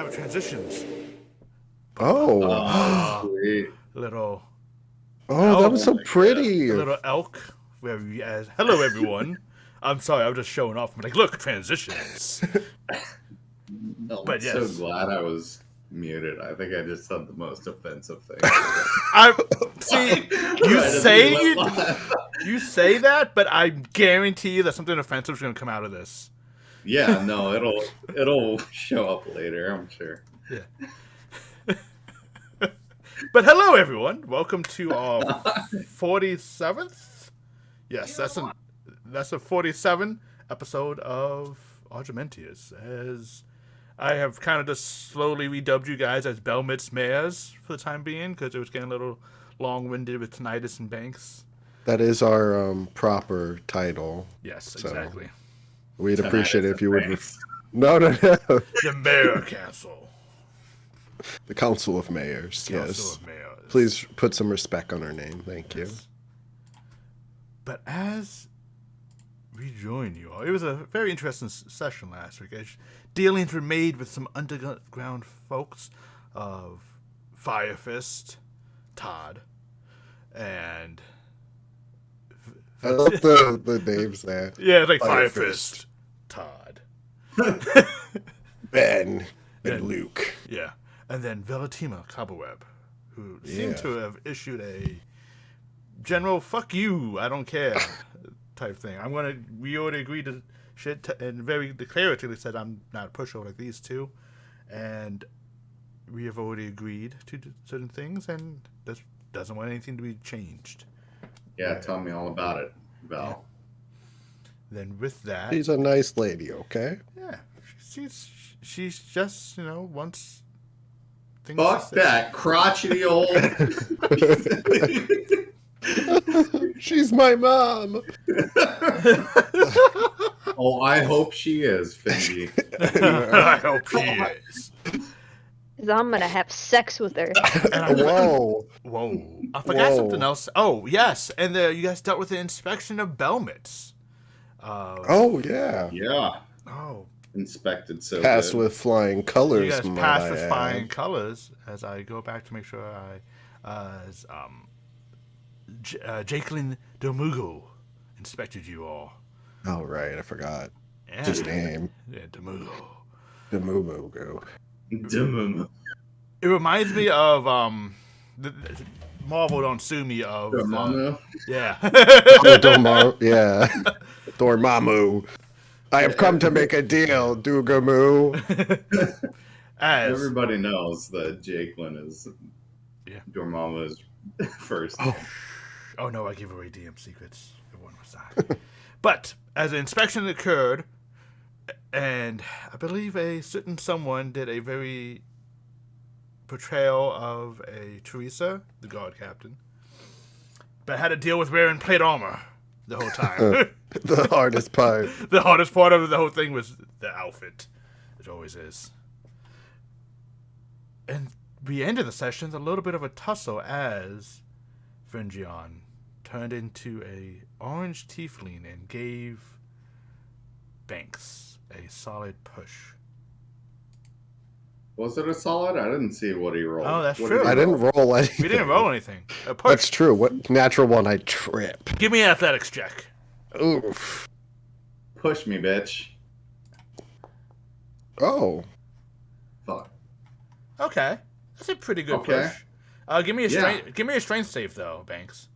of transitions. Oh. Sweet. Little. Oh, that was so pretty. A little elk. Where we as hello everyone. I'm sorry, I was just showing off. I'm like, look, transitions. No, But I'm yes. so glad I was muted. I think I just said the most offensive thing. I see. You say that, but I guarantee you that something offensive is going to come out of this. Yeah, no, it'll show up later, I'm sure. Yeah. But hello, everyone. Welcome to our 47th. Yes, that's a 47 episode of Argemontus. As I have kind of just slowly redubbed you guys as Belmit's Mayors for the time being, because it was getting a little long-winded with Tinnitus and Banks. That is our proper title. Yes, exactly. So we'd appreciate it if you would. No. The Mayor Council. The Council of Mayors. Council Yes. of Mayors. Please put some respect on our name. Thank you. But as we join you all, it was a very interesting session last week. As dealings were made with some underground folks of Fire Fist, Todd, and I love the names there. yeah, like Fire Fist, Todd, Ben, and Luke. Yeah, and then Velatima Cobbleweb, who seemed to have issued a general "fuck you, I don't care" type thing. We already agreed to shit, and very declaratively said I'm not a pushover like these two, and we have already agreed to do certain things, and this doesn't want anything to be changed. Yeah, tell me all about it, Val. Yeah. Then with that, She's a nice lady, okay? yeah, she's just wants things. Fuck that crotchety old. She's my mom. Oh, I hope she is, Fendi. I hope she is. Because I'm going to have sex with her. Whoa. I forgot something else. Oh, yes. And you guys dealt with the inspection of Belmits. Oh, yeah. Yeah. Oh. Inspected so Passed good. with flying colors. You guys might passed I with add. flying colors. As I go back to make sure Jacqueline Domugo inspected you all. Oh, right. I forgot Yeah. his name. Yeah, Domugo. Demugo. It reminds me of Marvel Don't Sue Me of Dormammu? yeah. Yeah. Dormammu. I have come to make a deal, Dugamu. Everybody knows that Jacqueline is Dormammu's first. Oh no, I give away DM secrets. Everyone was that. But as an inspection occurred, and I believe a certain someone did a very portrayal of a Teresa, the guard captain, but had to deal with wearing plate armor the whole time. The hardest part. The hardest part of the whole thing was the outfit. It always is. And we ended the session with a little bit of a tussle as Fringion turned into a orange tiefling and gave Banks a solid push. Was it a solid? I didn't see what he rolled. Oh, that's What true. did he I didn't roll anything. We didn't roll anything. A push. That's true. What natural one? I trip. Give me an athletics check. Oof. Push me, bitch. Oh. Fuck. Okay, that's a pretty good Okay. push. Give me a strength. Give me a strength save though, Banks.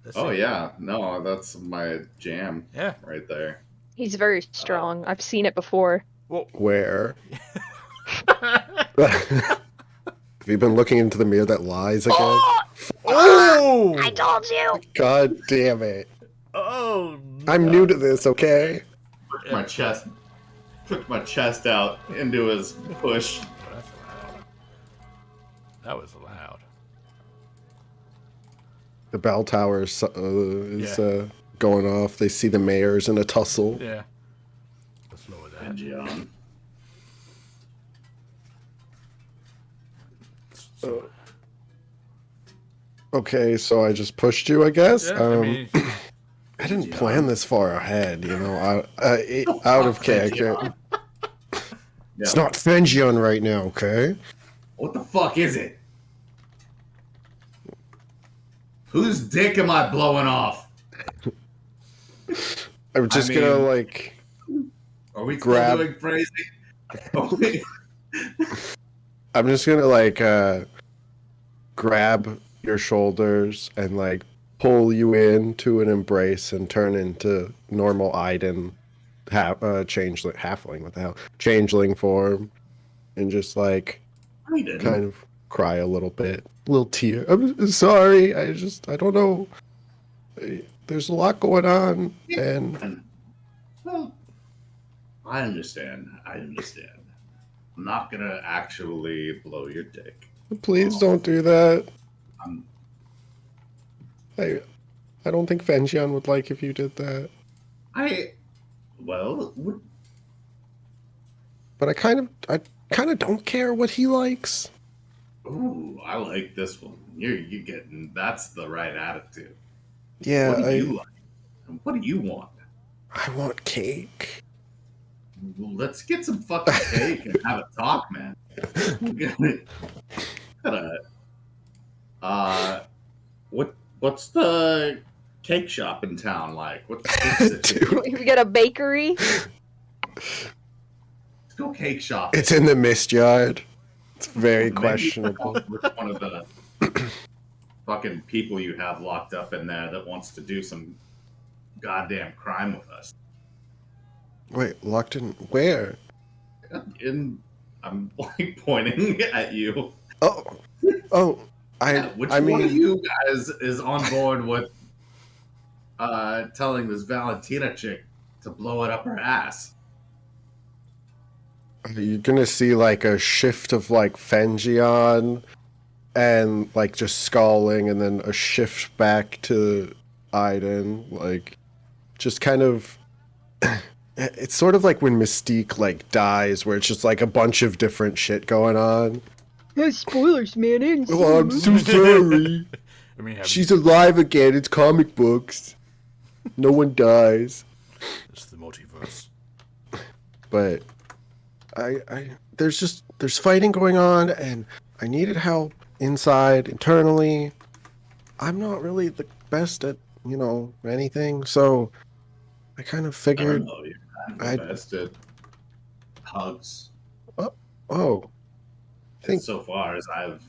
Let's Oh see. yeah, no, that's my jam. Yeah. Right there. He's very strong. I've seen it before. Well, Where? Have you been looking into the mirror that lies again? oh! I told you! God damn it. Oh! I'm new to this, okay? Took my chest out into his push. Oh, that's loud. That was loud. The bell tower is going off. They see the mayors in a tussle. Yeah. Let's lower that. John. Okay, so I just pushed you, I guess. Yeah, I mean, I didn't plan this far ahead, out of character. It's not Fengion right now, okay? What the fuck is it? Whose dick am I blowing off? I'm just gonna, like... Are we grab... still doing phrasing? I'm just gonna, like, grab your shoulders and, like, pull you into an embrace and turn into normal Aiden changeling, halfling, what the hell? Changeling form. And just, like, kind of cry a little bit. A little tear. I'm sorry. I don't know. There's a lot going on, and... Well, I understand. I'm not gonna actually blow your dick. Please don't do that. I don't think Fenjian would like if you did that. But I kind of don't care what he likes. Ooh, I like this one. You're getting, that's the right attitude. Yeah. What do you like? And what do you want? I want cake. Well, let's get some fucking cake and have a talk, man. What's the cake shop in town like? We got a bakery. Let's go cake shopping. It's in the mist yard. It's very questionable. Which one of the fucking people you have locked up in there that wants to do some goddamn crime with us? Wait, locked in where? I'm like pointing at you. Which one of you guys is on board with telling this Valentina chick to blow it up her ass? You're gonna see like a shift of like Fengion and like just scowling, and then a shift back to Aiden, like just kind of. It's sort of like when Mystique like dies, where it's just like a bunch of different shit going on. Spoilers, man. Oh, I'm so sorry. She's alive again. It's comic books. No one dies. It's the multiverse. But there's fighting going on, and I needed help internally. I'm not really the best at, anything, so I kind of figured I'd best at hugs. Oh. So far as I've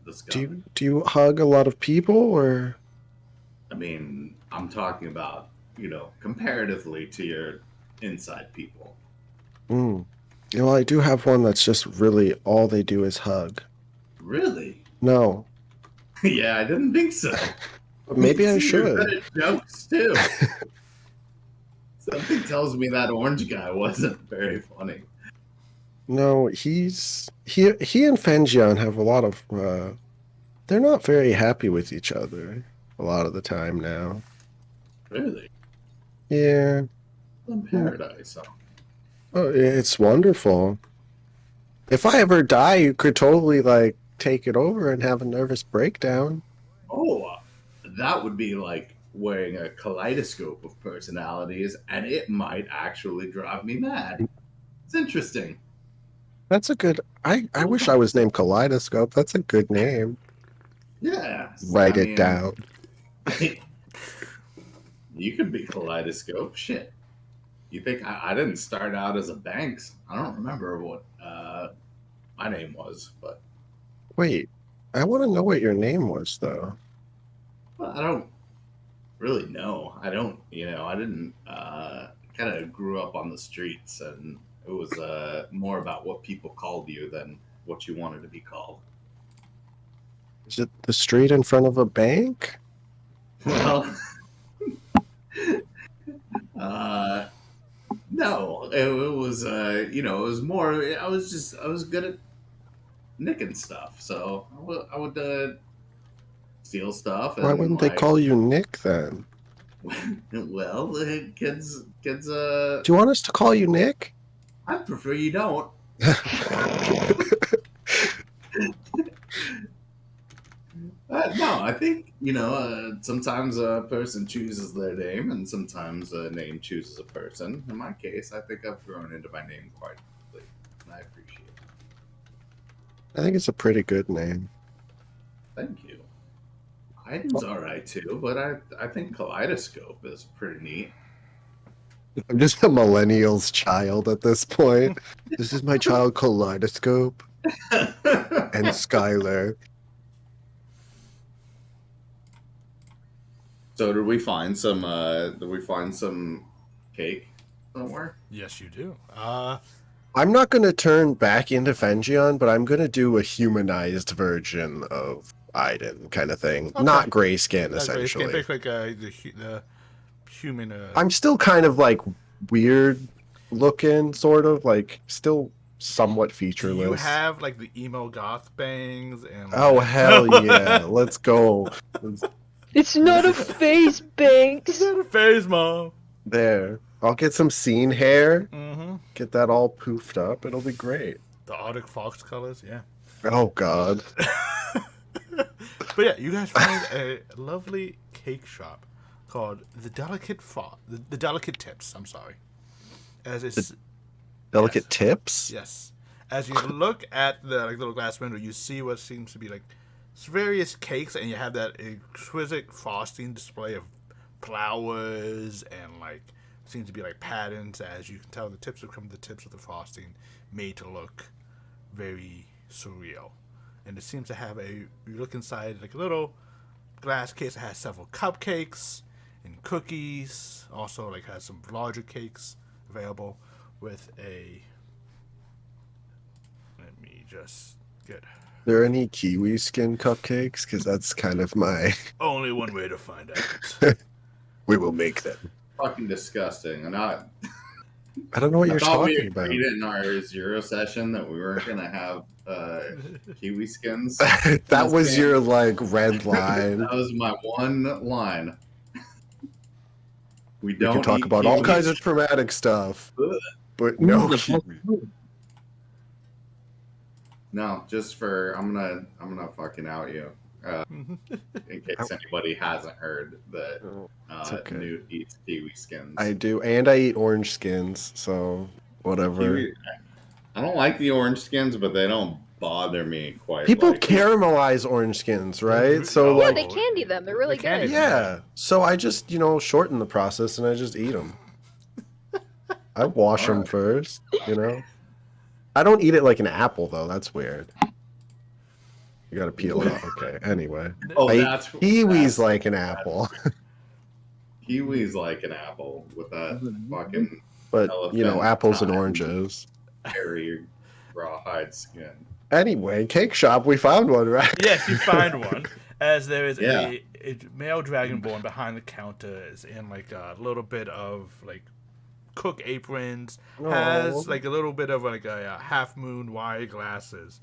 discovered. Do you hug a lot of people, or? I mean, I'm talking about, comparatively to your inside people. Well, I do have one that's just really all they do is hug. Really? No. Yeah, I didn't think so. But maybe I should. You're good at jokes too. Something tells me that orange guy wasn't very funny. No, he and Fengion have a lot of they're not very happy with each other a lot of the time now. Really? Yeah. In paradise. Oh, it's wonderful. If I ever die, you could totally like take it over and have a nervous breakdown. Oh, that would be like wearing a kaleidoscope of personalities, and it might actually drive me mad. It's interesting. That's a good... I wish I was named Kaleidoscope. That's a good name. Yeah. Write it down. You could be Kaleidoscope. Shit. You think I didn't start out as a Banks? I don't remember what my name was, but... Wait. I want to know what your name was, though. Well, I don't really know. I didn't kind of grew up on the streets, and it was more about what people called you than what you wanted to be called. Is it the street in front of a bank? Well, no. It was, it was more. I was good at nicking stuff, so I would steal stuff. And, why wouldn't they call you Nick then? Well, kids. Do you want us to call you Nick? I prefer you don't. No, I think, sometimes a person chooses their name and sometimes a name chooses a person. In my case, I think I've grown into my name quite quickly. I appreciate it. I think it's a pretty good name. Thank you. Iden's alright too, but I think Kaleidoscope is pretty neat. I'm just a millennial's child at this point. This is my child Kaleidoscope and Skylar. So did we find some? Cake somewhere? Yes, you do. I'm not going to turn back into Fengion, but I'm going to do a humanized version of Iden kind of thing. Okay. Not grayskin, essentially. Basically, like the human. I'm still kind of like weird looking, sort of like still somewhat featureless. Do you have like the emo goth bangs and? Oh hell yeah! Let's go. It's not a face, Banks. It's not a phase, Mom. There. I'll get some scene hair. Mm-hmm. Get that all poofed up. It'll be great. The Arctic Fox colors, yeah. Oh god. But yeah, you guys find a lovely cake shop called the Delicate Tips. I'm sorry. As it's Delicate Tips? Yes. As you look at the little glass window, you see what seems to be various cakes, and you have that exquisite frosting display of flowers and seems to be patterns. As you can tell, the tips of the frosting made to look very surreal. And it seems to have you look inside a little glass case that has several cupcakes and cookies. Also has some larger cakes available with let me just get. Are there any kiwi skin cupcakes? Because that's kind of my. Only one way to find out. We will make them. Fucking disgusting. I don't know what you're talking about. We agreed in our zero session that we weren't gonna have kiwi skins. That was your red line. That was my one line. We can talk about all kinds of traumatic stuff, but no kiwi. No, just for I'm gonna fucking out you. In case anybody hasn't heard that okay. Newt eats kiwi skins. I do, and I eat orange skins, so whatever. I don't like the orange skins, but they don't bother me quite. People caramelize orange skins, right? So yeah, they candy them. They're really good. Yeah. So I just shorten the process and I just eat them. I wash them first, I don't eat it like an apple though. That's weird. You gotta peel it off. Okay. Anyway. Oh, that's kiwis like an apple. Kiwis like an apple with that fucking. But apples and oranges. Hairy rawhide skin. Anyway, cake shop. We found one, right? Yes, you find one. As there is a male dragonborn behind the counters in a little bit of cook aprons. Has a little bit of a half moon wire glasses.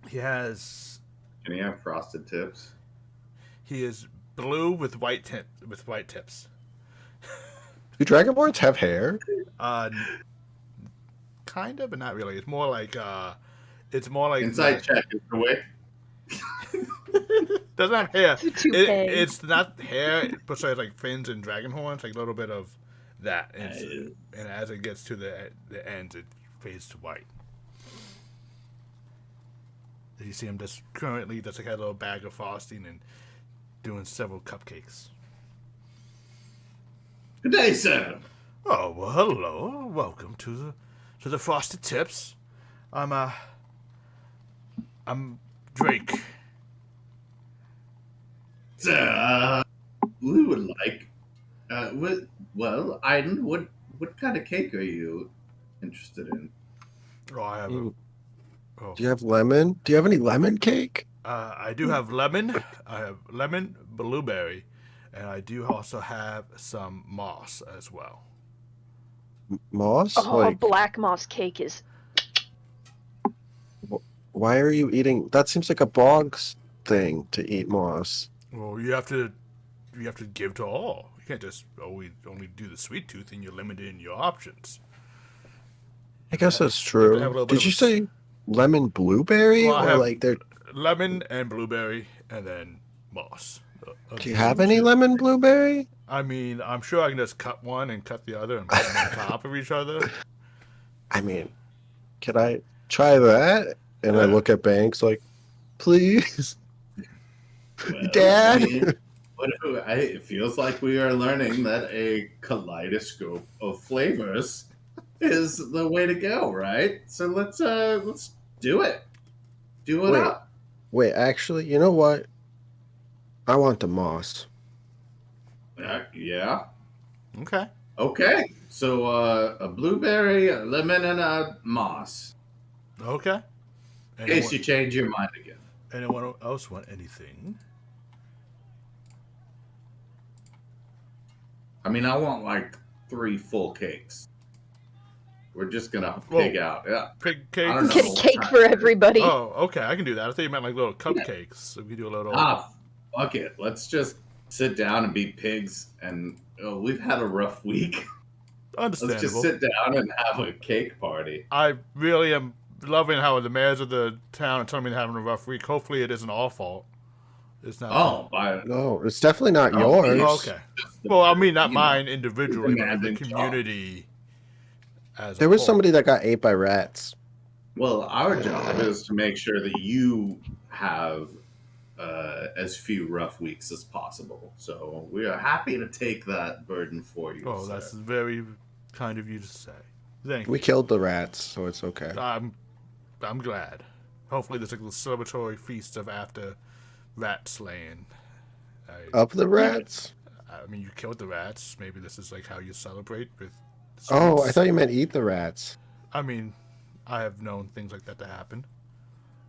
He has. Can he have frosted tips? He is blue with white tips. Do dragonborns have hair? Kind of, but not really. It's more like inside check is the way. Doesn't have hair. It's not hair, but so it's fins and dragon horns, a little bit of that. And as it gets to the ends, it fades to white. You see him currently just a little bag of frosting and doing several cupcakes. Good day, sir. Oh well, hello. Welcome to the Frosted Tips. I'm Drake. Sir, we would like. Iden, what kind of cake are you interested in? Oh, I have. Do you have lemon? Do you have any lemon cake? I do have lemon. I have lemon, blueberry, and I do also have some moss as well. Moss? Oh, black moss cake is. Why are you eating? That seems like a bog's thing to eat moss. Well, you have to give to all. You can't just only do the sweet tooth, and you're limited in your options. I guess that's true. Did you say lemon blueberry? Well, they're lemon and blueberry, and then moss. Do you have any lemon blueberry? I mean, I'm sure I can just cut one and cut the other and put them on top of each other. I mean, can I try that? And I Yeah. look at Banks like, please, Well, Dad. I mean, it feels like we are learning that a kaleidoscope of flavors is the way to go, right? So let's do it. Do it Wait, up. actually, you know what? I want the moss. Yeah. Okay. Okay. So a blueberry, a lemon, and a moss. Okay. In case you change your mind again. Anyone else want anything? I mean, I want like 3 full cakes. We're just gonna pig out. Yeah. Pig I cake. don't know. Get a cake for everybody. Oh, okay. I can do that. I thought you meant like little cupcakes. So we do a little. Fuck it. Let's just sit down and be pigs. And we've had a rough week. Understandable. Let's just sit down and have a cake party. I really am loving how the mayors of the town are telling me they're having a rough week. Hopefully, it isn't our fault. It's not. No, it's definitely not Oh, yours. Oh, okay. Well, I mean, not mine know, individually, but like the demanding community. As There a was whole. somebody that got ate by rats. Well, our job is to make sure that you have as few rough weeks as possible. So we are happy to take that burden for you. Oh, sir. that's very kind of you to say. Thank you. We killed the rats, so it's okay. I'm glad. Hopefully, there's like a celebratory feast of after rat slaying. Of the rats? I mean, you killed the rats. Maybe this is like how you celebrate with. Oh, sweets. I thought you meant eat the rats. I mean, I have known things like that to happen.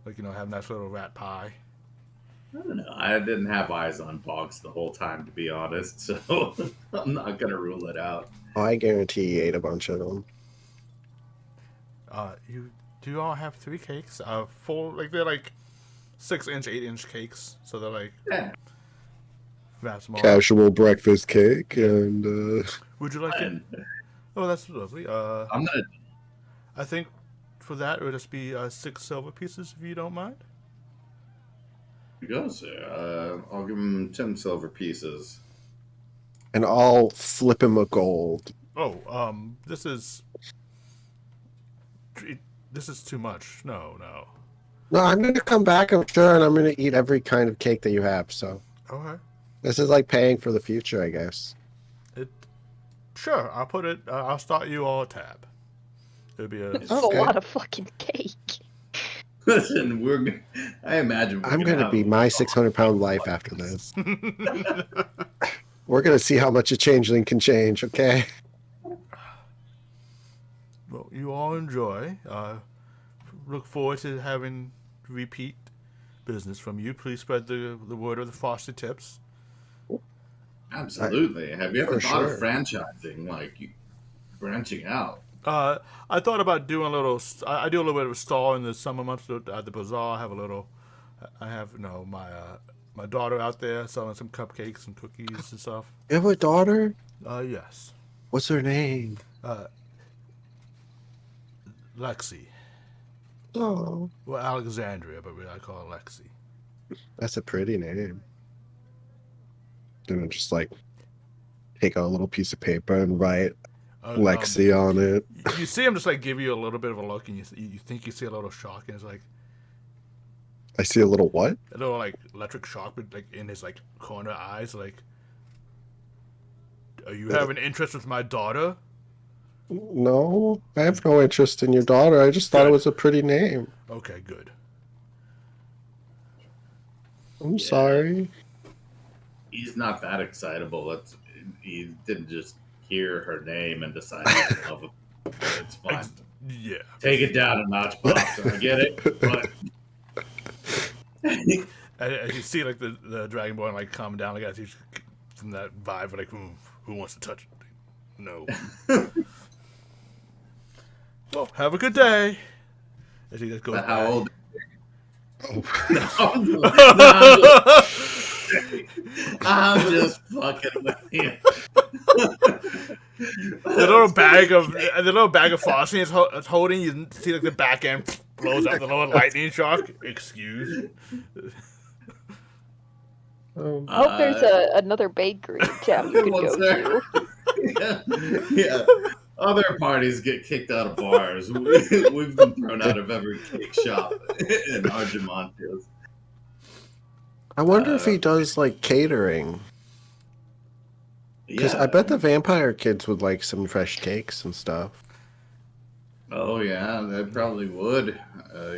Like, have a nice little rat pie. I don't know. I didn't have eyes on Boggs the whole time, to be honest. So I'm not gonna rule it out. Oh, I guarantee you ate a bunch of them. Do you all have 3 cakes? Full, like they're like 6-inch, 8-inch cakes. So they're like wrap them all. Casual breakfast cake and Would you like it? Oh, that's lovely. I'm gonna. I think for that it would just be 6 silver pieces, if you don't mind. Go, sir. I'll give him 10 silver pieces. and I'll flip him a gold. Oh, this is too much. No. No, I'm gonna come back, I'm sure, and I'm gonna eat every kind of cake that you have. So Okay. this is like paying for the future, I guess. Sure, I'll put it. I'll start you all a tab. It'll be a. That's Okay. a lot of fucking cake. Listen, I imagine I'm gonna be my 600-pound life after this. We're gonna see how much a changeling can change. Okay. Well, you all enjoy. Look forward to having repeat business from you. Please spread the word of the Frosted Tips. Absolutely. Have you ever For thought sure. of franchising, like branching out? I thought about doing a little. I do a little bit of a stall in the summer months at the bazaar. I have my daughter out there selling some cupcakes and cookies and stuff. You have a daughter? Yes. What's her name? Lexi. Oh, Well, Alexandria, but I call her Lexi. that's a pretty name. And just like take a little piece of paper and write Lexi on it. You see him just like give you a little bit of a look, and you think you see a little shock, and it's like I see a little what? a little like electric shock, but like in his like corner eyes, like, are you having interest with my daughter? No, I have no interest in your daughter. I just thought it Good. was a pretty name. Okay, good. I'm sorry. He's not that excitable. He didn't just hear her name and decide to love it. It's fine. Yeah. Take it down a notch, Pops. I get it, but As you see, like the Dragonborn like calm down, like as he's from that vibe, like who wants to touch it? No. Well, have a good day. As he just goes. how old? I'm just fucking with you. The little bag of frosting is holding. You see like the back end blows up. The little lightning shock. Excuse. I hope there's another bakery in town you could What's go there? to. Yeah. Other parties get kicked out of bars. We've been thrown out of every cake shop in Argemontus. I wonder if he does like catering. Because Yeah. I bet the vampire kids would like some fresh cakes and stuff. Oh yeah, they probably would.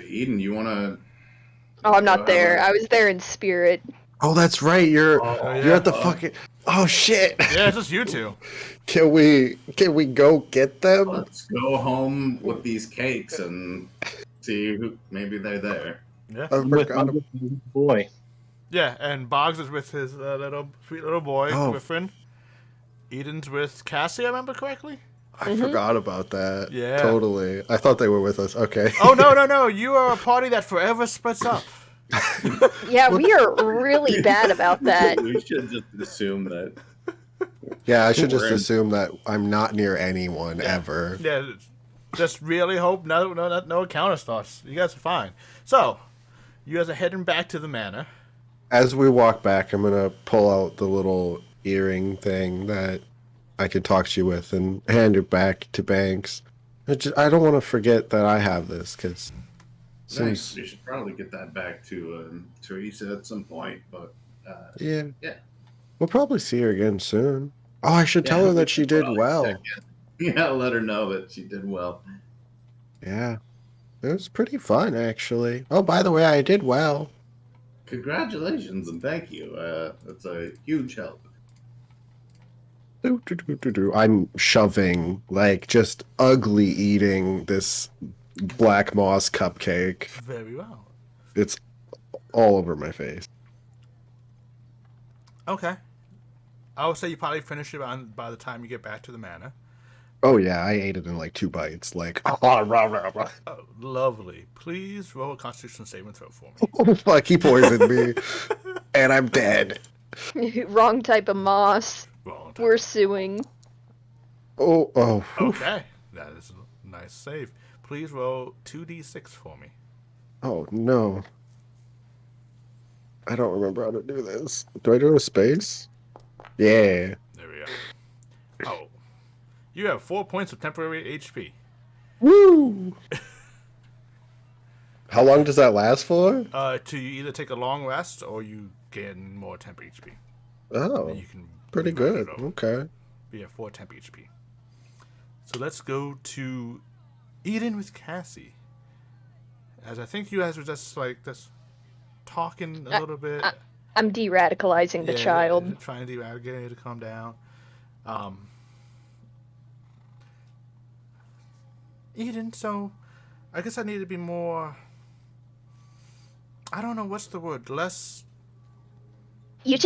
Eden, you want to? Oh, I'm not there. I was there in spirit. Oh, that's right. You're yeah. at the fucking. Oh shit! Yeah, it's just you two. Can we go get them? Let's go home with these cakes and see who. Maybe they're there. Yeah. I With forgot. my boy. Yeah, and Boggs is with his sweet little boy, Griffin. Eden's with Cassie, I remember correctly? I forgot about that. Yeah. Totally. I thought they were with us. Okay. Oh, no. You are a party that forever splits up. Yeah, we are really bad about that. We should just assume that. Yeah, I should just We're in. assume that I'm not near anyone ever. Yeah, just really hope no counter starts. You guys are fine. So, you guys are heading back to the manor. As we walk back, I'm gonna pull out the little earring thing that I could talk to you with and hand it back to Banks. I don't want to forget that I have this because Nice. You should probably get that back to Teresa at some point, but yeah, yeah. We'll probably see her again soon. Oh, I should tell her that she did well. Yeah, let her know that she did well. Yeah, it was pretty fun actually. Oh, by the way, I did well. Congratulations and thank you. That's a huge help. I'm shoving, like, just ugly eating this black moss cupcake. Very well. It's all over my face. Okay. I would say you probably finish it by the time you get back to the manor. Oh yeah, I ate it in like 2 bites. Like, Oh, lovely. Please roll a Constitution saving throw for me. oh fuck, he poisoned me, and I'm dead. Wrong type of moss. Wrong time. We're suing. Oh. Okay. That is a nice save. Please roll 2d6 for me. Oh no. I don't remember how to do this. Do I do a space? Yeah. There we go. Oh. You have 4 points of temporary HP. Woo! How long does that last for? To either take a long rest or you gain more temp HP. Oh, And you can pretty burn it good. over. Okay. We have 4 temp HP. So let's go to Eden with Cassie. As I think you guys were just talking a little bit. I'm de-radicalizing the child. Trying to get her to calm down. Eden, so I guess I need to be more. I don't know what's the word. Less. You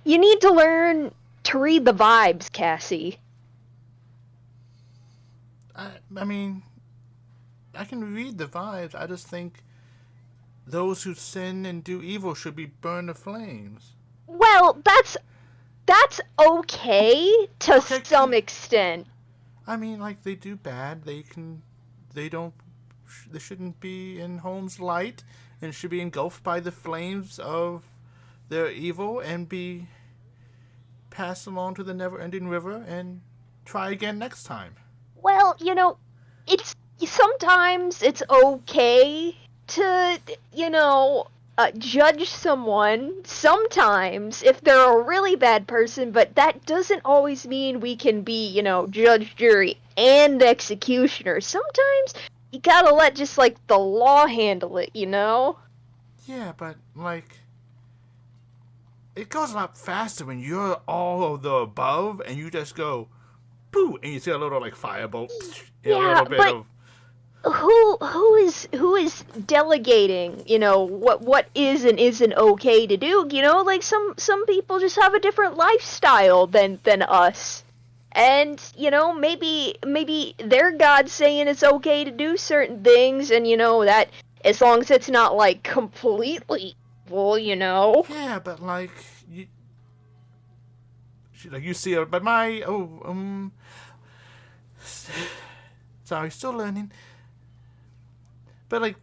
need to learn to read the vibes, Cassie. I mean, I can read the vibes. I just think those who sin and do evil should be burned to flames. Well, that's okay to some extent. I mean, like, they do bad. They shouldn't be in home's light and should be engulfed by the flames of their evil and be passed along to the never-ending river and try again next time. Well, sometimes it's okay to, judge someone sometimes if they're a really bad person, but that doesn't always mean we can be, judge, jury, and executioner. Sometimes you gotta let just, the law handle it, Yeah, but, it goes a lot faster when you're all of the above and you just go, boo, and you see a little, firebolt. Yeah, a little bit but of... Who is delegating, what is and isn't okay to do, some people just have a different lifestyle than us. And, maybe their God's saying it's okay to do certain things, and that as long as it's not completely evil, Yeah, but you see her, but sorry, still learning. But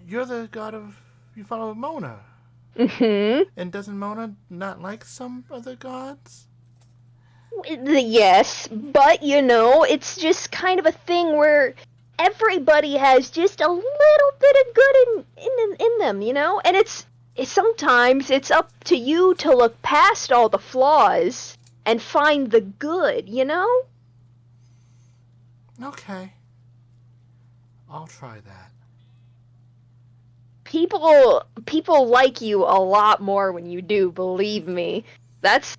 you're the god of, you follow Mona. Mm-hmm. And doesn't Mona not like some other gods? Yes, but it's just kind of a thing where everybody has just a little bit of good in them, and sometimes it's up to you to look past all the flaws and find the good. Okay. I'll try that. People like you a lot more when you do, believe me. That's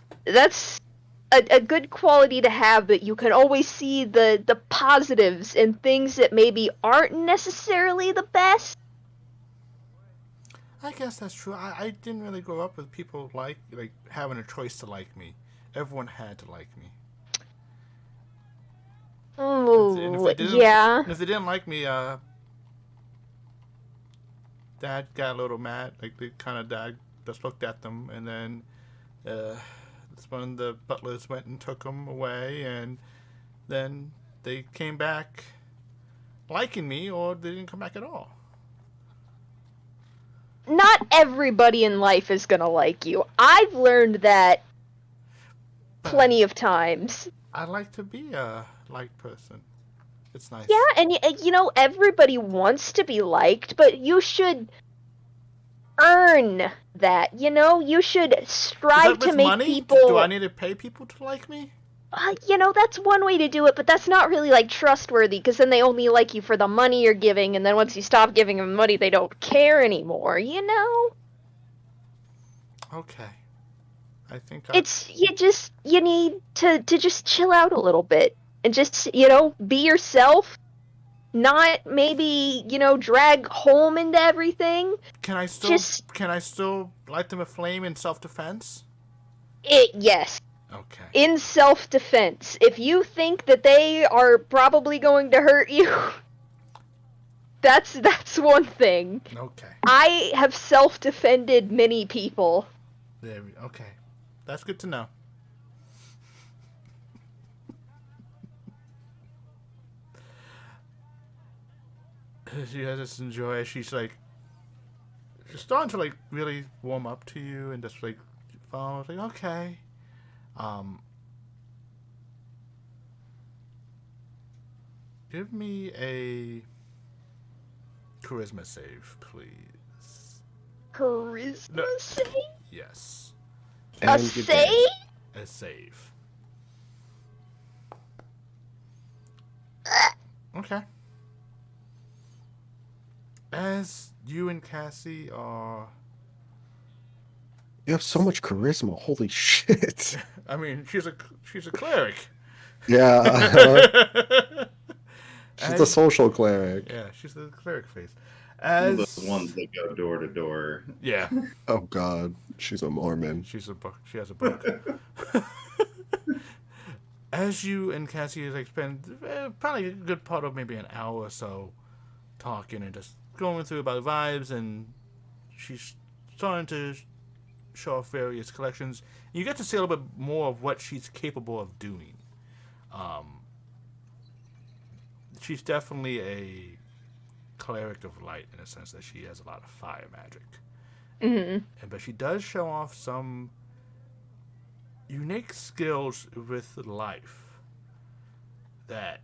a good quality to have, that you can always see the positives in things that maybe aren't necessarily the best. I guess that's true. I didn't really grow up with people like having a choice to like me. Everyone had to like me. And if Oh, they didn't, yeah. and if they didn't like me, Dad got a little mad. Like the kind of dad just looked at them, and then that's when the butlers went and took them away, and then they came back liking me, or they didn't come back at all. Not everybody in life is gonna like you. I've learned that But plenty of times. I like to be a liked person. It's nice. Yeah, and everybody wants to be liked, but you should earn that. You should Is strive that to with make money? Do I people. need to pay people to like me? That's one way to do it, but that's not really like trustworthy, because then they only like you for the money you're giving, and then once you stop giving them money, they don't care anymore. Okay. I think I. It's you need to just chill out a little bit and just be yourself, not maybe drag home into everything. Can I still Just light them a flame in self-defense? yes, Okay. in self-defense. If you think that they are probably going to hurt you, that's one thing. Okay. I have self-defended many people. Okay. That's good to know. She has this enjoy. She's starting to really warm up to you and just follow. Like, okay. Um. Give me a charisma save, please. Charisma No. save? Yes. A And you save? A save. Okay. As you and Cassie are. You have so much charisma. Holy shit. I mean, she's a cleric. Yeah. She's the social cleric. Yeah, she's the cleric face. One of As those ones that go door to door. yeah, Oh god. She's a Mormon. she's a book. She has a book. As you and Cassie spend probably a good part of maybe an hour or so talking and just going through about vibes, and she's starting to show off various collections. You get to see a little bit more of what she's capable of doing. She's definitely a cleric of light in a sense that she has a lot of fire magic. But she does show off some unique skills with life that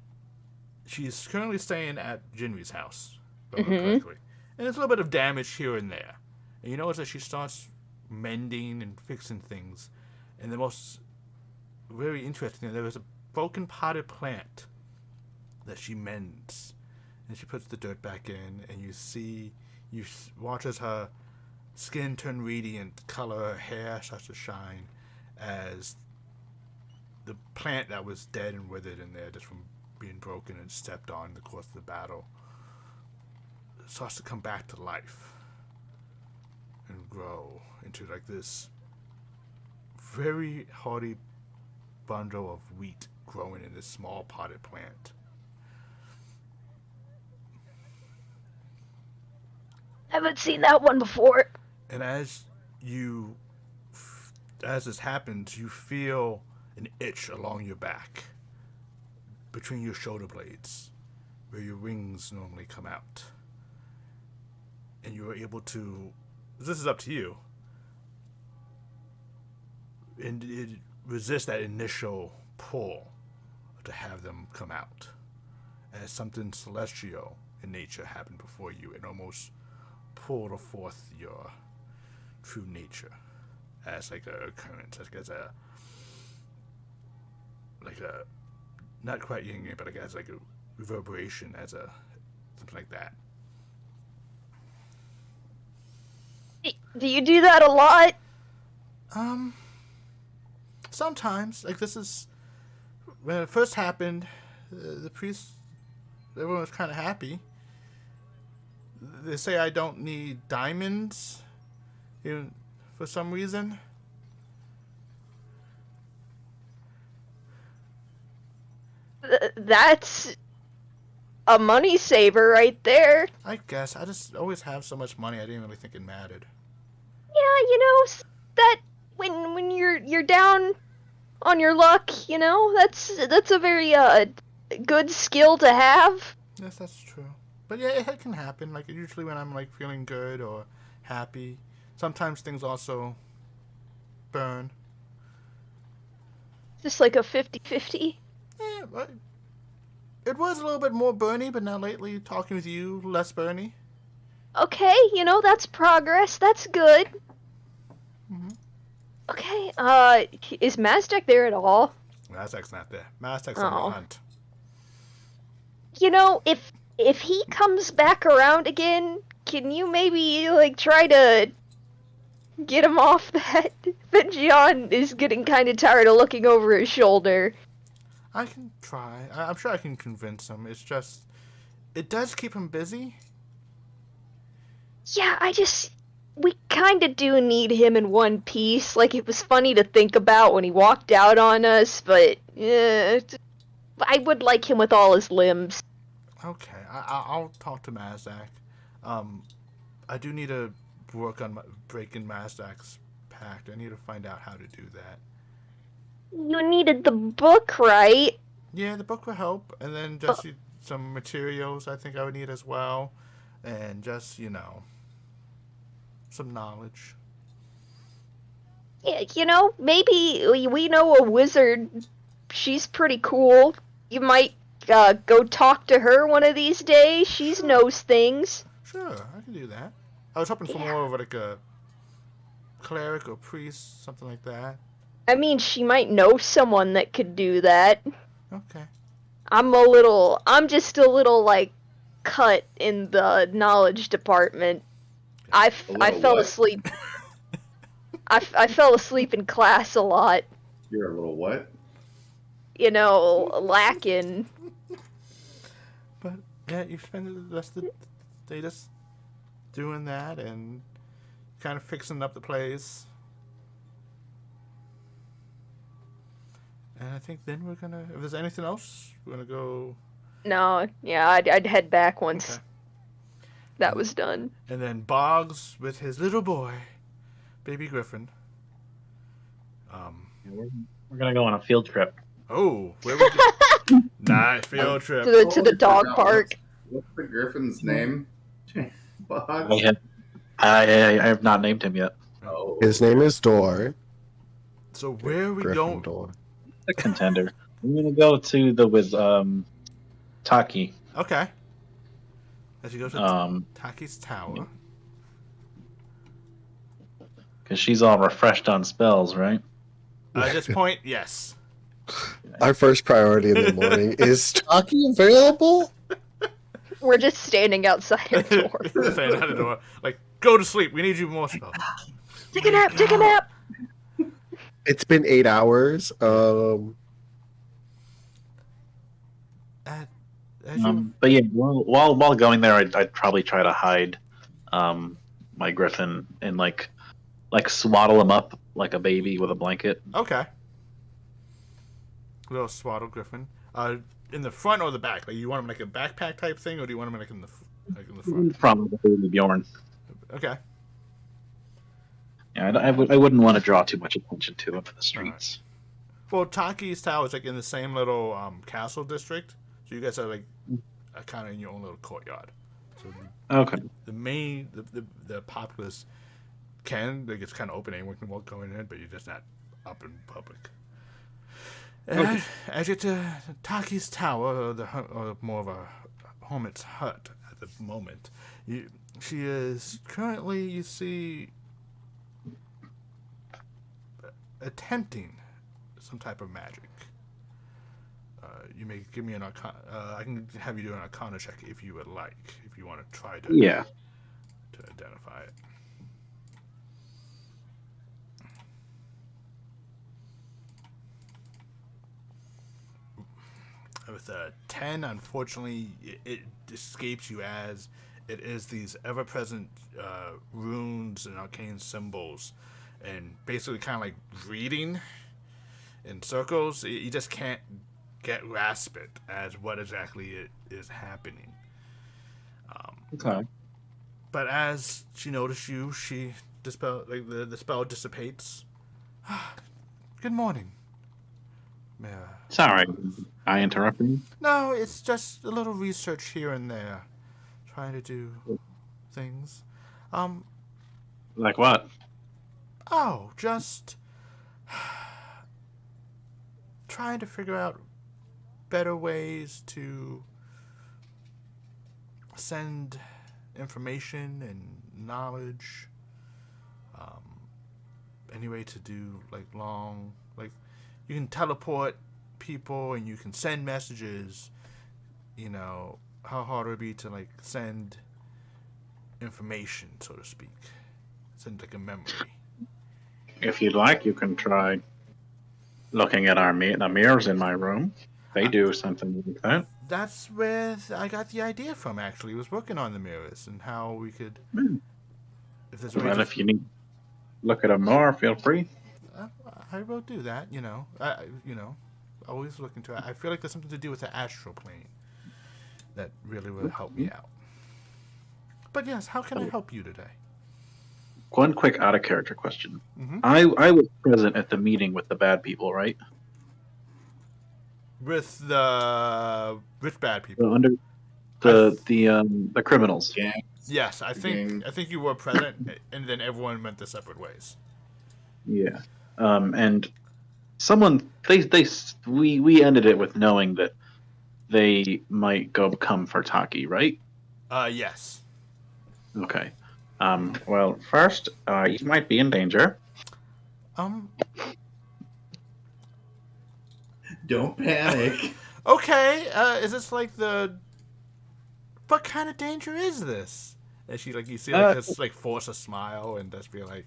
she's currently staying at Jinri's house, if I remember correctly. And there's a little bit of damage here and there. And you notice that she starts mending and fixing things. And the most very interesting thing, there is a broken potted plant that she mends. And she puts the dirt back in, and you watch as her skin turn radiant, color, her hair starts to shine as the plant that was dead and withered in there just from being broken and stepped on in the course of the battle starts to come back to life and grow into this very hardy bundle of wheat growing in this small potted plant. Haven't seen that one before. And as this happens, you feel an itch along your back, between your shoulder blades, where your wings normally come out. And you are able to, this is up to you, and it resist that initial pull to have them come out. As something celestial in nature happened before you, it almost pulled forth your true nature as like a occurrence, as a not quite yin yang, but like as like a reverberation, as a something like that. Do you do that a lot? Sometimes, like this is when it first happened. The priest, everyone was kind of happy. They say I don't need diamonds, even for some reason. That's a money saver right there. I guess I just always have so much money. I didn't really think it mattered. Yeah, that when you're down on your luck, that's a very good skill to have. Yes, that's true. But yeah, it can happen. Like usually when I'm like feeling good or happy, sometimes things also burn. Just like a 50-50. Yeah, but it was a little bit more burny, but now lately talking with you, less burny. Okay, that's progress. That's good. Mm-hmm. Okay, is Mazdak there at all? Mazdak's not there. Mazdak's on the hunt. If he comes back around again, can you maybe try to get him off that? That Gian is getting kind of tired of looking over his shoulder. I can try. I'm sure I can convince him. It's just, it does keep him busy. Yeah, we kind of do need him in one piece. Like, it was funny to think about when he walked out on us, but I would like him with all his limbs. Okay, I'll talk to Mazdak. I do need to work on breaking Mazdak's pact. I need to find out how to do that. You needed the book, right? Yeah, the book will help, and then just some materials I think I would need as well, and just, some knowledge. Yeah, maybe we know a wizard. She's pretty cool. You might go talk to her one of these days. She knows things. Sure, I can do that. I was hoping for more of like a cleric or priest, something like that. I mean, she might know someone that could do that. Okay. I'm just a little, cut in the knowledge department. I fell asleep. I fell asleep in class a lot. You're a little what? Lacking. But, yeah, you spend the rest of the day just doing that and kind of fixing up the place. And I think then we're gonna, if there's anything else, we're gonna go. No, yeah, I'd head back once that was done. And then Boggs with his little boy, baby Griffin. We're gonna go on a field trip. Oh, where we go? Nice field trip. To the dog park. What's the Griffin's name? Boggs? I have not named him yet. Oh. His name is Dor. So where are we Griffin going? Dor. A contender. I'm gonna go to with Taki. Okay. As you go to Taki's tower. Because she's all refreshed on spells, right? At this point, yes. Our first priority in the morning is Taki available? We're just standing outside her door. Saying out the door, like, go to sleep. We need you more spells. Take a nap. Take a nap. It's been 8 hours. But yeah, while going there, I'd probably try to hide my Griffin and like swaddle him up like a baby with a blanket. Okay. Little swaddle Griffin. In the front or the back? Like, you want him like a backpack type thing, or do you want him in the front? From the baby Bjorn. Okay. Yeah, I wouldn't want to draw too much attention to him in the streets. Right. Well, Taki's tower is like in the same little castle district, so you guys are like kind of in your own little courtyard. So Okay. The populace it's kind of open, anyone can go in it, but you're just not up in public. As you get to Taki's tower, or more of a hermit's hut at the moment, she is currently, you see, attempting some type of magic. You may give me an arcana. I can have you do an arcana check if you would like, if you want to try to to identify it. With a 10, unfortunately, it escapes you, as it is these ever-present runes and arcane symbols, and basically kind of like reading in circles. You just can't grasp it as what exactly it is happening. Okay. But as she noticed you, the spell dissipates. Good morning. Sorry, I interrupted you. No, it's just a little research here and there, trying to do things. Like what? Oh, just trying to figure out better ways to send information and knowledge. Any way to do you can teleport people and you can send messages. You know, how hard it would be to send information, so to speak. Send a memory. If you'd like, you can try looking at the mirrors in my room. They do something like that. That's where I got the idea from, actually. I was working on the mirrors and how we could... If there's a way if you need to look at them more, feel free. I will do that, always look into it. I feel like there's something to do with the astral plane that really will help me out. But yes, how can I help you today? One quick out-of-character question. Mm-hmm. I was present at the meeting with the bad people, right? With the bad people. Under the criminals. Yeah. Yes, I think you were present, and then everyone went their separate ways. Yeah. And someone we ended it with knowing that they might come for Taki, right? Yes. Okay. Well, first, you might be in danger. Don't panic. Okay, is this what kind of danger is this? And she you see just force a smile and just be like,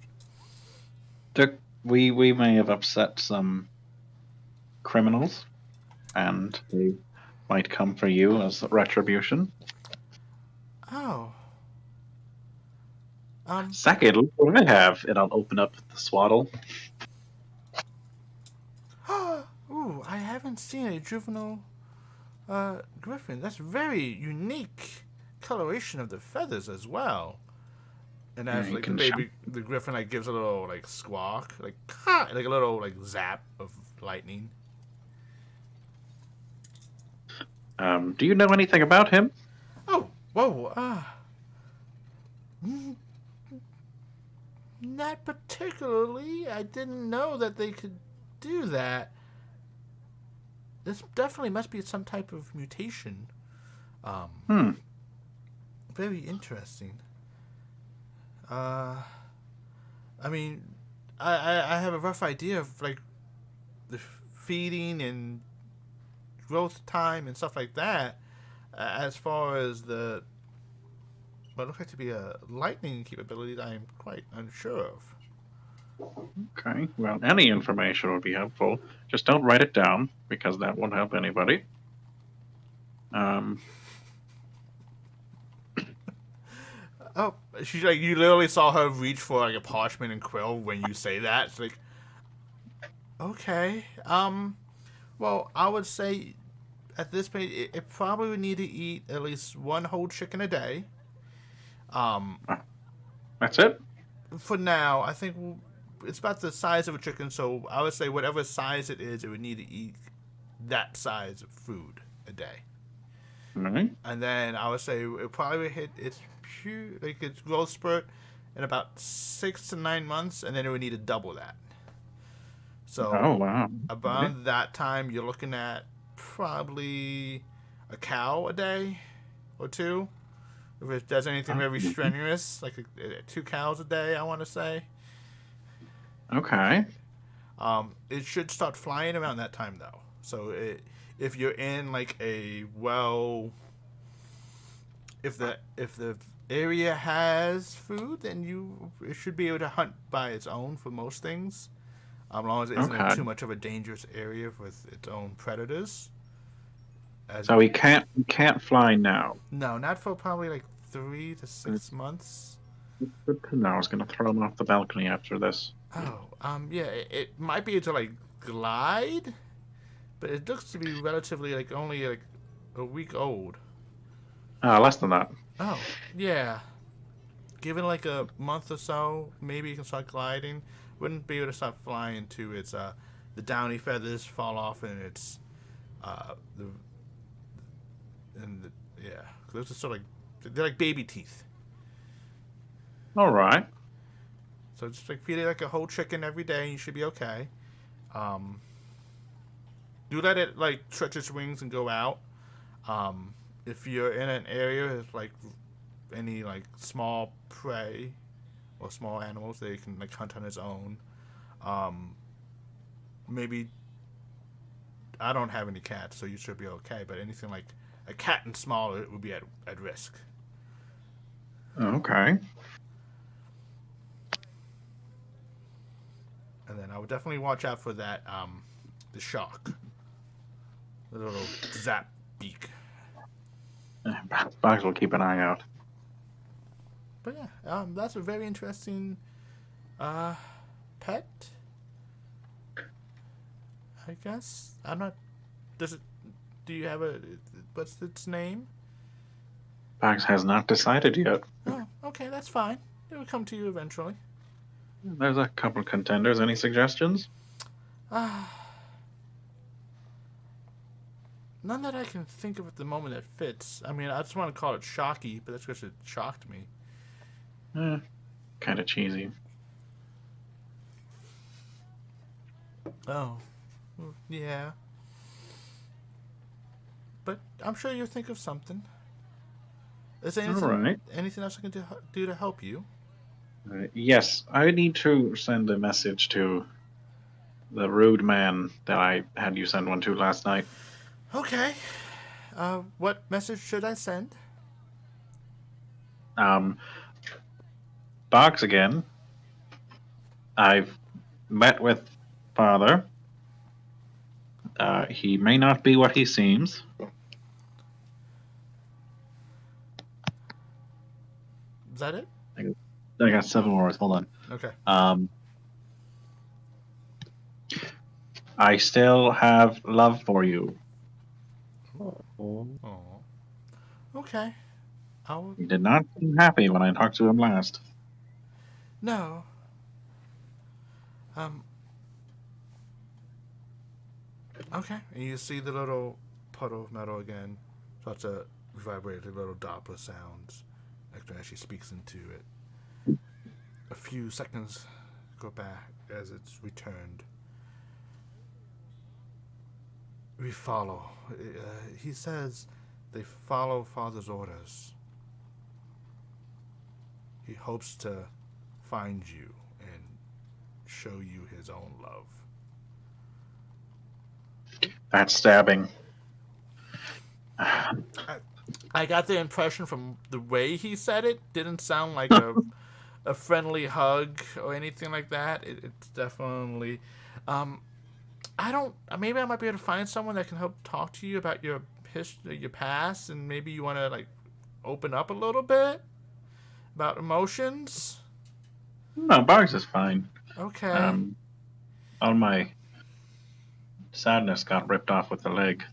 we may have upset some criminals, and they might come for you as retribution. oh. Second, look what I have, and I'll open up the swaddle. Ooh, I haven't seen a juvenile griffin. That's very unique coloration of the feathers as well. And as the griffin gives a little squawk, like a little zap of lightning. Do you know anything about him? Oh, whoa, not particularly. I didn't know that they could do that. This definitely must be some type of mutation. Very interesting. I mean, I have a rough idea of the feeding and growth time and stuff like that. As far as what looks like to be a lightning capability, I am quite unsure of. Okay, well, any information would be helpful. Just don't write it down, because that won't help anybody. Oh, she's you literally saw her reach for a parchment and quill when you say that. It's okay. Well, I would say at this point, it probably would need to eat at least one whole chicken a day. That's it? For now, I think it's about the size of a chicken, so I would say whatever size it is, it would need to eat that size of food a day. Right. And then I would say it probably would hit its growth spurt in about 6 to 9 months, and then it would need to double that. So Oh wow. around that time, you're looking at probably a cow a day or two. If it does anything very strenuous, like 2 cows a day, I want to say. Okay. It should start flying around that time though. So if you're in like if the area has food, then it should be able to hunt by its own for most things, as long as it isn't Okay. too much of a dangerous area with its own predators. So he can't fly now. No, not for probably like 3 to 6 months. Good to know. I was gonna throw him off the balcony after this. Oh, yeah, it might be able to like glide, but it looks to be relatively like only like a week old. Less than that. Oh, yeah. Given like a month or so, maybe it can start gliding. Wouldn't be able to start flying to its the downy feathers fall off and its yeah. Those are sort of like they're like baby teeth. All right. So just like feed it like a whole chicken every day, and you should be okay. Do let it like stretch its wings and go out. If you're in an area with like any like small prey or small animals, they can like hunt on its own. Maybe I don't have any cats, so you should be okay. But anything like a cat and smaller, it would be at risk. Okay. And then I would definitely watch out for that the shark, the little zap beak. Bugs will keep an eye out. But yeah, that's a very interesting pet. I guess I'm not. Does it? Do you have a? What's its name? Bugs has not decided yet. Oh, okay, that's fine. It will come to you eventually. There's a couple contenders. Any suggestions? None that I can think of at the moment that fits. I mean, I just want to call it Shocky, but that's because it shocked me. Kind of cheesy. Oh, yeah. But I'm sure you'll think of something. Is there anything, All right. anything else I can do to help you? Yes, I need to send a message to the rude man that I had you send one to last night. Okay. What message should I send? Box again. I've met with Father. He may not be what he seems. Is that it? I got 7 more. Hold on. Okay. I still have love for you. Oh. Okay. He did not seem happy when I talked to him last. No. Okay. And you see the little puddle of metal again starts to vibrate the little Doppler sounds as she speaks into it. A few seconds go back as it's returned. We follow. He says they follow Father's orders. He hopes to find you and show you his own love. That's stabbing. I got the impression from the way he said it, didn't sound like a friendly hug or anything like that. It's definitely... maybe I might be able to find someone that can help talk to you about your history, your past, and maybe you want to like open up a little bit about emotions. No, Bugs is fine. Okay. All my sadness got ripped off with the leg.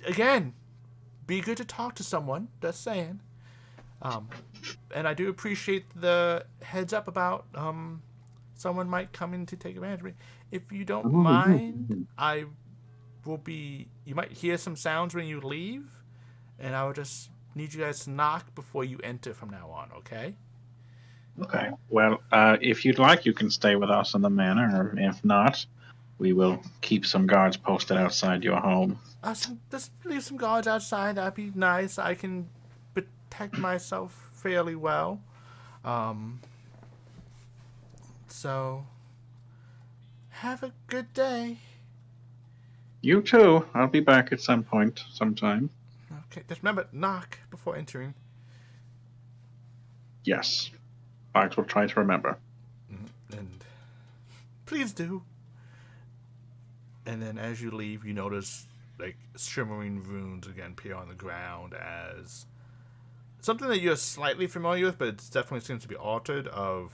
Again, be good to talk to someone. Just saying. And I do appreciate the heads up about someone might come in to take advantage of me. If you don't mind, I will be... You might hear some sounds when you leave, and I will just need you guys to knock before you enter from now on, okay? Okay. Well, if you'd like, you can stay with us in the manor, or if not, we will keep some guards posted outside your home. Just leave some guards outside. That'd be nice. I can protect myself fairly well. Um. So, have a good day. You too. I'll be back at some point, sometime. Okay, just remember, knock before entering. Yes. Fox will try to remember. And please do. And then as you leave, you notice like shimmering runes again appear on the ground as something that you're slightly familiar with, but it definitely seems to be altered. Of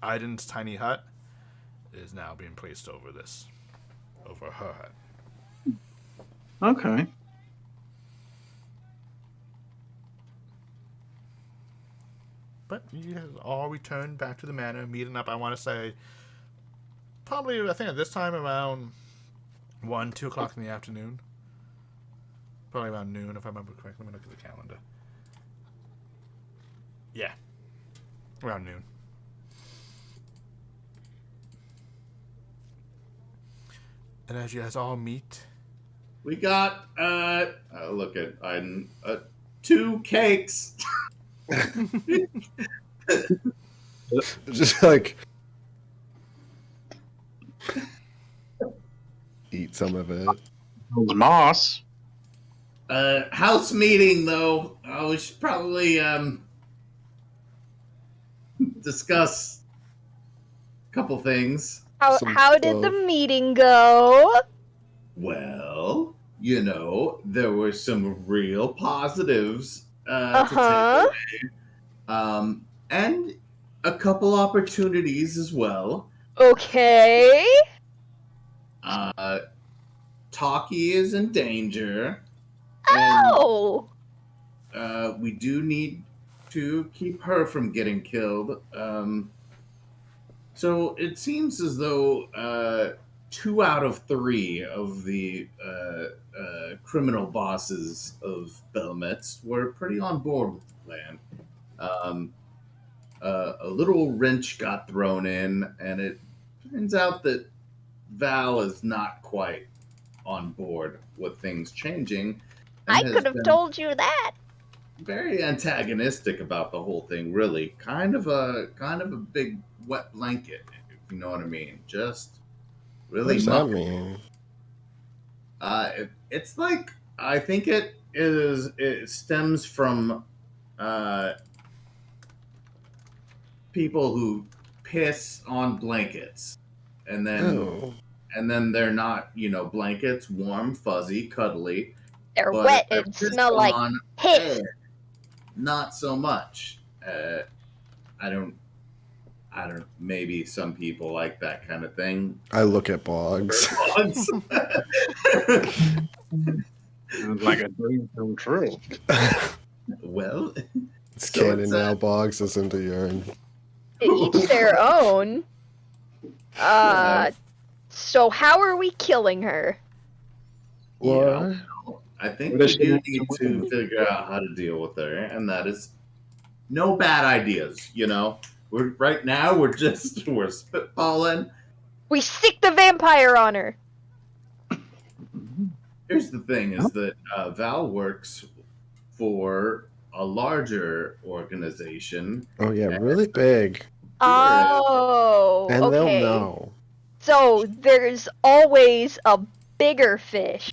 Aiden's tiny hut is now being placed over her hut. Okay. But you guys all return back to the manor, meeting up. I want to say probably I think at this time around 2 o'clock in the afternoon. Probably around noon, if I remember correctly. Let me look at the calendar. Yeah, around noon. And as you guys all meet, We got look at Iden, 2 cakes. Just like eat some of it. Moss. House meeting though. We should probably discuss a couple things. How did the meeting go? Well, there were some real positives to take Uh-huh. away. And a couple opportunities as well. Okay. Talkie is in danger. And Oh. we do need to keep her from getting killed. So it seems as though 2 out of 3 of the criminal bosses of Belmetz were pretty on board with the plan. A little wrench got thrown in, and it turns out that Val is not quite on board with things changing. And I has could have been told you that. very antagonistic about the whole thing. Really, kind of a big wet blanket, if you know what I mean. Just What really does that muck. mean? It's like I think it stems from people who piss on blankets, and then Oh. they're not blankets, warm, fuzzy, cuddly. They're But wet if they're and pissed smell like on, piss. not so much. I don't. Maybe some people like that kind of thing. I look at blogs. Sounds like a dream come true. Well, It's So canon it's, now. Boggs is into urine. To each their own. So how are we killing her? What? I think What we does she do want need to to do? figure out how to deal with her, and that is no bad ideas. We're spitballing. We sick the vampire on her. Here's the thing: is that Val works for a larger organization, Oh yeah, really big. Oh, And okay. they'll know. So there's always a bigger fish.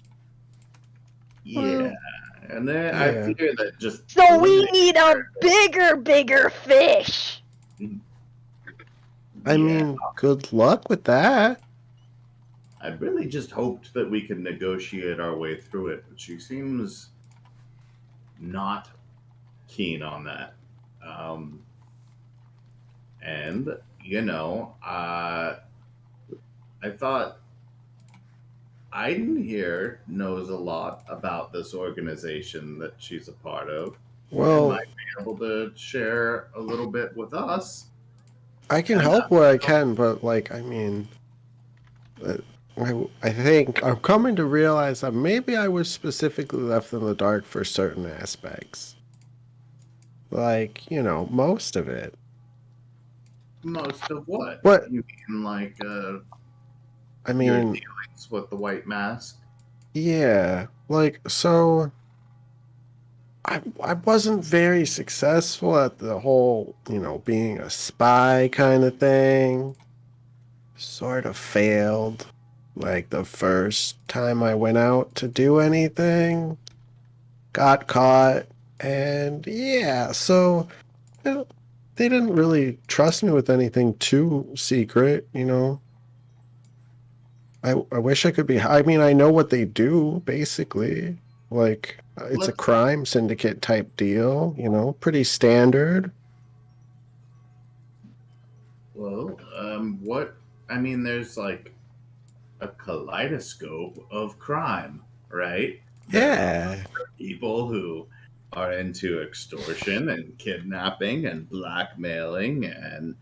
yeah, and then Yeah. I fear that just So we need a bigger fish. I mean, good luck with that. I really just hoped that we could negotiate our way through it, but she seems not keen on that. And I thought Aiden here knows a lot about this organization that she's a part of. And Well, might be able to share a little bit with us. I can and, help where I can, but I mean, I think I'm coming to realize that maybe I was specifically left in the dark for certain aspects. Most of it. Most of what? What? You mean like I your mean, dealings with the White Mask? yeah, like so. I wasn't very successful at the whole, being a spy kind of thing. Sort of failed. Like the first time I went out to do anything, got caught, and yeah, so you know, they didn't really trust me with anything too secret. I wish I could be. I mean, I know what they do, basically. Like, it's a Let's crime syndicate type deal, pretty standard. Well, what? I mean, there's like a kaleidoscope of crime, right? There are Yeah. people who are into extortion and kidnapping and blackmailing and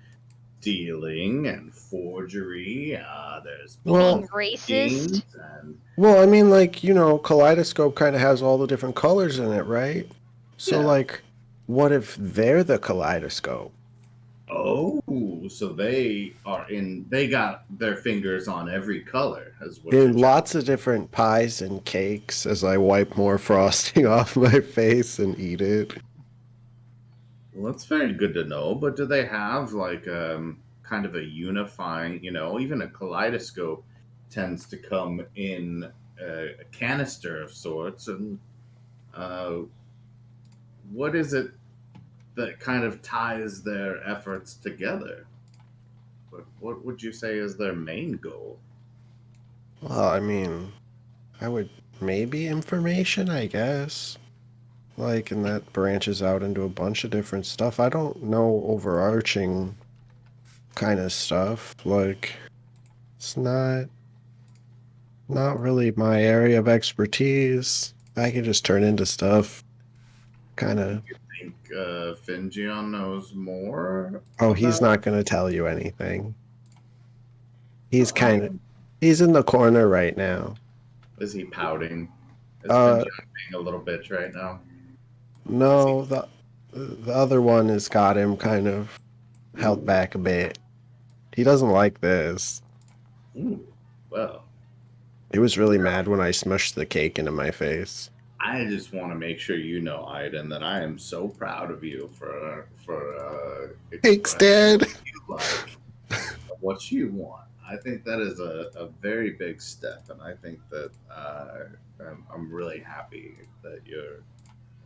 stealing and forgery. There's Well, Being Ponzi racist. schemes and Well, I mean, like, Kaleidoscope kind of has all the different colors in it, right? So, yeah. like, what if they're the kaleidoscope? Oh, so they got their fingers on every color, is what you're In trying. lots of different pies and cakes as I wipe more frosting off my face and eat it. Well, that's very good to know. But do they have like kind of a unifying? Even a kaleidoscope tends to come in a canister of sorts. And uh, what is it that kind of ties their efforts together? What would you say is their main goal? Well, I mean, I would maybe information, I guess. Like, and that branches out into a bunch of different stuff. I don't know overarching kind of stuff. Like, it's not really my area of expertise. I can just turn into stuff. Kind of. I think Fingeon knows more Oh, he's about. not going to tell you anything. He's Uh, kind of. He's in the corner right now. is he pouting? Is Uh, Fingeon being a little bitch right now? Is he? no, the other one has got him kind of held Ooh, back a bit. He doesn't like this. ooh. Well, He was really mad when I smushed the cake into my face. I just want to make sure you know, Aiden, that I am so proud of you for Cake's expressing dead. what you like, what you want. I think that is a very big step, and I think that I'm really happy that you're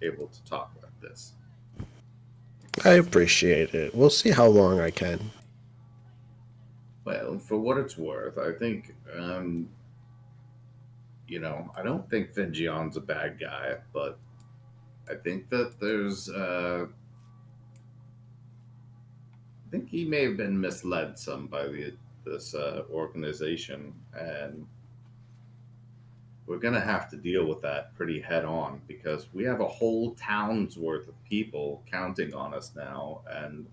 able to talk like this. I appreciate it. We'll see how long I can. Well, for what it's worth, I think I don't think Fingeon's a bad guy, but I think that I think he may have been misled some by this organization, and we're gonna have to deal with that pretty head on because we have a whole town's worth of people counting on us now, and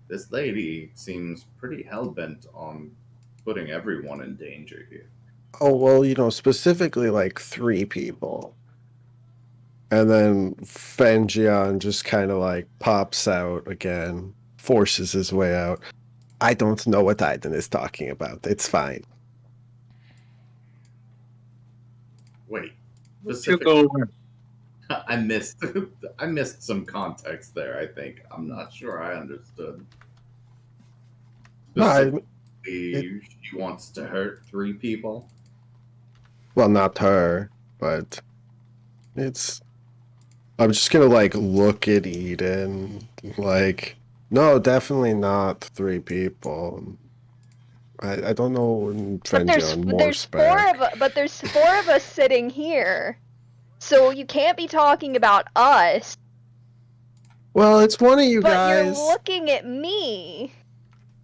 this lady seems pretty hell bent on putting everyone in danger here. Oh, well, specifically like 3 people. And then Fenjian just kind of like pops out again, forces his way out. I don't know what Aiden is talking about. It's fine. Wait, Took specific. over. I missed. I missed some context there. I think I'm not sure I understood. No, Specifically, she wants to hurt 3 people. well, not her, but it's. I'm just gonna like look at Eden, like, no, definitely not 3 people. I don't know But Fenjian more spec. there's 4 of us sitting here. So you can't be talking about us. Well, it's one of you But guys. you're looking at me.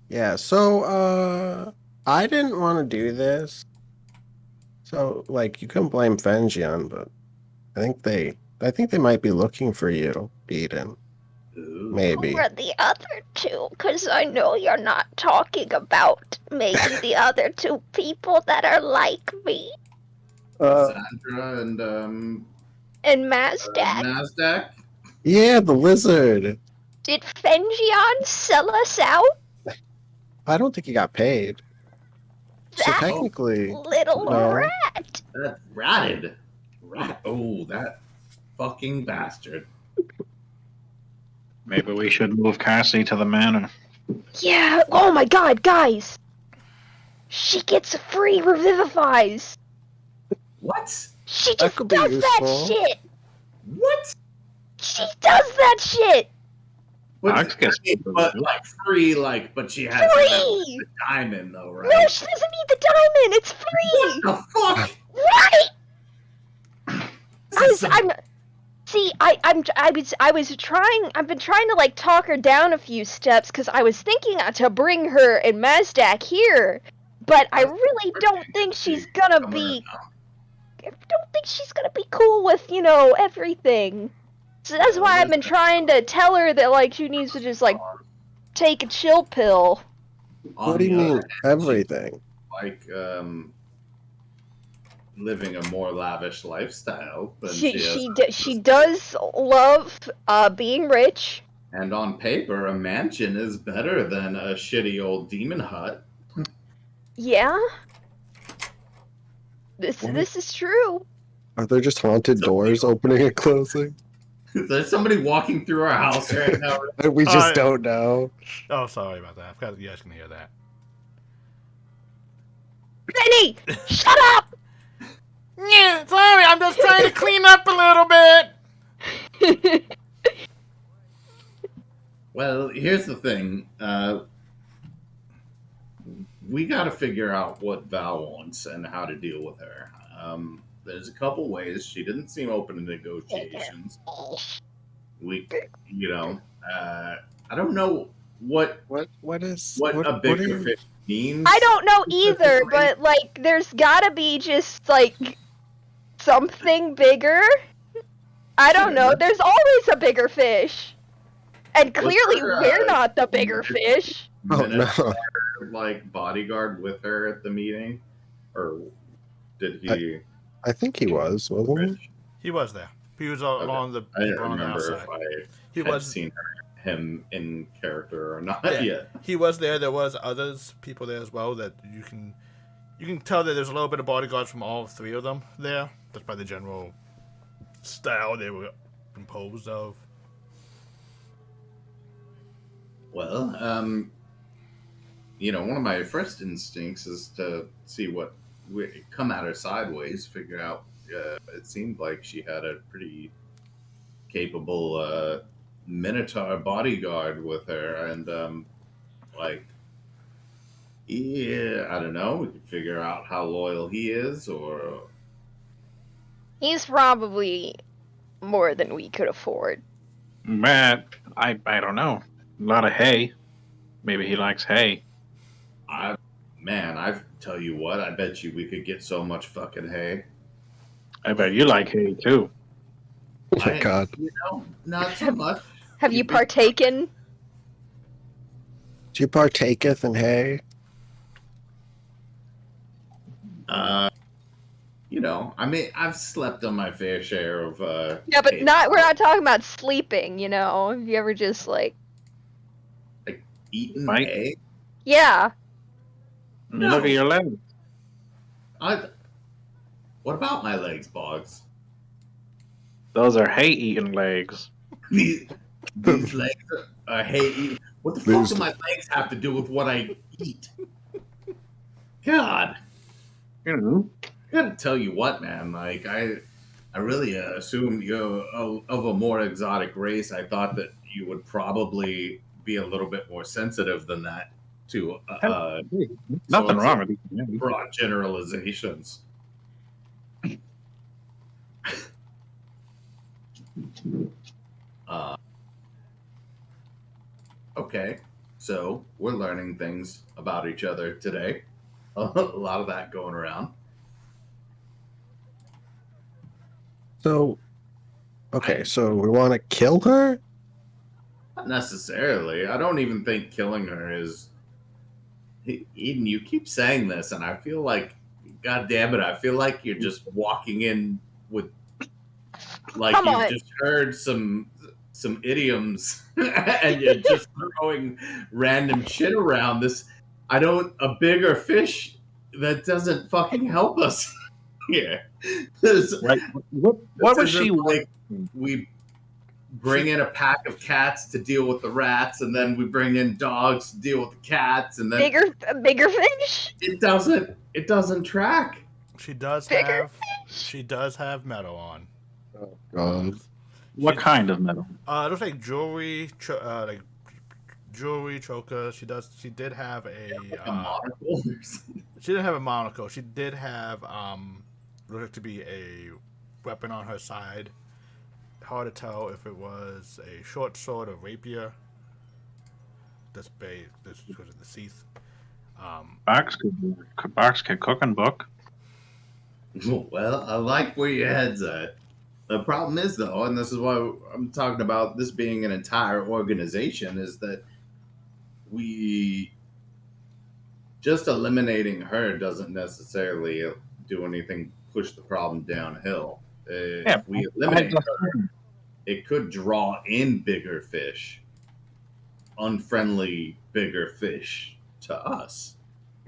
Yeah, so I didn't want to do this. So like you can blame Fenjian, but I think they might be looking for you, Eden. Ooh. Maybe. Who are the other 2? Because I know you're not talking about maybe the other 2 people that are like me. Sandra and And Mazdak. Nasdaq. Yeah, the lizard. Did Fenjian sell us out? I don't think he got paid. So That technically, little no. rat. That ratted. Rat. Oh, that fucking bastard. Maybe we should move Cassie to the manor. Yeah. Oh my God, guys. She gets free revivifies. What? She That just could be does that useful. shit. What? She does that shit. Alex gets But like free, like, but she has Free. the diamond though, right? No, she doesn't need the diamond. It's free. What the fuck? Right. I've been trying to like talk her down a few steps because I was thinking to bring her and Mazdak here, but I really don't think she's gonna be. I don't think she's gonna be cool with everything. So that's why I've been trying to tell her that like she needs to just like take a chill pill. What do you mean everything? Like living a more lavish lifestyle than She does love being rich. And on paper, a mansion is better than a shitty old demon hut. Yeah. This is true. Are there just haunted doors opening and closing? There's somebody walking through our house right now. We just don't know. Oh, sorry about that. I forgot you guys can hear that. Benny, shut up! Yeah, sorry. I'm just trying to clean up a little bit. Well, here's the thing. We got to figure out what Val wants and how to deal with her. There's a couple ways. She didn't seem open to negotiations. I don't know what a bigger fish means. I don't know either, but like, there's gotta be just like something bigger. I don't know. There's always a bigger fish, and clearly we're not the bigger fish. Oh no! Like bodyguard with her at the meeting, or did he? I think he was, wasn't he? He was there. He was along the I didn't people on the remember outside. if I had seen him in character or not yet. He was there. There was people there as well that you can tell that there's a little bit of bodyguards from all three of them there. Just by the general style they were composed of. Well, one of my first instincts is to see what come at her sideways, figure out. It seemed like she had a pretty capable Minotaur bodyguard with her, and I don't know. We could figure out how loyal he is, or he's probably more than we could afford. Matt, I don't know. A lot of hay. Maybe he likes hay. I tell you what, I bet you we could get so much fucking hay. I bet you like hay too. Oh my god. Not so much. Have you partaken? Do you partaketh in hay? I've slept on my fair share of Yeah, but hay. we're not talking about sleeping, Have you ever just like Eaten Mike? hay? Yeah. No. Look at your legs. What about my legs, Boggs? Those are hay-eating legs. These legs are hay eating. What the fuck do my legs have to do with what I eat? God. You know. I gotta tell you what, man. Like, I really assumed you're of a more exotic race. I thought that you would probably be a little bit more sensitive than that to Nothing wrong with these. broad generalizations. Okay, so we're learning things about each other today. A lot of that going around. So we want to kill her? Not necessarily. I don't even think killing her is. Eden, you keep saying this, and I feel like, God damn it, I feel like you're just walking in with, like, you've just heard some some idioms and you're just throwing random shit around. a bigger fish that doesn't fucking help us here. This What was she isn't like? we bring in a pack of cats to deal with the rats, and then we bring in dogs to deal with the cats, and then Bigger fish. it doesn't track. She does Bigger have metal on. Oh, God. What kind of metal? It looks like jewelry, like jewelry choker. She did have a monocle or something. she didn't have a monocle. She did have looked to be a weapon on her side. Hard to tell if it was a short sword or rapier. This was in the Seath. Box could cook and book. Well, I like where your head's at. The problem is, though, and this is why I'm talking about this being an entire organization, is that we just eliminating her doesn't necessarily do anything, push the problem downhill. If we eliminate her, it could draw in bigger fish, unfriendly bigger fish to us.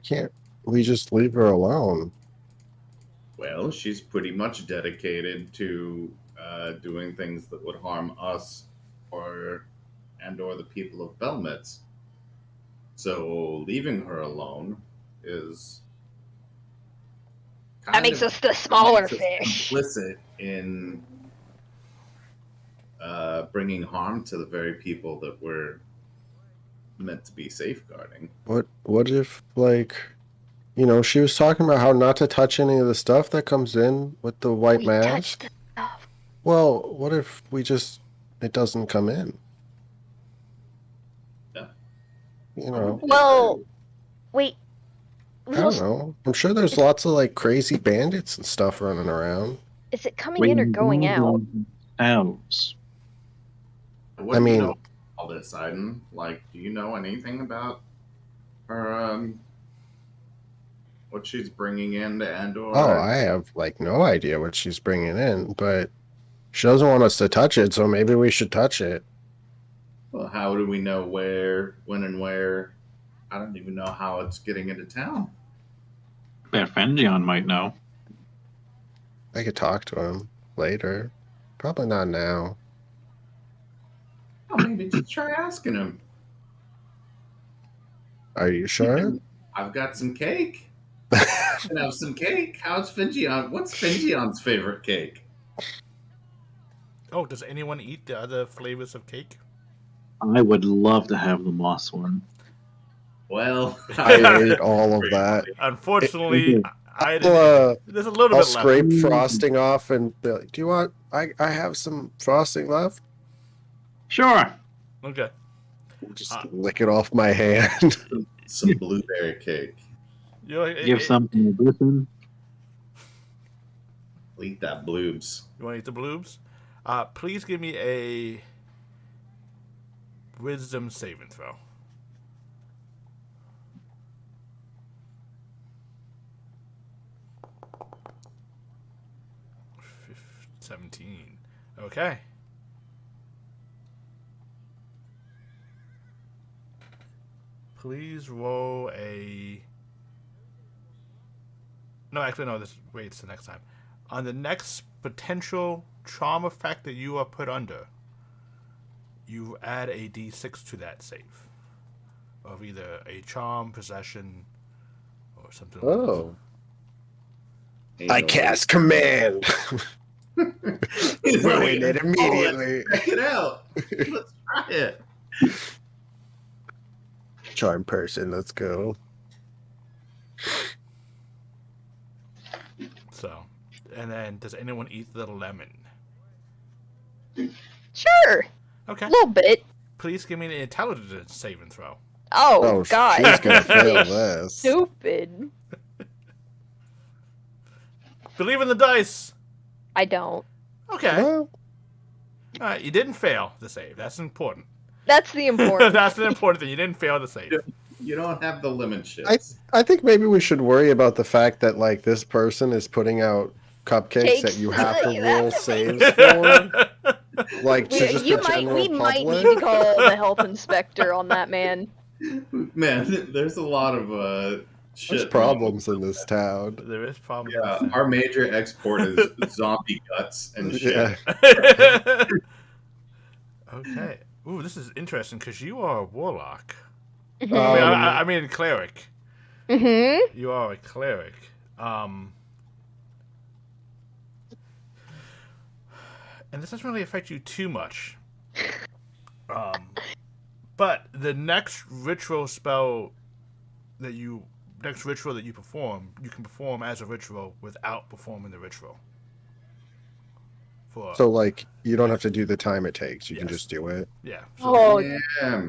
Can't we just leave her alone? Well, she's pretty much dedicated to doing things that would harm us or the people of Belmitz. So leaving her alone is That makes us the smaller fish. Complicit in bringing harm to the very people that we're meant to be safeguarding. What if, like, you know, she was talking about how not to touch any of the stuff that comes in with the white mask. Well, what if it doesn't come in? Yeah. You know. Well, wait. I don't know. I'm sure there's lots of like crazy bandits and stuff running around. Is it coming in or going out? Elves. What do you know all this, Aiden? Like, do you know anything about her? What she's bringing in to Andor? Oh, I have like no idea what she's bringing in, but she doesn't want us to touch it, so maybe we should touch it. Well, how do we know where, when, and where? I don't even know how it's getting into town. Fendion might know. I could talk to him later. Probably not now. Oh, maybe just try asking him. Are you sure? I've got some cake. I can have some cake. How's Fingeon? What's Fingion's favorite cake? Oh, does anyone eat the other flavors of cake? I would love to have the moss one. Well, I ate all of that. Unfortunately, I didn't. There's a little I'll bit scrape left. frosting off and be like, do you want? I have some frosting left. Sure. Okay. Just lick it off my hand. some blueberry cake. Give something to Griffin. Eat that bloobs. You want to eat the bloobs? Please give me a wisdom saving throw. 17. Okay. Please roll a... No, actually, no. Wait, it's the next time. On the next potential charm effect that you are put under, you add a d6 to that save. Of either a charm, possession, or something like Oh. I cast command. Ruin it immediately. Check it out. Let's try it. Charm person, let's go. So, and then does anyone eat the lemon? Sure. Okay. A little bit. Please give me an intelligence saving throw. Oh, God. She's gonna fail this. Stupid. Believe in the dice. I don't. Okay. Well, All right, you didn't fail the save. That's important. That's the important. That's an important thing. You didn't fail the save. You don't have the lemon shits. I think maybe we should worry about the fact that like this person is putting out cupcakes Cakes. that you have to roll saves for. Like to just the general we public. might need to call the health inspector on that man. Man, there's a lot of shit. There's problems in this town. There is problems. Yeah, our major export is zombie guts and shit. Yeah. Okay. Ooh, this is interesting because you are a warlock. Mhm. I mean cleric. Mhm. You are a cleric. And this doesn't really affect you too much. But the next ritual that you perform, you can perform as a ritual without performing the ritual. So like you don't have to do the time it takes. You can Yes. just do it. Yeah. Oh, Yeah.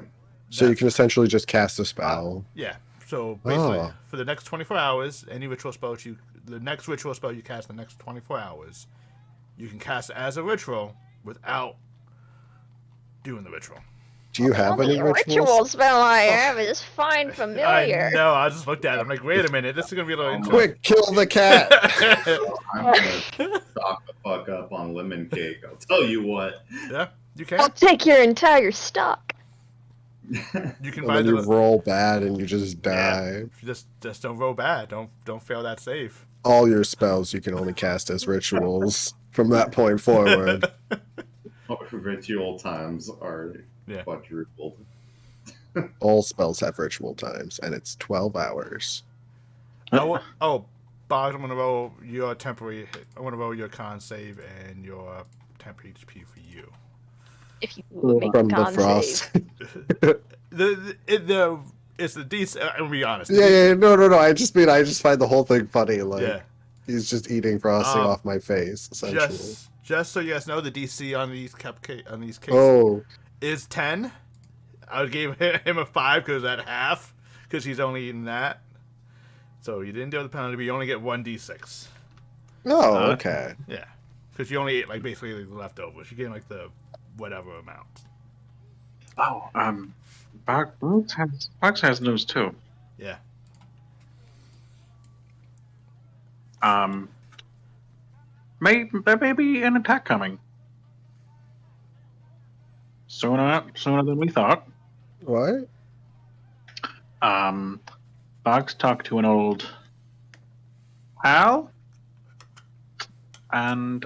So you can essentially just cast a spell. Yeah. So basically, Oh. for the next 24 hours, the next ritual spell you cast the next 24 hours, you can cast it as a ritual without doing the ritual. Do you have any the rituals? ritual spell I have is find familiar. I know. I just looked at it. I'm like, wait a minute. This is gonna be a little interesting. Quick, kill the cat! I'm gonna stock the fuck up on lemon cake. I'll tell you what. Yeah, you I'll can. take your entire stock. You can And then find you it. roll bad and you just Yeah. die. Just don't roll bad. Don't fail that save. All your spells you can only cast as rituals from that point forward. Ritual times are Yeah. quadrupled. All spells have ritual times, and it's 12 hours. Bob, I'm gonna roll your temporary. I want to roll your con save and your temp HP for you. If you make From a the con frost. It's the decent. I'm gonna be honest. Yeah, no. I just find the whole thing funny. Like Yeah. he's just eating frosting off my face, essentially. Just so you guys know, the DC on these cases Oh, is 10. I gave him a 5 because at half, because he's only eating that. So you didn't do the penalty, but you only get 1d6. oh, okay. Yeah, because you only ate like basically the leftovers. You get like the whatever amount. Oh, Bugs has news too. Yeah. There may be an attack coming. Sooner than we thought. What? Bugs talked to an old pal, and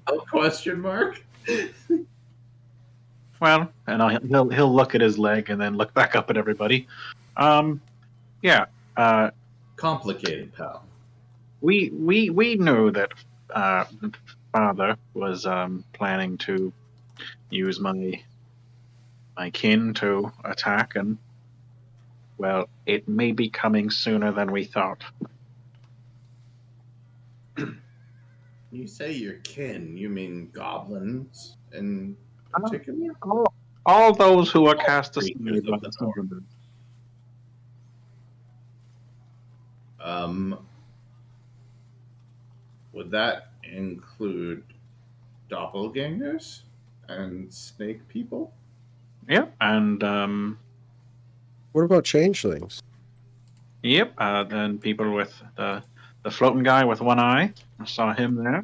Oh, question mark? well, and he'll look at his leg and then look back up at everybody. Yeah. Complicated, pal. We knew that father was planning to use my kin to attack, and well, it may be coming sooner than we thought. You say your kin, you mean goblins in particular? All those who are cast aside Creatures by of the the Silverman. Would that include doppelgangers and snake people? Yep, and What about changelings? yep, then people with the floating guy with one eye. I saw him there.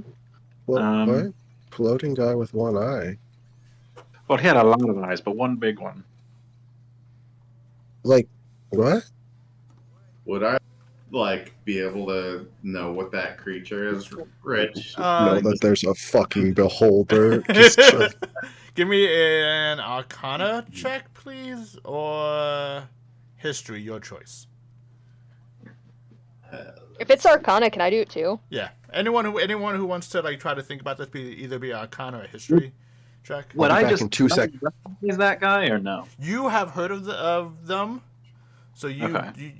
What? Floating guy with one eye. Well, he had a lot of eyes, but one big one. Like, what? Would I be able to know what that creature is, Rich? Know that there's a fucking beholder. Just Give me an Arcana check, please, or history, your choice. If it's Arcana, can I do it too? Yeah. Anyone who wants to try to think about this, either be Arcana or history check. I'll be back in 2 seconds. Is that guy or no? You have heard of them, so Okay.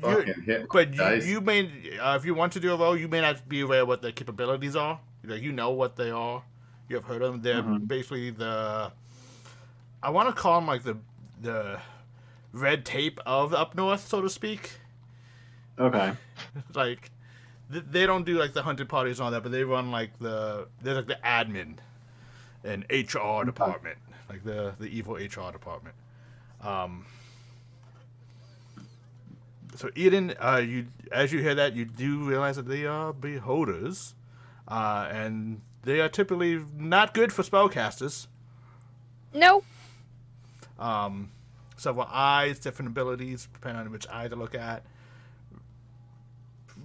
Fucking hit but dice. you may if you want to do a roll, you may not be aware what their capabilities are. You know what they are. You have heard of them. They're basically I want to call them the red tape of up north, so to speak. Okay. They don't do the hunted parties and all that, but they run they're the admin and HR department, the evil HR department. So Eden, as you hear that, you do realize that they are beholders, and they are typically not good for spellcasters. No. several eyes, different abilities, depending on which eye to look at.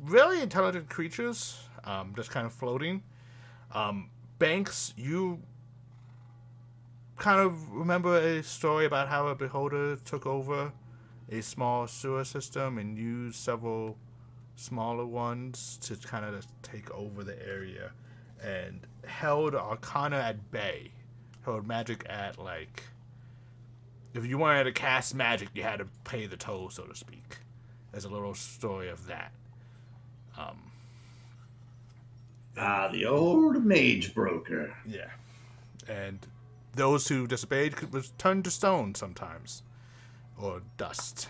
Really intelligent creatures, just kind of floating. Banks, you kind of remember a story about how a beholder took over a small sewer system and used several smaller ones to kind of take over the area and held Arcana at bay. Held magic at, like, if you wanted to cast magic, you had to pay the toll, so to speak. There's a little story of that. The old mage broker. Yeah. And those who disobeyed was turned to stone sometimes. Or dust.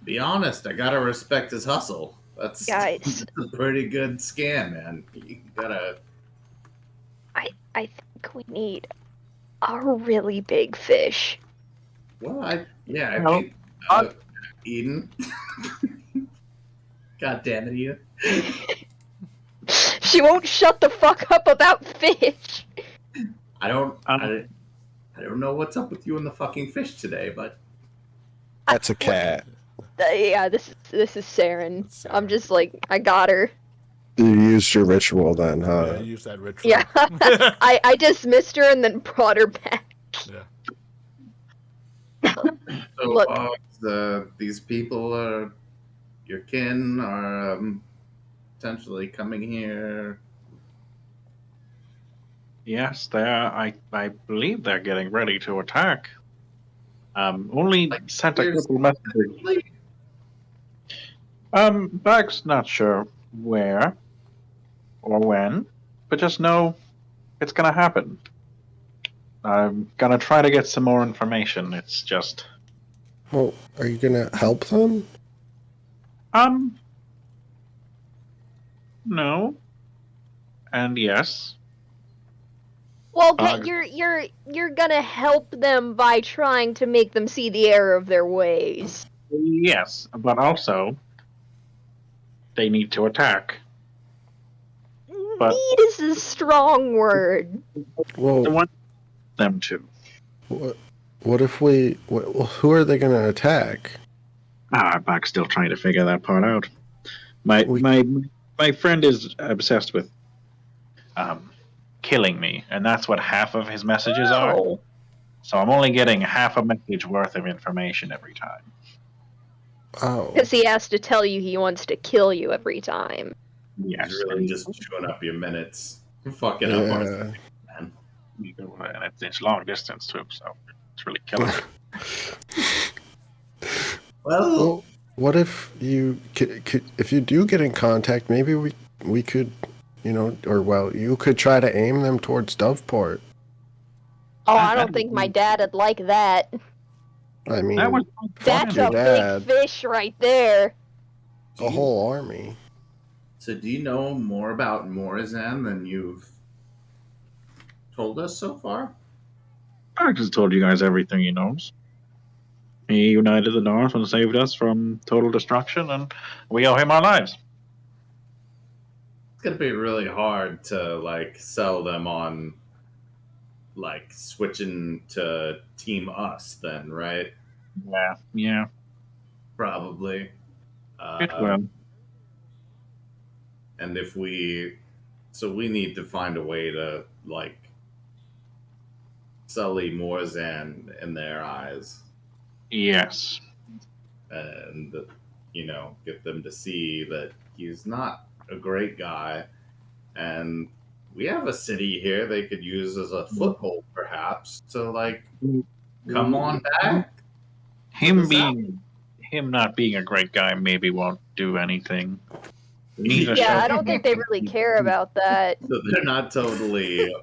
Be honest, I gotta respect his hustle. That's Guys. a pretty good scam, man. You gotta. I think we need a really big fish. Well, I No. think Eden. God damn it, Eden. She won't shut the fuck up about fish. I don't know what's up with you and the fucking fish today, but That's a cat. Yeah, this is Saren. I'm just like, I got her. You used your ritual then, Yeah, huh? use that ritual. Yeah. I dismissed her and then brought her back. Yeah. so Look. these people are your kin are potentially coming here. Yes, I believe they're getting ready to attack. Only Like, sent a where's- couple messages. Bag's not sure where or when, but just know it's gonna happen. I'm gonna try to get some more information. It's just, Well, are you gonna help them? no, and yes. Well, okay, you're gonna help them by trying to make them see the error of their ways. Yes, but also they need to attack. But- Need is a strong word. I Well, want them to. what if we? Who are they gonna attack? Bag's still trying to figure that part out. My friend is obsessed with killing me, and that's what half of his messages are. Oh. So I'm only getting half a message worth of information every time. Oh, Because he has to tell you he wants to kill you every time. Yes, He's really just chewing up your minutes. Fucking up on yeah. man. and it's long distance too, so it's really killing me. Well, Well, what if you if you do get in contact? Maybe we could, you could try to aim them towards Doveport. Oh, I don't think my dad'd like that. I mean, That was That's your a dad. big fish right there. a whole army. so do you know more about Morazan than you've told us so far? I just told you guys everything he knows. He united the North and saved us from total destruction, and we owe him our lives. It's gonna be really hard to like sell them on like switching to Team Us then, right? Yeah, Probably. it will. And if we need to find a way to like sully Morazan in their eyes Yes. and get them to see that he's not a great guy, and we have a city here they could use as a foothold perhaps to like come on back. Him not being a great guy maybe won't do anything. We need to Yeah, show I don't think they really care about that. So they're not totally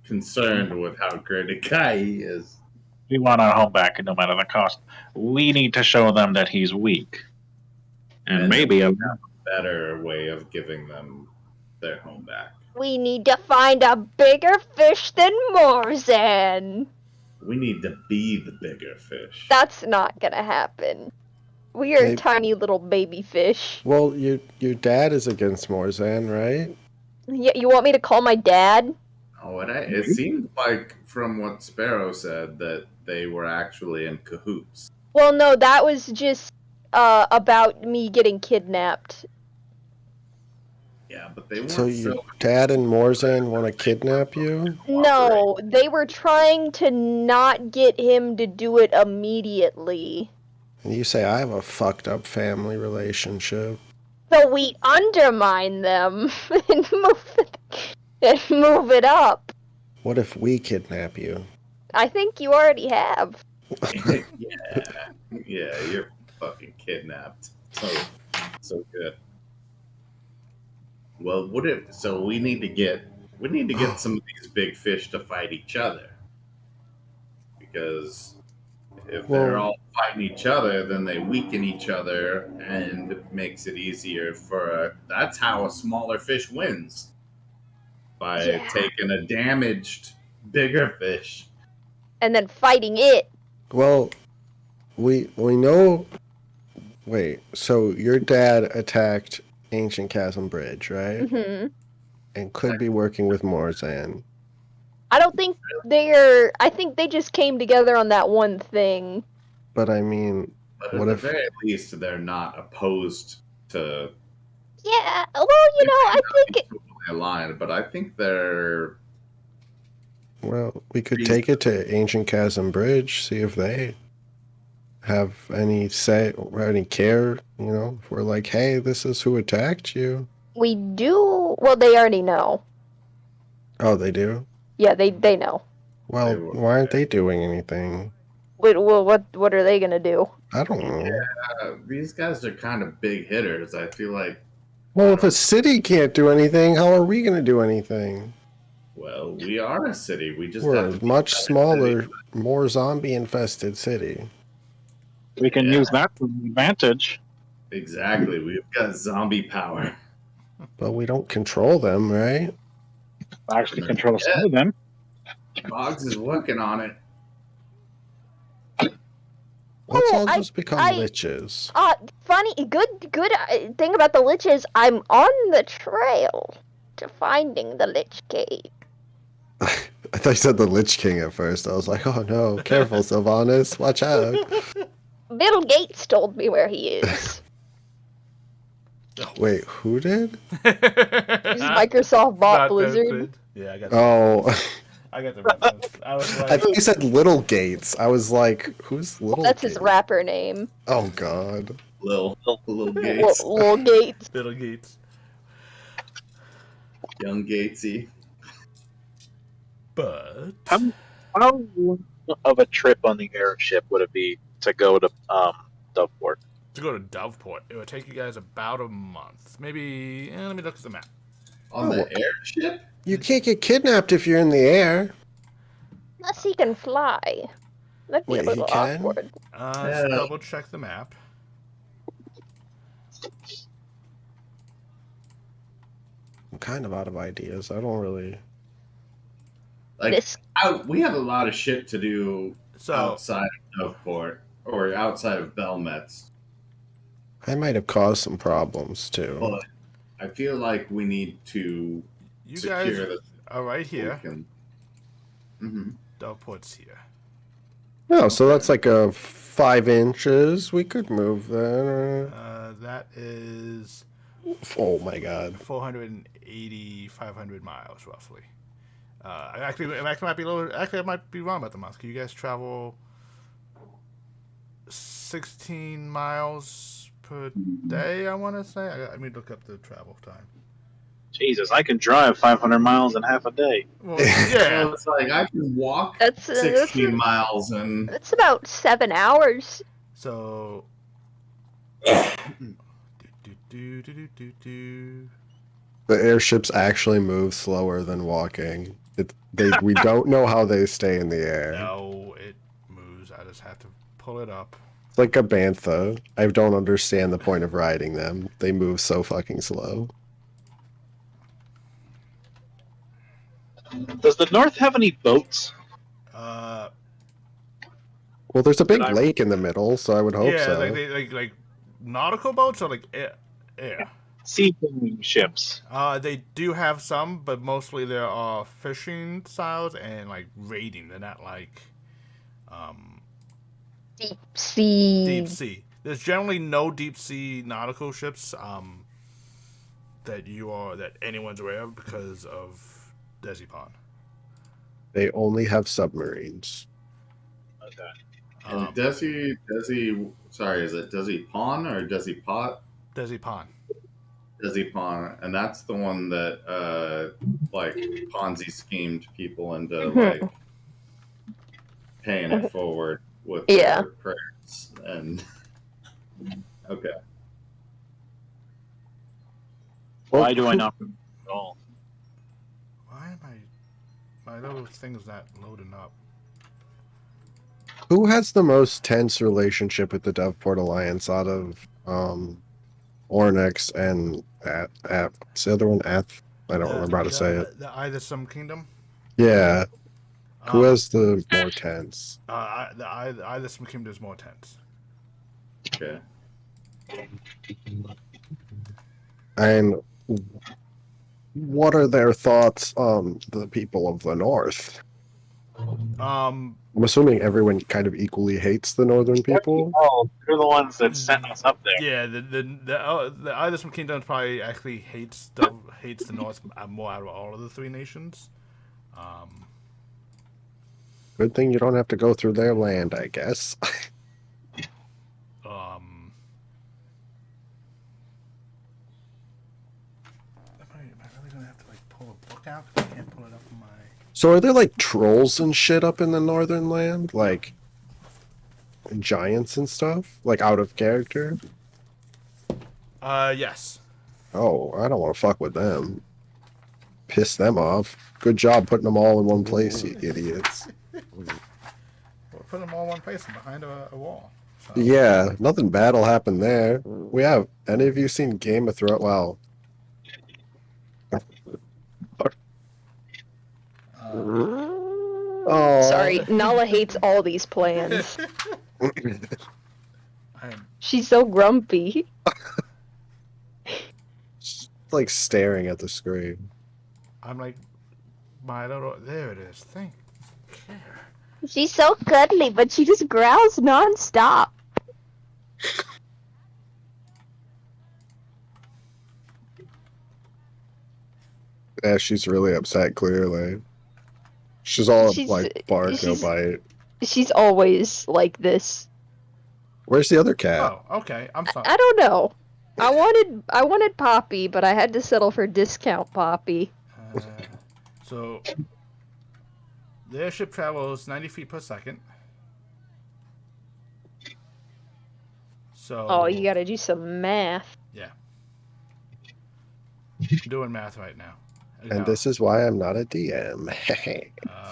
concerned with how great a guy he is. we want our home back no matter the cost. We need to show them that he's weak. And maybe we have a better way of giving them their home back. We need to find a bigger fish than Morzan. We need to be the bigger fish. That's not gonna happen. We are Maybe- tiny little baby fish. Well, your dad is against Morzan, right? Yeah, you want me to call my dad? Oh, Oh, it seemed like from what Sparrow said that they were actually in cahoots. Well, no, that was just about me getting kidnapped. Yeah, but they weren't So your dad and Morzan want to kidnap you? No, they were trying to not get him to do it immediately. And you say I have a fucked up family relationship. So we undermine them and move it up. What if we kidnap you? I think you already have. Yeah, you're fucking kidnapped. So good. Well, so we need to get some of these big fish to fight each other. Because if they're all fighting each other, then they weaken each other and it makes it easier that's how a smaller fish wins. By taking a damaged bigger fish. And then fighting it. Well, we know. Wait, so your dad attacked Ancient Chasm Bridge, right? Mm-hmm. And could be working with Morzan. I don't think I think they just came together on that one thing. But I mean, but what at if the very least they're not opposed to? Yeah, well, I think totally aligned, but I think they're. Well, we could take it to Ancient Chasm Bridge, see if they have any say or any care, if we're like, hey, this is who attacked you. we do. Well, they already know. Oh, they do? Yeah, they know. Well, why aren't they doing anything? Well, what are they gonna do? I don't know. Yeah, these guys are kind of big hitters. I feel like. Well, if a city can't do anything, how are we going to do anything? Well, we are a city. We just We're have to a much smaller, more zombie-infested city. We can use that to advantage. Exactly. We've got zombie power. But we don't control them, right? Actually control some of them. Boggs is working on it. Let's all just become liches. Good thing about the liches, I'm on the trail to finding the Lich Cave. I thought you said the Lich King at first. I was like, oh no, careful, Sylvanas, watch out. Bill Gates told me where he is. Wait, who did? Microsoft bought Blizzard. Yeah, I got. I got the reference. I was like, I think you said Little Gates. I was like, who's Little That's Gates? his rapper name. Oh god. Lil Gates. Lil Gates. Little Gates. Young Gatesy. But How long of a trip on the airship would it be to go to Doveport? to go to Doveport, it would take you guys about a month. Maybe. Let me look at the map. On the airship? You can't get kidnapped if you're in the air. Unless he can fly. That'd be Wait, a little he can? awkward. Let's double check the map. I'm kind of out of ideas. I don't really. Like, we have a lot of shit to do So outside of Doveport or outside of Belmetz. I might have caused some problems too. But I feel like we need to you secure guys this. are right here. Mm-hmm. Doveport's here. Oh, so that's like a 5 inches. We could move that. That is Oh my god. 480, 500 miles roughly. Actually, it might be lower. Actually, I might be wrong about the miles. Can you guys travel 16 miles per day? I want to say. I mean, look up the travel time. Jesus, I can drive 500 miles in half a day. Well, yeah, So it's like I can walk That's 16 miles and It's about 7 hours. so. The airships actually move slower than walking. We don't know how they stay in the air. No, it moves. I just have to pull it up. It's like a bantha. I don't understand the point of riding them. They move so fucking slow. Does the North have any boats? Well, there's a big lake in the middle, so I would hope yeah, so. like nautical boats or like air. seafaring ships. They do have some, but mostly there are fishing styles and like raiding. They're not like Deep sea. deep sea. There's generally no deep sea nautical ships that anyone's aware of because of Desipon. They only have submarines. Okay. And Desi, sorry, is it Desi Pawn or Desi Pot? Desipon. Desi Pawn, and that's the one that like Ponzi schemed people into like paying it forward with Yeah. their prayers. And okay, Why do I not remember at all? Why am my little thing's not loading up? Who has the most tense relationship with the Devport Alliance out of Ornyx and what's the other one? I don't remember how to say it. The Either Some Kingdom. Yeah. Who has the more tense? The Either Some Kingdom is more tense. okay. And what are their thoughts on the people of the North? I'm assuming everyone kind of equally hates the Northern people. Oh, they're the ones that sent us up there. Yeah, the Either Some Kingdom probably actually hates the North more out of all of the three nations. Good thing you don't have to go through their land, I guess. Am I really gonna have to like pull a book out? 'Cause I can't pull it up on my. So are there like trolls and shit up in the Northern land? Like giants and stuff? Like out of character? Yes. Oh, I don't want to fuck with them. Piss them off. Good job putting them all in one place, you idiots. We'll put them all in one place and behind a wall. So. Yeah, nothing bad will happen there. We have. Any of you seen Game of Thrones? Well, oh, Sorry, Nala hates all these plans. I'm She's so grumpy. like staring at the screen. like my little. There it is. Thank. She's so cuddly, but she just growls nonstop. Yeah, she's really upset. Clearly, she's all She's- like bark, no she's- bite. She's always like this. Where's the other cat? Oh, okay. I'm sorry. I don't know. I wanted Poppy, but I had to settle for discount Poppy. So the airship travels 90 feet per second. So. Oh, you gotta do some math. I'm doing math right now. And this is why I'm not a DM.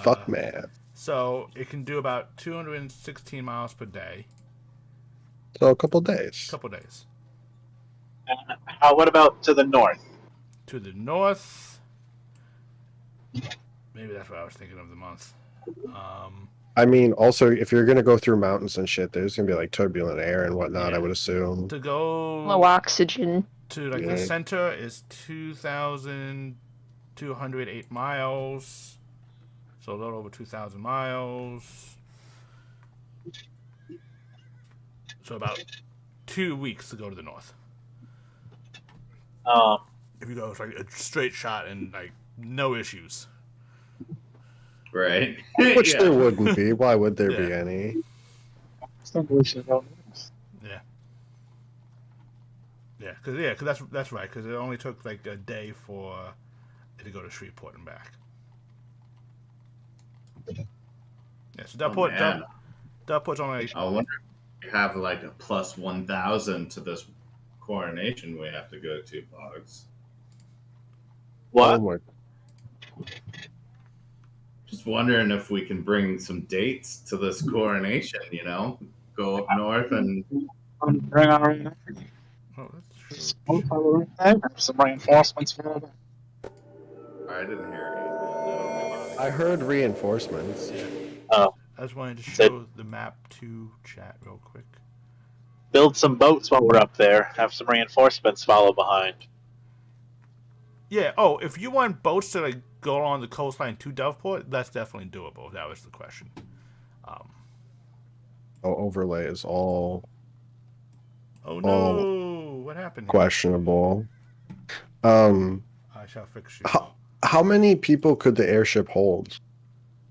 Fuck math. So it can do about 216 miles per day. So a couple days. Couple days. What about to the north? To the north. Maybe that's what I was thinking of the month. I mean, also, if you're gonna go through mountains and shit, there's gonna be like turbulent air and whatnot. Yeah. I would assume. To go Low oxygen. to like Yeah. the center is 2,208 miles. So a little over 2,000 miles. So about 2 weeks to go to the north. If you go like a straight shot and like no issues. Right. Which Yeah. there wouldn't be. Why would there be Yeah. any? Yeah, because that's right. Because it only took like a day for it to go to Shreveport and back. Yeah, so man. Delport's only. I wonder if we have like a plus 1,000 to this coronation we have to go to, Boggs. What? Oh my- Just wondering if we can bring some dates to this coronation, you know? Go up north and Bring on Oh, that's true. some reinforcements for them. I didn't hear you. I heard reinforcements. I just wanted to show the map to chat real quick. Build some boats while we're up there. Have some reinforcements follow behind. Yeah. Oh, if you want boats to like go along the coastline to Doveport, that's definitely doable. If that was the question. Overlay is all Oh no! What happened here? questionable. I shall fix you. How many people could the airship hold?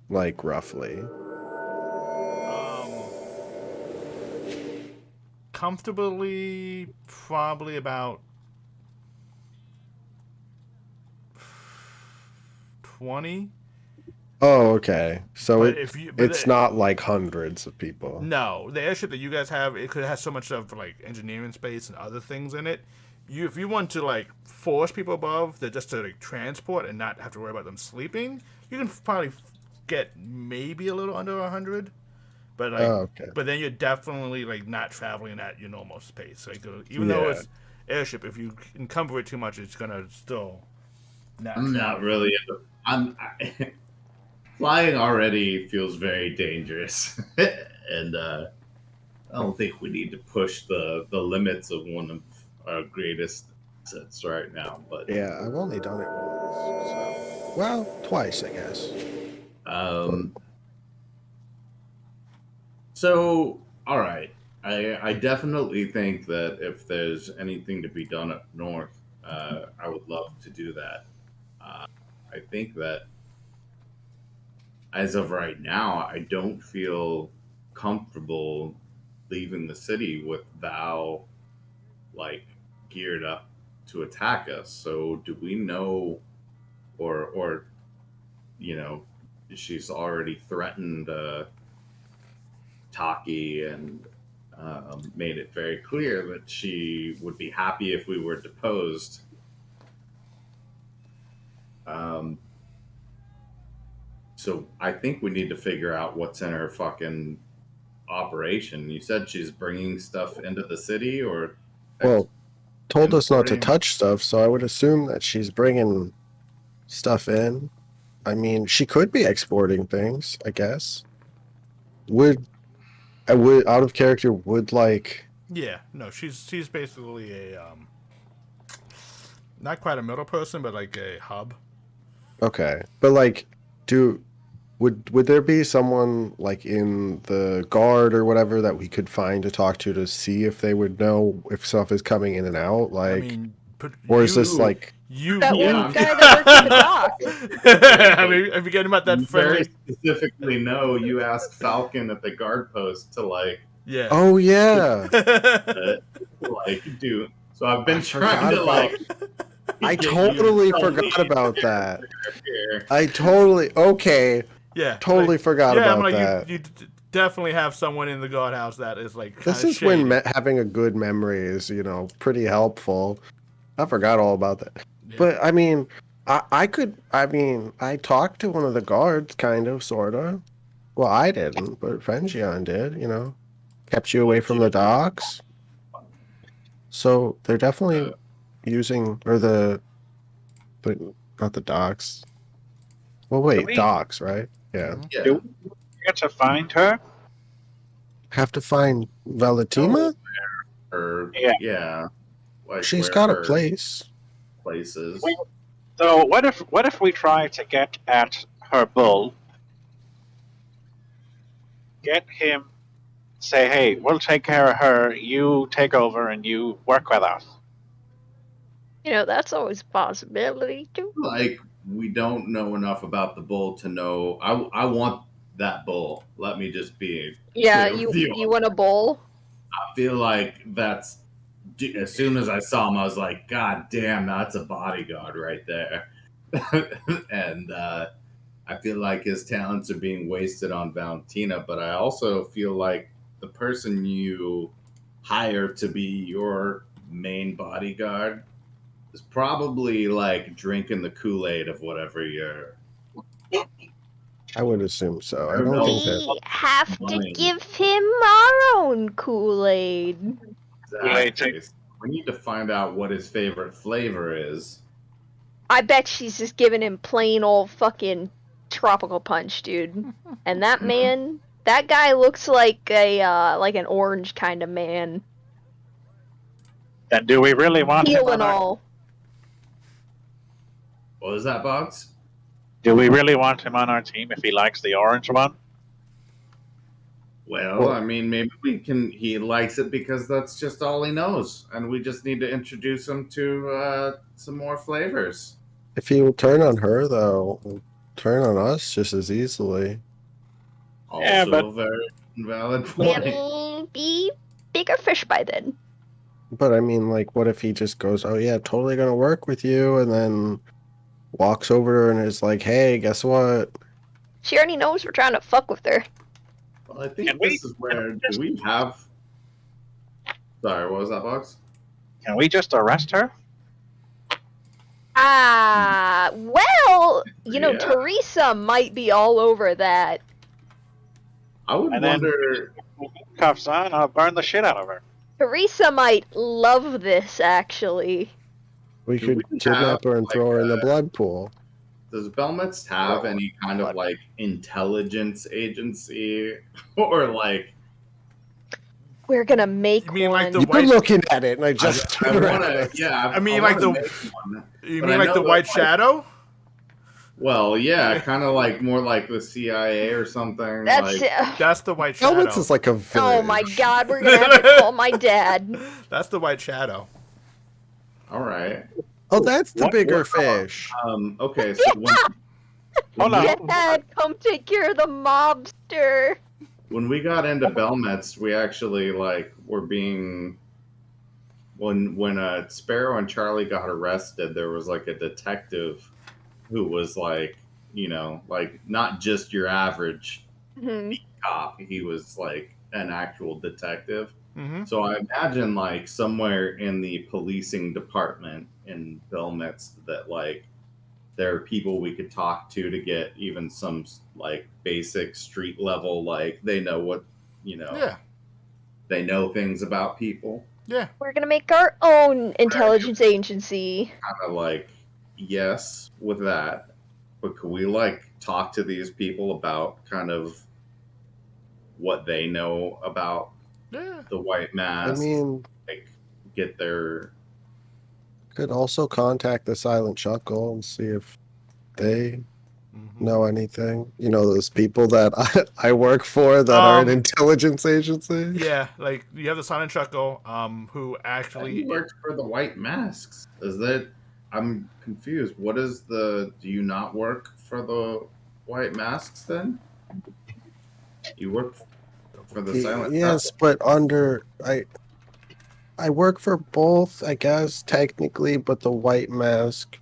Like roughly. Comfortably, probably about 20. Oh, okay. So But if you, but it's not like hundreds of people. no, the airship that you guys have, it could have so much of like engineering space and other things in it. If you want to like force people above that just to like transport and not have to worry about them sleeping, you can probably get maybe a little under 100. But like, Okay. but then you're definitely like not traveling at your normal pace. Like, even though it's airship, if you encumber it too much, it's gonna still not. I'm not travel. really. Flying already feels very dangerous, and I don't think we need to push the limits of one of our greatest assets right now. But Yeah, I've only done it once. So. Well, twice, I guess. So, all right. I definitely think that if there's anything to be done up north, I would love to do that. I think that as of right now, I don't feel comfortable leaving the city with Val like geared up to attack us. So, do we know, or she's already threatened Taki and made it very clear that she would be happy if we were deposed. So I think we need to figure out what's in her fucking operation. You said she's bringing stuff into the city, or Well, told us not to Importing. touch stuff, so I would assume that she's bringing stuff in. I mean, she could be exporting things, I guess. I would out of character would like Yeah, no, she's basically a not quite a middle person, but like a hub. okay. But like would there be someone like in the guard or whatever that we could find to talk to see if they would know if stuff is coming in and out? Like, I mean, or is this like you? That Yeah. one guy that works at the dock. I mean, I'm forgetting about that you friendly. very specifically know you asked Falcon at the guard post to like Yeah. oh yeah, do. So I've been I trying forgot to like. I get you totally to forgot about that. here. I totally Yeah. totally like, forgot yeah, about I'm like, that. You definitely have someone in the guardhouse that is like. This kinda is when shady. having a good memory is, pretty helpful. I forgot all about that. Yeah. But I mean, I talked to one of the guards, kind of, sort of. Well, I didn't, but Fenjian did, Kept you away from the docks. So they're definitely using, or but not the docks. Well, wait, we- docks, right? Yeah. Yeah. Do we get to find her? Have to find Valatima? Or Yeah. like She's where got a her place. places. So what if we try to get at her bull? Get him, say, hey, we'll take care of her. You take over and you work with us. That's always a possibility too. Like we don't know enough about the bull to know. I want that bull. Let me just be. Yeah, clear with you. you want a bowl? I feel like that's. As soon as I saw him, I was like, God damn, that's a bodyguard right there. And I feel like his talents are being wasted on Valentina, but I also feel like the person you hire to be your main bodyguard is probably like drinking the Kool-Aid of whatever you're. I would assume so. I don't don't know. think that. We have to Money. give him our own Kool-Aid. Exactly. We need to find out what his favorite flavor is. I bet she's just giving him plain old fucking tropical punch, dude. And that man, that guy looks like like an orange kind of man. Then do we really want him Peel on and our... all. What was that, Boggs? Do we really want him on our team if he likes the orange one? Well, I mean, maybe we can. He likes it because that's just all he knows, and we just need to introduce him to some more flavors. If he will turn on her, though, he'll turn on us just as easily. Also, Yeah, but- a very valid It point. will be bigger fish by then. But I mean, like, what if he just goes, "Oh yeah, totally gonna work with you," and then walks over to her and is like, "Hey, guess what?" She already knows we're trying to fuck with her. Well, I think Can we- this is where do we have? Sorry, what was that, Boggs? Can we just arrest her? Well, Yeah. Teresa might be all over that. I would And then- wonder. Cuffs on, I'll burn the shit out of her. Teresa might love this, actually. We Do could we kidnap have, her and like, throw her in the blood pool. Does Belmetz have any kind of like intelligence agency or like? We're gonna make You mean one. like the You're white- looking at it, and I just I turned want around. to. Yeah, I mean, I like wanna the- make one. You But mean I like know the that, White like- Shadow? Well, yeah, kind of like more like the CIA or something. That's like, That's the White Shadow. Helmets is like a village. Oh my god, we're gonna have to call my dad. That's the White Shadow. all right. Oh, that's the What- bigger what- fish. Okay, so Hold on. Dad, come take care of the mobster. when we got into Belmetz, we actually like were being when Sparrow and Charlie got arrested. There was like a detective who was like, like not just your average Mhm. cop. He was like an actual detective. Mm-hmm. So I imagine like somewhere in the policing department in Belmetz that like there are people we could talk to get even some like basic street level, like they know what, Yeah. they know things about people. Yeah. We're gonna make our own intelligence agency. Kind of like, yes, with that. But could we like talk to these people about kind of what they know about Yeah. the white I mask? mean, Like get their could also contact the Silent Chuckle and see if they Mhm. know anything. You know, those people that I work for that are an intelligence agency. Yeah, like you have the Silent Chuckle, who He actually works for the white masks. Is that? I'm confused. What is the? Do you not work for the white masks then? You work for the silent. Yes, but under I work for both, I guess technically, but the white mask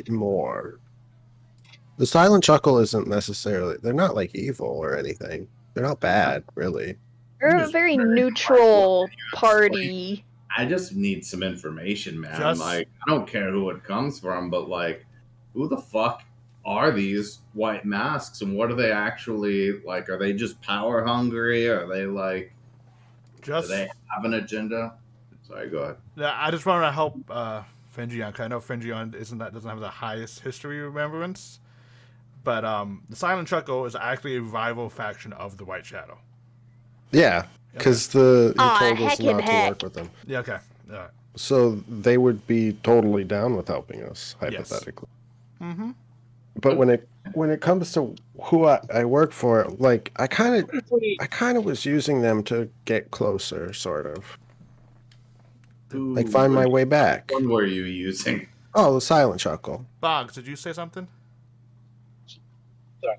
more. The Silent Chuckle isn't necessarily. They're not like evil or anything. They're not bad, really. We're a Just very very neutral much party. I just need some information, man. Just- Like, I don't care who it comes from, but like, who the fuck are these white masks, and what are they actually like? Are they just power hungry? Are they like? Do just. they have an agenda? Sorry, go ahead. Yeah, I just want to help Fenjion, 'cause I know Fenjion doesn't have the highest history remembrance, but the Silent Chuckle is actually a rival faction of the White Shadow. Yeah, because he told us heck and not to heck. work with them. Yeah. Okay. All right. So they would be totally down with helping us, hypothetically. Mm-hmm. But when it comes to who I work for, like I kind of was using them to get closer, sort of like find my way back. One were you using? Oh, the Silent Chuckle. Boggs, did you say something? Sorry.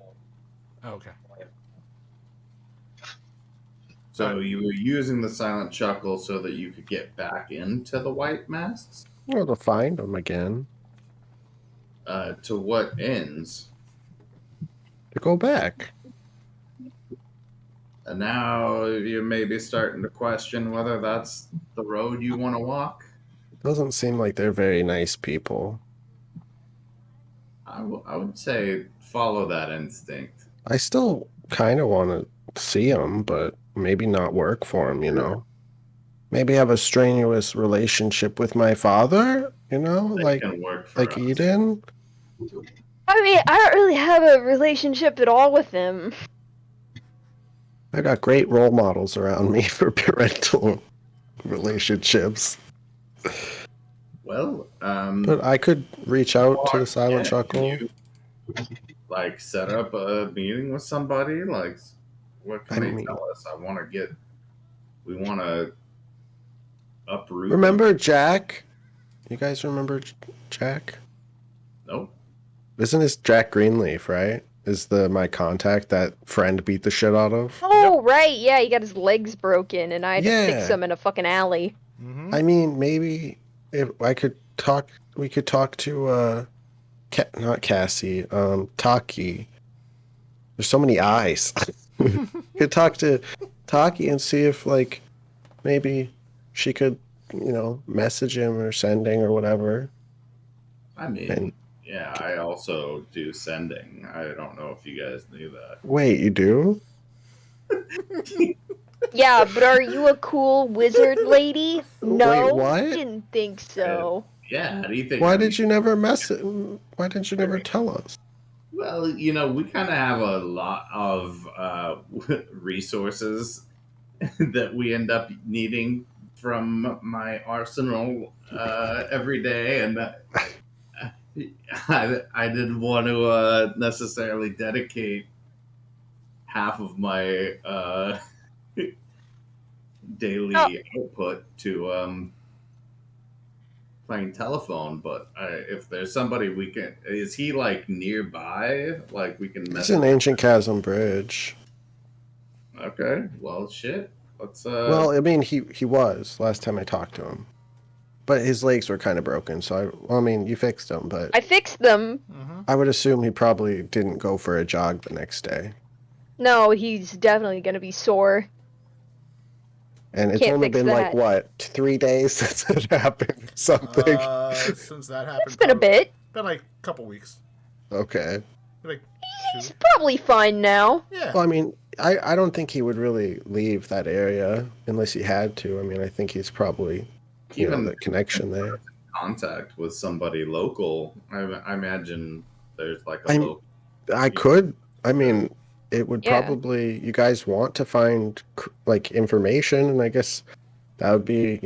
Oh, okay. So you were using the silent chuckle so that you could get back into the white masks? Well, to find them again, To what ends? to go back. And now you may be starting to question whether that's the road you want to walk. Doesn't seem like they're very nice people. I would say follow that instinct. I still kind of want to see them, but maybe not work for them. You know, maybe have a strenuous relationship with my father. You know, They like can work for us. Eden. I mean, I don't really have a relationship at all with him. I got great role models around me for parental relationships. Well, But I could reach out to the Silent can Chuckle. you, like, set up a meeting with somebody? Like, what can I they mean- tell us? We want to uproot. Remember Jack? You guys remember Jack? Nope. Isn't this Jack Greenleaf, right? Is my contact that friend beat the shit out of? Oh, right, yeah, he got his legs broken, and I had to fix Yeah. him in a fucking alley. Mm-hmm. I mean, maybe if I could talk, we could talk to not Cassie, Taki. There's so many eyes. Could talk to Taki and see if like maybe she could, message him or sending or whatever. I mean, And yeah, I also do sending. I don't know if you guys knew that. wait, you do? Yeah, but are you a cool wizard lady? No, what? didn't think so. Yeah, how do you think? Why did you never Why didn't you never tell us? Well, we kind of have a lot of resources that we end up needing from my arsenal every day, and I didn't want to necessarily dedicate half of my daily output to playing telephone. But if there's somebody is he like nearby? Like we can It's message. an ancient chasm bridge. Okay, well, shit. Let's. Well, I mean, he was last time I talked to him, but his legs were kind of broken. So I mean, you fixed them, but I fixed them. Mm-hmm. I would assume he probably didn't go for a jog the next day. No, he's definitely gonna be sore. And it's Can't only fix been that. like what 3 days since it happened. Or something. Since that happened, It's been a bit. Been like a couple weeks. Okay. Like He's 2. probably fine now. Yeah. Well, I mean, I don't think he would really leave that area unless he had to. I mean, I think he's probably Even the connection there. contact with somebody local. I imagine there's like a I'm- local. I could. I mean, it would Yeah. probably. You guys want to find like information, and I guess that would be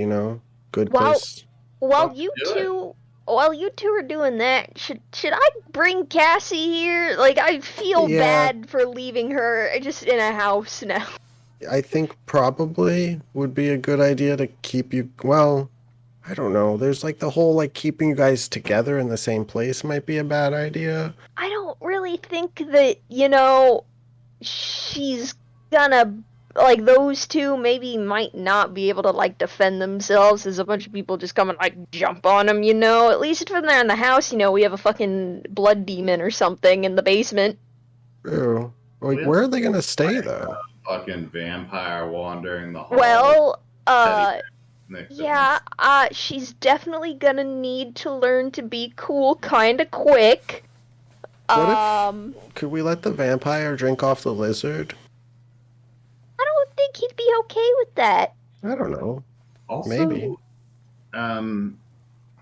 good Well, place. While Let's you do it. two, while you two are doing that, should I bring Cassie here? Like, I feel Yeah. bad for leaving her just in a house now. I think probably would be a good idea to keep you. Well, I don't know. There's like the whole like keeping you guys together in the same place might be a bad idea. I don't really think that, she's gonna, like, those two maybe might not be able to, like, defend themselves as a bunch of people just come and, like, jump on them, At least when they're in the house, we have a fucking blood demon or something in the basement. Ew. Like, Well, where are they gonna stay though? Fucking vampire wandering the hall. Well, next to yeah, she's definitely gonna need to learn to be cool kinda quick. What if- I Could we let the vampire drink off the lizard? don't think he'd be okay with that. I don't know. Also, Maybe.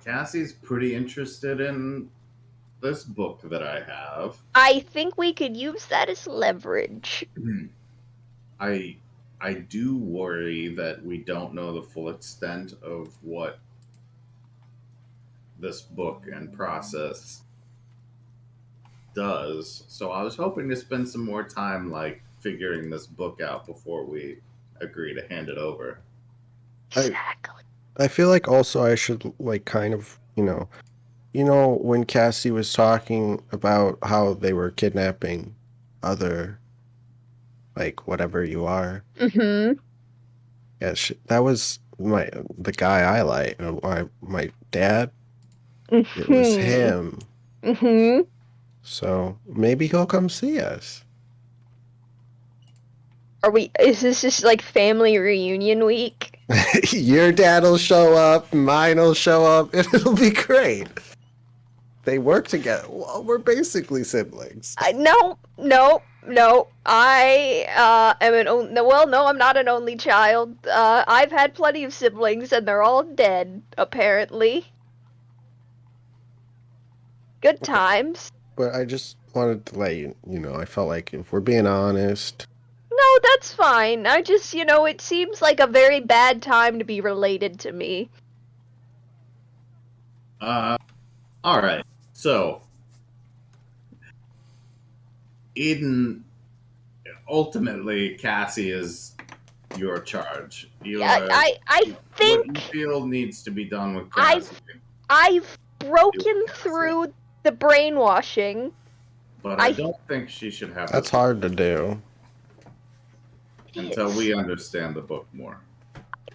Cassie's pretty interested in this book that I have. I think we could use that as leverage. I do worry that we don't know the full extent of what this book and process does. So I was hoping to spend some more time like figuring this book out before we agree to hand it over. Exactly. I feel like also I should like kind of, when Cassie was talking about how they were kidnapping other, like whatever you are. Mm-hmm. Yeah, that was the guy I like, my dad. It was him. Mm-hmm. So maybe he'll come see us. Is this just like family reunion week? Your dad'll show up, mine'll show up, and it'll be great. They work together. Well, we're basically siblings. No. I am no, I'm not an only child. I've had plenty of siblings and they're all dead, apparently. Good times. But I just wanted to let you know, I felt like if we're being honest, No, that's fine. I just, it seems like a very bad time to be related to me. All right. So, Eden, ultimately, Cassie is your charge. I What you think feel needs to be done with I've Cassie. I've broken Cassie. through the brainwashing. But I don't think she should have That's the book hard to do. until we understand the book more.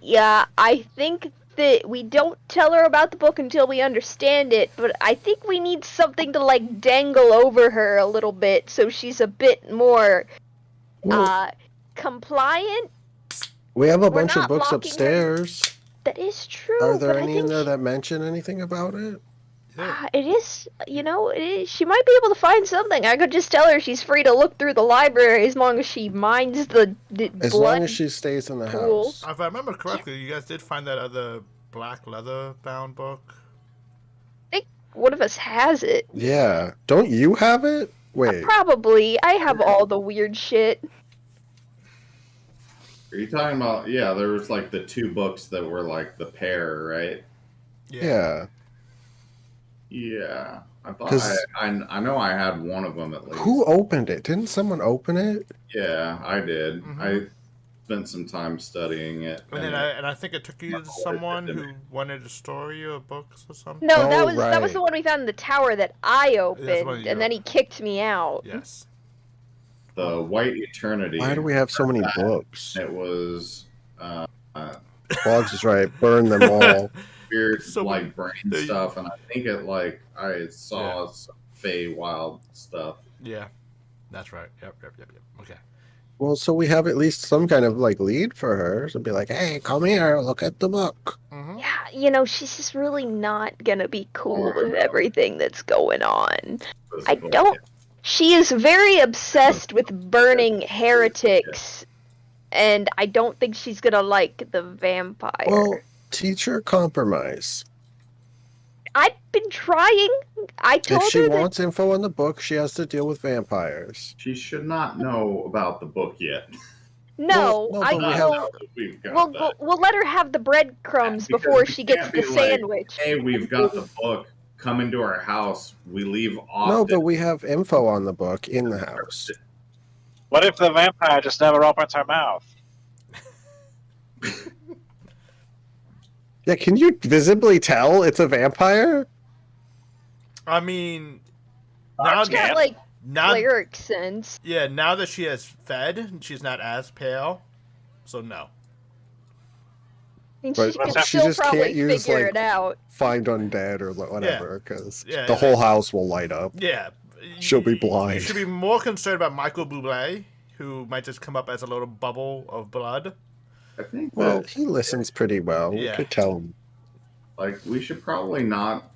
Yeah, I think that we don't tell her about the book until we understand it, but I think we need something to like dangle over her a little bit so she's a bit more Well, compliant. we have a We're bunch of not books locking her. upstairs. That is true. Are there but any I think in there that mention anything about it? Yeah. it is, it is, she might be able to find something. I could just tell her she's free to look through the library as long as she minds the As blood long as she stays in the pool. house. If I remember correctly, you guys did find that other black leather bound book. I think one of us has it. Yeah. Don't you have it? Wait. Probably. I have all the weird shit. Are you talking about? Yeah, there was like the two books that were like the pair, right? Yeah. Yeah, I thought 'Cause- I know I had one of them at least. Who opened it? Didn't someone open it? Yeah, I did. Mhm. I spent some time studying it. And then I think it took you to someone who wanted a story or books or something. No, Oh, that was right. the one we found in the tower that I opened, one you and then he kicked me out. Yes. The White Eternity. Why do we have so many books? It was Boggs is right. Burn them all. weird So like brain they- stuff, and I think it like I saw some Feywild stuff. Yeah. That's right. Yep. Okay. Well, so we have at least some kind of like lead for her. So be like, hey, come here, look at the book. Mm-hmm. Yeah, she's just really not gonna be cool with everything that's going on. I don't. She is very obsessed with burning heretics, and I don't think she's gonna like the vampire. Well, teacher compromise. I've been trying. I told If she her that. wants info on the book, she has to deal with vampires. She should not know about the book yet. No, Well, no, I but we Not have- now that we've got that. we'll let her have the breadcrumbs Because before we she gets can't the be like, sandwich. Hey, we've got the book. Come into our house. We leave often. No, but we have info on the book in the house. What if the vampire just never opens her mouth? Yeah, can you visibly tell it's a vampire? I mean, now It's got like now cleric sense. yeah, now that she has fed, she's not as pale. So no. I mean, But she can she still just can't probably use, figure like, it out. Find undead or whatever, because Yeah, the whole house will light up. Yeah. She'll be You blind. should be more concerned about Michael Bublé, who might just come up as a little bubble of blood. I think Well, that he listens pretty well. We Yeah. could tell him. like we should probably not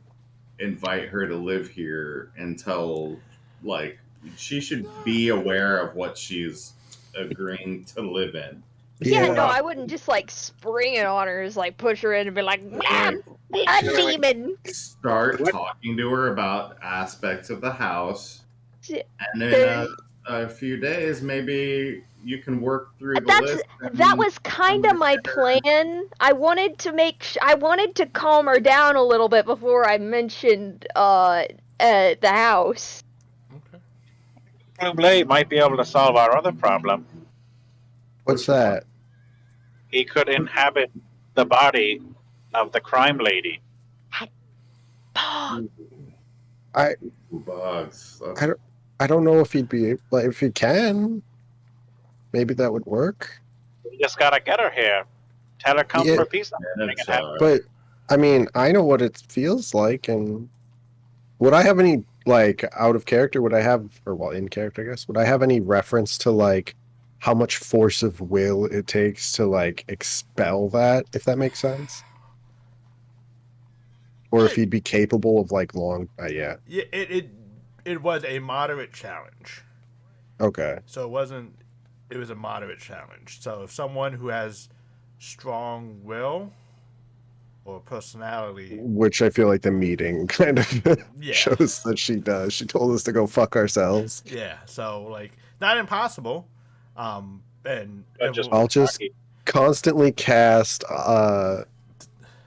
invite her to live here until like she should be aware of what she's agreeing to live in. Yeah, no, I wouldn't just like spring it on her, just like push her in and be like, "Blam, Like, a like, demon." start talking to her about aspects of the house, Yeah. and then a few days maybe you can work through the list. That was kind of my plan. I wanted to calm her down a little bit before I mentioned the house. Okay. Blue Blade might be able to solve our other problem. What's that? He could inhabit the body of the crime lady. bugs. I don't know if he'd be like if he can. Maybe that would work. We just gotta get her here. Tell her come Yeah. for a piece of And it. it's, But I mean, I know what it feels like, and would I have any like out of character? Would I have, or well, in character, I guess? Would I have any reference to like how much force of will it takes to like expel that? If that makes sense, or if he'd be capable of like long? Yeah. Yeah, it was a moderate challenge. Okay. So it was a moderate challenge. So if someone who has strong will or personality, Which I feel like the meeting kind of Yeah. shows that she does. She told us to go fuck ourselves. yeah, so like not impossible. And But just I'll just constantly cast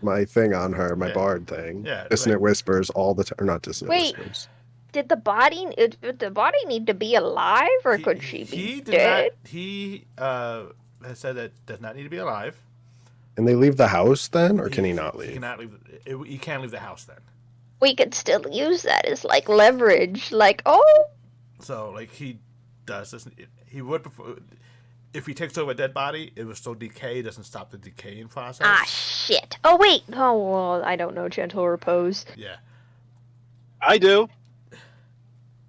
my thing on her, my Yeah. bard thing. Yeah, Dissonant like- whispers all the time. Or not dissonant Wait. whispers. Did the body need to be alive, or could she be He did dead? not. He has said that does not need to be alive. And they leave the house then, or can he not He leave? cannot leave. He can't leave the house then. We could still use that as like leverage. Like, oh, So like he does this. He would prefer if he takes over a dead body, it will still decay. It doesn't stop the decaying process. ah, shit. Oh wait. Oh well, I don't know. Gentle repose. Yeah. I do.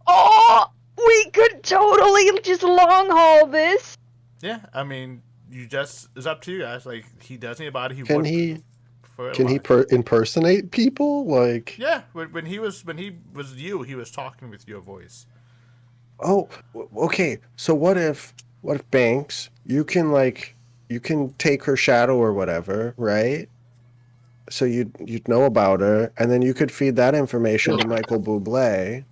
Oh, we could totally just long haul this. Yeah. I mean, it's up to you guys. Like he does need a body. Can would he? prefer it Can he alive. impersonate people? Like, Yeah. When he was you, he was talking with your voice. oh, okay. So what if Banks? You can take her shadow or whatever, right? So you'd know about her, and then you could feed that information to Michael Bublé.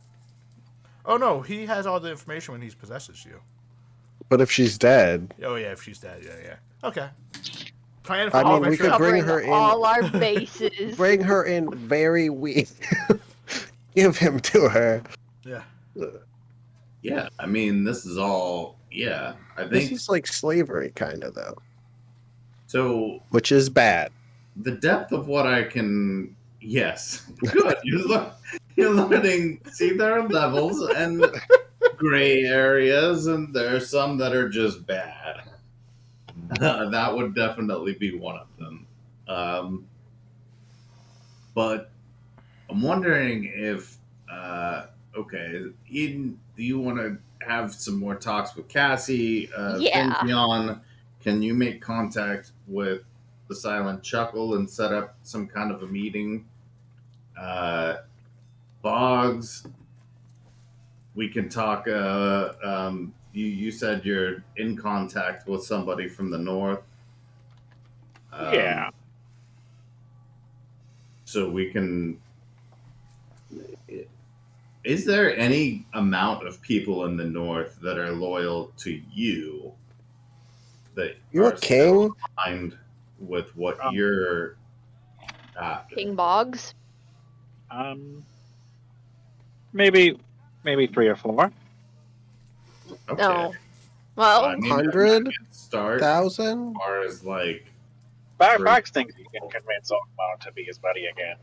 Oh no, he has all the information when he possesses you. But if she's dead, Oh yeah, if she's dead, yeah. Okay. Plan I for mean, we could Covering bring her in. all our bases. bring her in very weak. Give him to her. Yeah. Yeah, I mean, this is all. Yeah, I This think is like slavery, kind of though, so. which is bad. The depth of what I can. Yes, good. You're learning. See, there are levels and gray areas, and there are some that are just bad. That would definitely be one of them. But I'm wondering if, okay, Eden, do you want to have some more talks with Cassie? Yeah. Finzion, can you make contact with the Silent Chuckle and set up some kind of a meeting? Boggs, we can talk. You said you're in contact with somebody from the north. Yeah. So we can. Is there any amount of people in the north that are loyal to you? That You're are a king. still aligned with what you're after? King Boggs. Maybe 3 or 4. Okay. No. Well, I mean, 100? start as 1,000? far as like Bax thinks he can convince Oakmont to be his buddy again.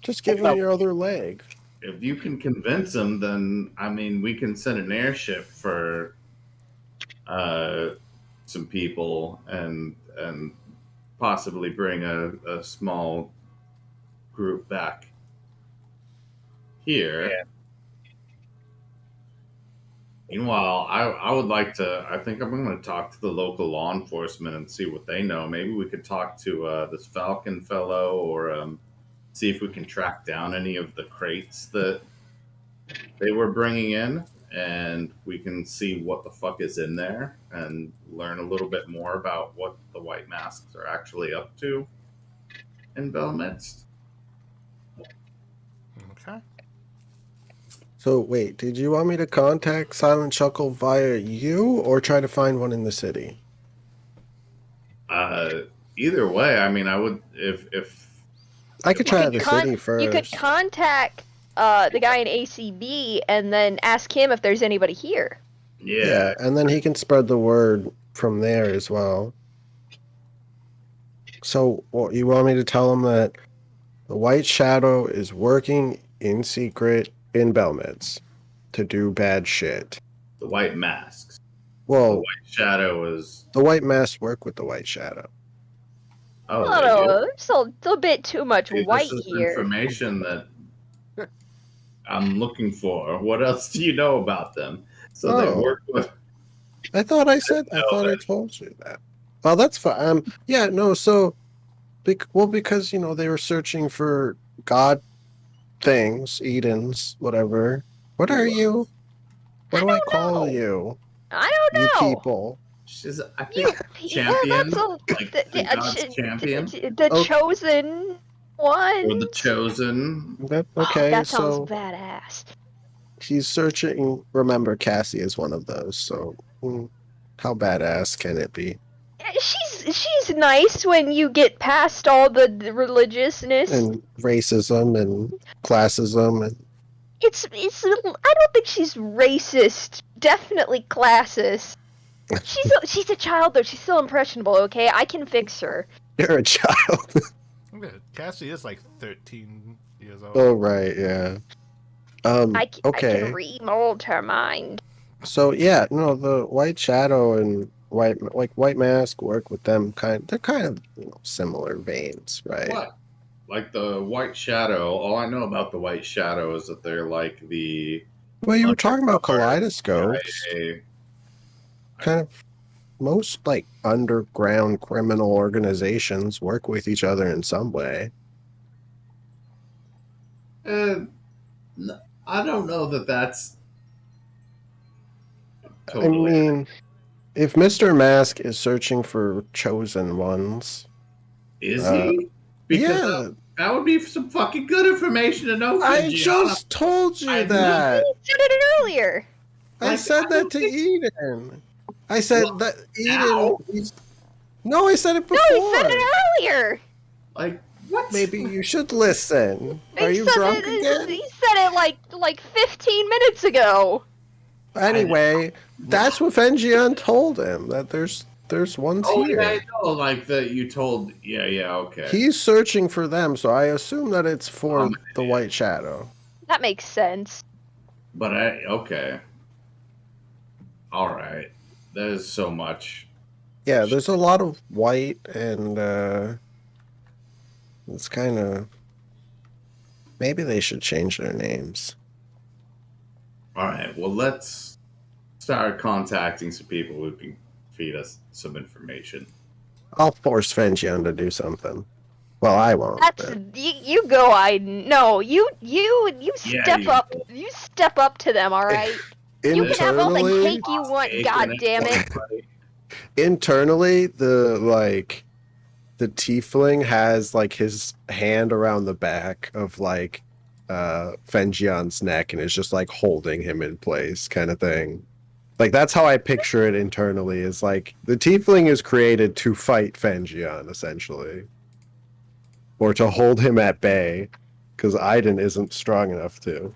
Just give him your other leg. if you can convince them, then I mean we can send an airship for some people and possibly bring a small group back here. Yeah. Meanwhile, I would like to. I think I'm going to talk to the local law enforcement and see what they know. Maybe we could talk to this Falcon fellow, or see if we can track down any of the crates that they were bringing in, and we can see what the fuck is in there and learn a little bit more about what the White Masks are actually up to in Belmidst. Okay. So wait, did you want me to contact Silent Chuckle via you or try to find one in the city? Either way, I mean, I would if I could try the city you first. could contact the guy in ACB and then ask him if there's anybody here. yeah. And then he can spread the word from there as well. So, what, you want me to tell him that the White Shadow is working in secret in Belmidst to do bad shit? The White Masks. The Well, White Shadow is. the White Masks work with the White Shadow. Oh, I they don't do? know. There's a bit too much Dude, white this is here. information that I'm looking for. What else do you know about them? So they Oh. work with. I thought I told you that. Well, that's fine. Yeah, no, so, because, they were searching for God things, Edens, whatever. What are you? What do I call know. you? I don't You know. people. She's, I You, think, champion, that's like the God's champion, the Oh. chosen one. or the chosen. Okay, that sounds so badass. he's searching. Remember, Cassie is one of those, so how badass can it be? she's nice when you get past all the religiousness. And racism and classism and It's I don't think she's racist. Definitely classist. She's a child though. She's still impressionable. Okay, I can fix her. you're a child. Yeah, Cassie is like 13 years old. Oh right, yeah. I Okay. can remold her mind. So yeah, no, the White Shadow and White Mask work with them they're kind of similar veins, right? What? Like the White Shadow. All I know about the White Shadow is that they're like the. Well, you were talking about undercover kaleidoscopes. CIA. Kind of most like underground criminal organizations work with each other in some way. I don't know that that's. I mean, if Mr. Mask is searching for chosen ones, Is he? Because yeah, that would be some fucking good information to know. I Finji. just told you I that. You said it earlier. I Like, said I that don't to think- Eden. I said Well, that now? Eden. No, I said it No, before. he said it earlier. Like what? Maybe you should listen. Are He you said drunk it, again? He said it like 15 minutes ago. Anyway, that's what Fenjian told him, that there's ones Oh here. yeah, I know. Like that you told. Yeah, okay. He's searching for them, so I assume that it's for Um, the White Shadow. That makes sense. But okay. All right. There's so much. Yeah, there's a lot of white, and it's kind of... Maybe they should change their names. All right. Well, let's start contacting some people who can feed us some information. I'll force Fenjian to do something. Well, I won't. That's but- you go. I no. You Yeah, step you up. go. You step up to them. All right. You can have all the Internally, cake you want. Cake God and damn it. internally, the tiefling has like his hand around the back of like Fenjian's neck and is just like holding him in place, kind of thing. Like that's how I picture it internally. Is like the tiefling is created to fight Fenjian essentially, or to hold him at bay, because Aiden isn't strong enough to.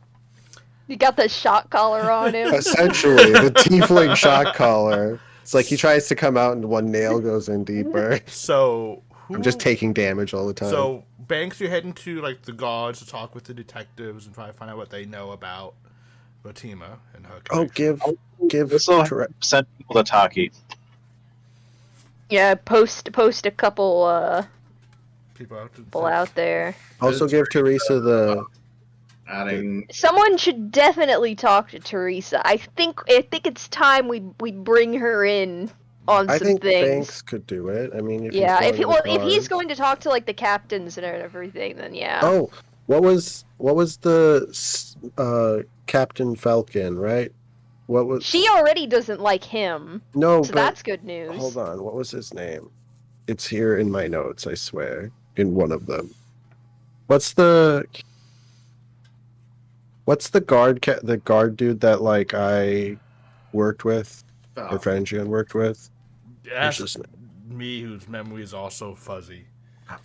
You got the shock collar on him. Essentially, the tiefling shock collar. It's like he tries to come out and one nail goes in deeper. So who? I'm just taking damage all the time. So Banks, you're heading to like the guards to talk with the detectives and try to find out what they know about Fatima and her. oh, connection. give This will Tere- send people to Taki. Yeah, post a couple people out, to people out there. also give Teresa the. Adding. Someone should definitely talk to Teresa. I think it's time we bring her in on I some think things. Banks could do it. I mean, if he's Yeah, going to the if he's guards. going to talk to like the captains and everything, then yeah. Oh, what was the Captain Falcon, right? What was She already doesn't like him, no? so but that's good news. hold on, what was his name? It's here in my notes. I swear, in one of them. What's the guard dude that like I worked with or Fenjian worked with? That's What's his me, whose memory is also fuzzy.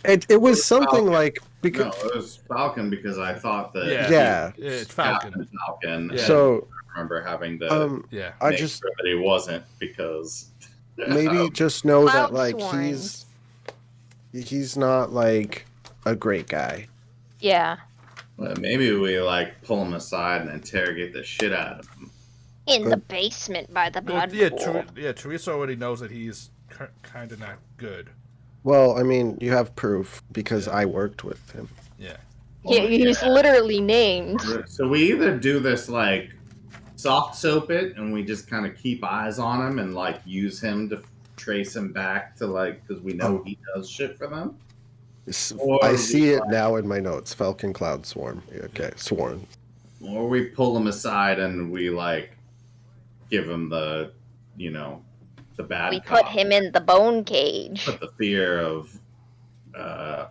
It was something like No, because it was Falcon because I thought that. Yeah. It's Falcon. Captain Falcon. Yeah. so I remember having to Yeah. I make just sure that he wasn't because. maybe just know that Cloud like sworn. he's not like a great guy. Yeah. Well, maybe we like pull him aside and interrogate the shit out of him. In the Good. basement by the Well, blood yeah, pool. Teresa already knows that he's kind of not good. Well, I mean, you have proof because Yeah. I worked with him. Yeah. He's literally named. So we either do this like soft soap it, and we just kind of keep eyes on him and like use him to trace him back to like because we know Oh. he does shit for them. I Or see we it now in my notes. Falcon Cloud Swarm. Okay, Swarm. Or we pull him aside and we like give him the, the bad. We put cop. him in the bone cage. Put the fear of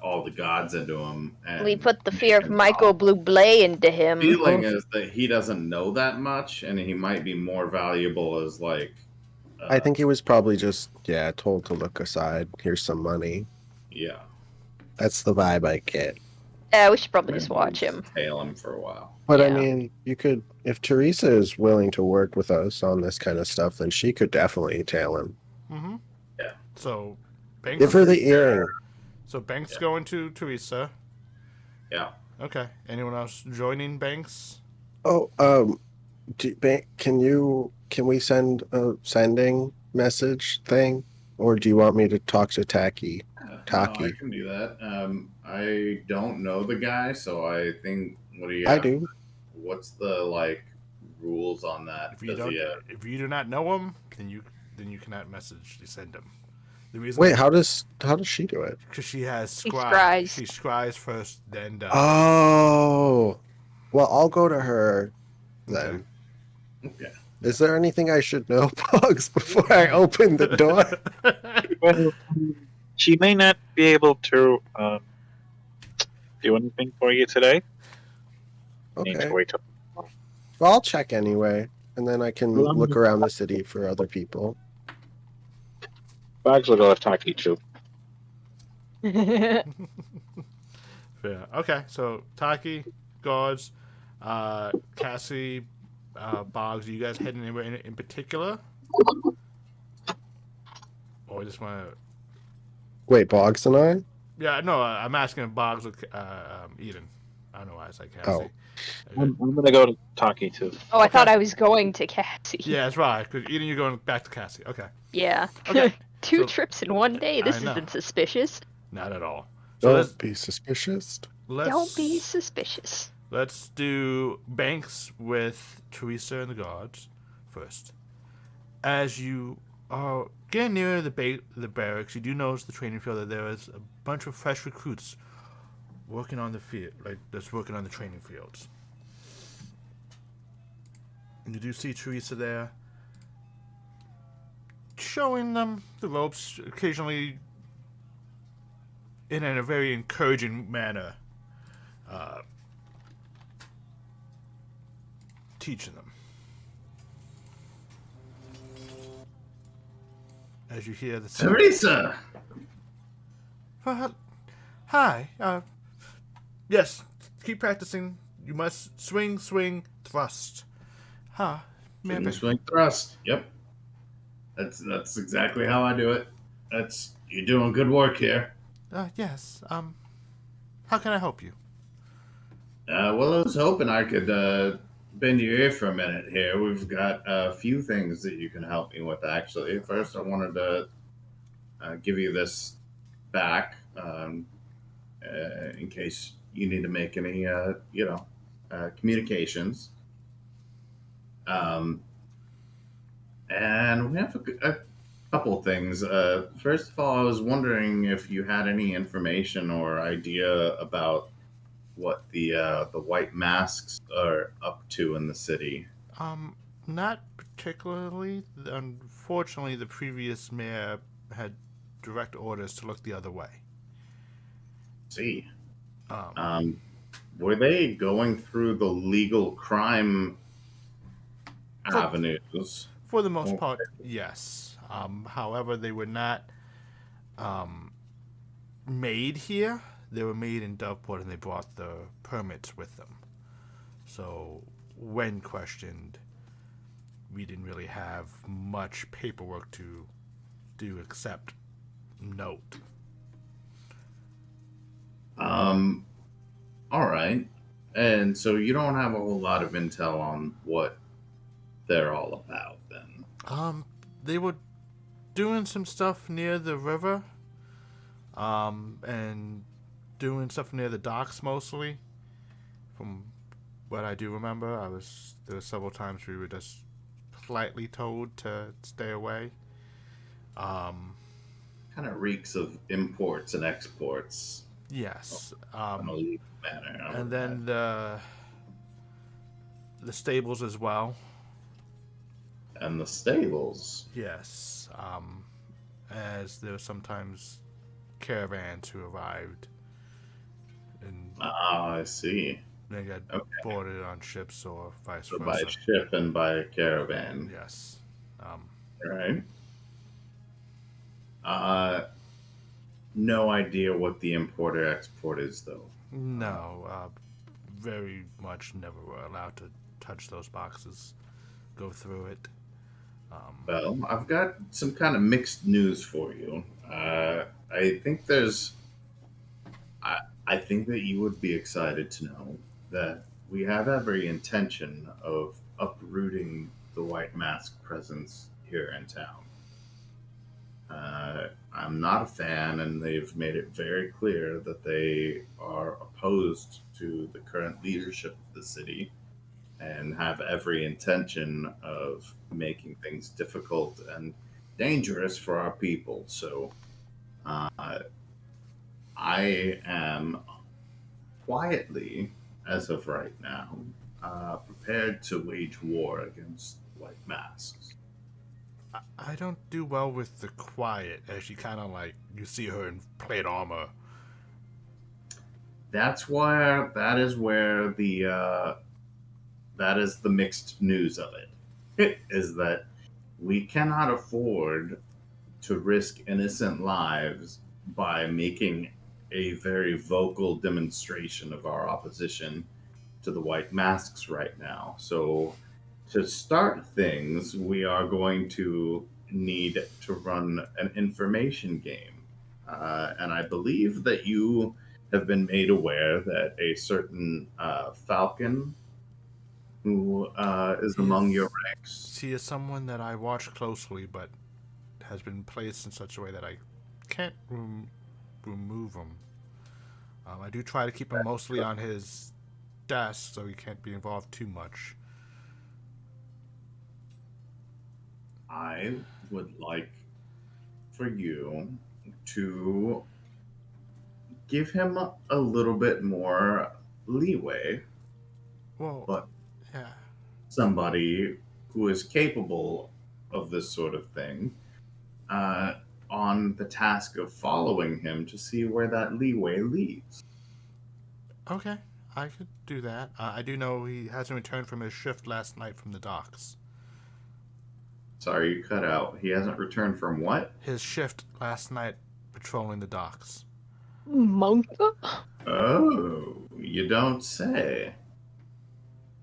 all the gods into him. And We put the fear of him Michael Bublé into him. The feeling is that he doesn't know that much, and he might be more valuable as like I think he was probably just told to look aside. Here's some money. Yeah. That's the vibe I get. Yeah, we should probably Maybe just we'll watch him. tail him for a while. But I Yeah. mean, you could, if Teresa is willing to work with us on this kind of stuff, then she could definitely tail him. Mm-hmm. Yeah. So, Banks. Give her the earring. So Banks Yeah. going to Teresa. Yeah. Okay. Anyone else joining Banks? Oh, can we send a sending message thing, or do you want me to talk to Taki? No, I Taki. can do that. I don't know the guy, so I think. What do you? I do. What's the rules on that? If you don't, if you do not know him, then you cannot message to send him. The reason Wait, how does she do it? because she has scries. She scries first, then does. Oh, well, I'll go to her then. Okay. Is there anything I should know, Bugs, before I open the door? Well, she may not be able to do anything for you today. Need to Okay. wait till. Well, I'll check anyway, and then I can look around the city for other people. Bags will go with Taki too. Yeah. Okay. So Taki, guards, Cassie, Boggs. Are you guys heading anywhere in particular, or just want to? Wait, Boggs and I? Yeah. No. I'm asking if Boggs or Eden. I don't know why I said Cassie. I'm gonna go to Taki too. Oh, I Okay. thought I was going to Cassie. Yeah, that's right. Because Eden, you're going back to Cassie. Okay. Yeah. Okay. Two So- trips in one day. This I know. isn't suspicious. Not at all. So Don't be suspicious. Don't be suspicious. Let's do Banks with Teresa and the guards first. As you are getting near the barracks, you do notice the training field that there is a bunch of fresh recruits working on the field, that's working on the training fields. And you do see Teresa there, showing them the ropes, occasionally in a very encouraging manner. Teaching them. As you hear the sound. Teresa. Hi. Yes. Keep practicing. You must swing, thrust. Swing thrust. Yep. That's exactly how I do it. You're doing good work here. Yes. How can I help you? Well, I was hoping I could bend your ear for a minute here. We've got a few things that you can help me with, actually. First, I wanted to give you this back in case you need to make any, communications. And we have a couple things. First of all, I was wondering if you had any information or idea about what the white masks are up to in the city. Not particularly. Unfortunately, the previous mayor had direct orders to look the other way. See, were they going through the legal crime avenues? For the most part, yes. However, they were not made here. They were made in Doveport, and they brought the permits with them. So, when questioned, we didn't really have much paperwork to do except note. All right. And so you don't have a whole lot of intel on what they're all about, then? They were doing some stuff near the river, and doing stuff near the docks mostly. From what I do remember, there were several times we were just politely told to stay away. Kind of reeks of imports and exports Yes. in a legal manner. And then the stables as well. And the stables. Yes. As there were sometimes caravans who arrived and Ah, I see. they got boarded on ships or vice So versa. by ship and by caravan. Yes. Right. No idea what the import or export is, though. No, very much never were allowed to touch those boxes, go through it. Well, I've got some kind of mixed news for you. I think there's. I, I think that you would be excited to know that we have every intention of uprooting the White Mask presence here in town. I'm not a fan, and they've made it very clear that they are opposed to the current leadership of the city and have every intention of making things difficult and dangerous for our people. So uh, I am quietly, as of right now, prepared to wage war against White Masks. I don't do well with the quiet, as she kind of like you see her in plate armor. That is where that is the mixed news of it. Is that we cannot afford to risk innocent lives by making a very vocal demonstration of our opposition to the White Masks right now. So, to start things, we are going to need to run an information game. And I believe that you have been made aware that a certain Falcon who is among your ranks. She is someone that I watch closely, but has been placed in such a way that I can't remove him. I do try to keep him mostly on his desk, so he can't be involved too much. I would like for you to give him a little bit more leeway, Well, but yeah. somebody who is capable of this sort of thing uh, on the task of following him to see where that leeway leads. Okay, I could do that. I do know he hasn't returned from his shift last night from the docks. Sorry, you cut out. He hasn't returned from what? His shift last night patrolling the docks. Monka? Oh, you don't say.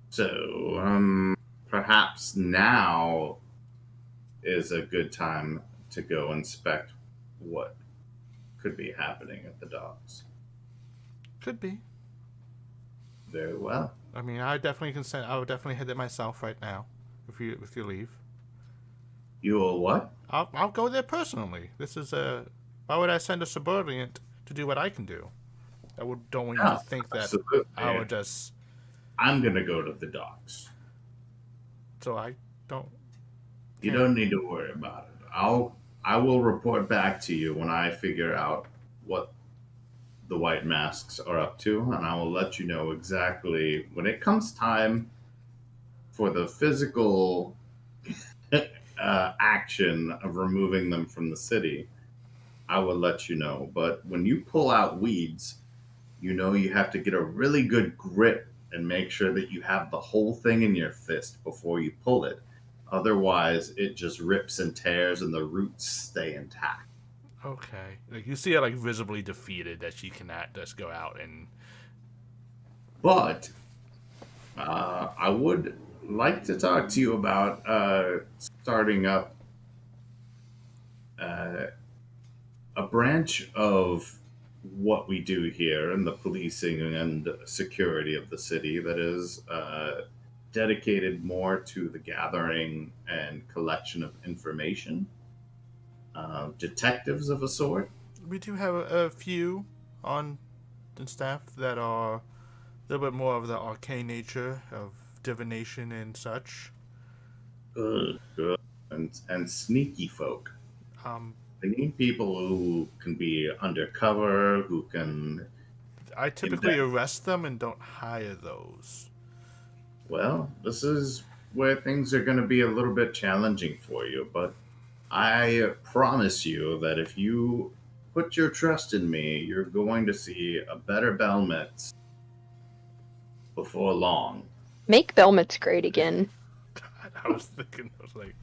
So, perhaps now is a good time to go inspect what could be happening at the docks. Could be. Very well. I mean, I definitely can send. I would definitely head there myself right now, if you leave. You will what? I'll go there personally. This is a. Why would I send a subordinate to do what I can do? Don't want you Yeah, to think that absolutely. I would just. I'm gonna go to the docks. So I don't. You Can't- don't need to worry about it. I will report back to you when I figure out what the White Masks are up to, and I will let you know exactly when it comes time for the physical action of removing them from the city. I will let you know. But when you pull out weeds, you know you have to get a really good grip and make sure that you have the whole thing in your fist before you pull it. Otherwise, it just rips and tears and the roots stay intact. Okay. Like you see her like visibly defeated that she cannot just go out and. But I would like to talk to you about starting up a branch of what we do here in the policing and security of the city that is dedicated more to the gathering and collection of information. Detectives of a sort. We do have a few on the staff that are a little bit more of the arcane nature of divination and such. Good, good. And sneaky folk. Um, They need people who can be undercover, who can. I typically arrest them and don't hire those. Well, this is where things are going to be a little bit challenging for you, but I promise you that if you put your trust in me, you're going to see a better Belmet before long. Make Belmets great again. God, I was thinking, I was like,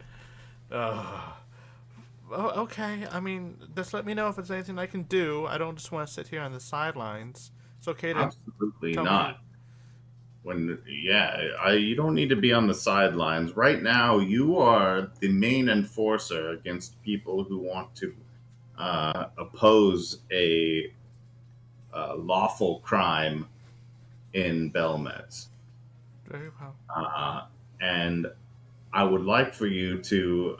Okay. I mean, just let me know if there's anything I can do. I don't just want to sit here on the sidelines. It's okay to Absolutely tell not. me. You don't need to be on the sidelines. Right now, you are the main enforcer against people who want to oppose a lawful crime in Belmez. Very well. And I would like for you to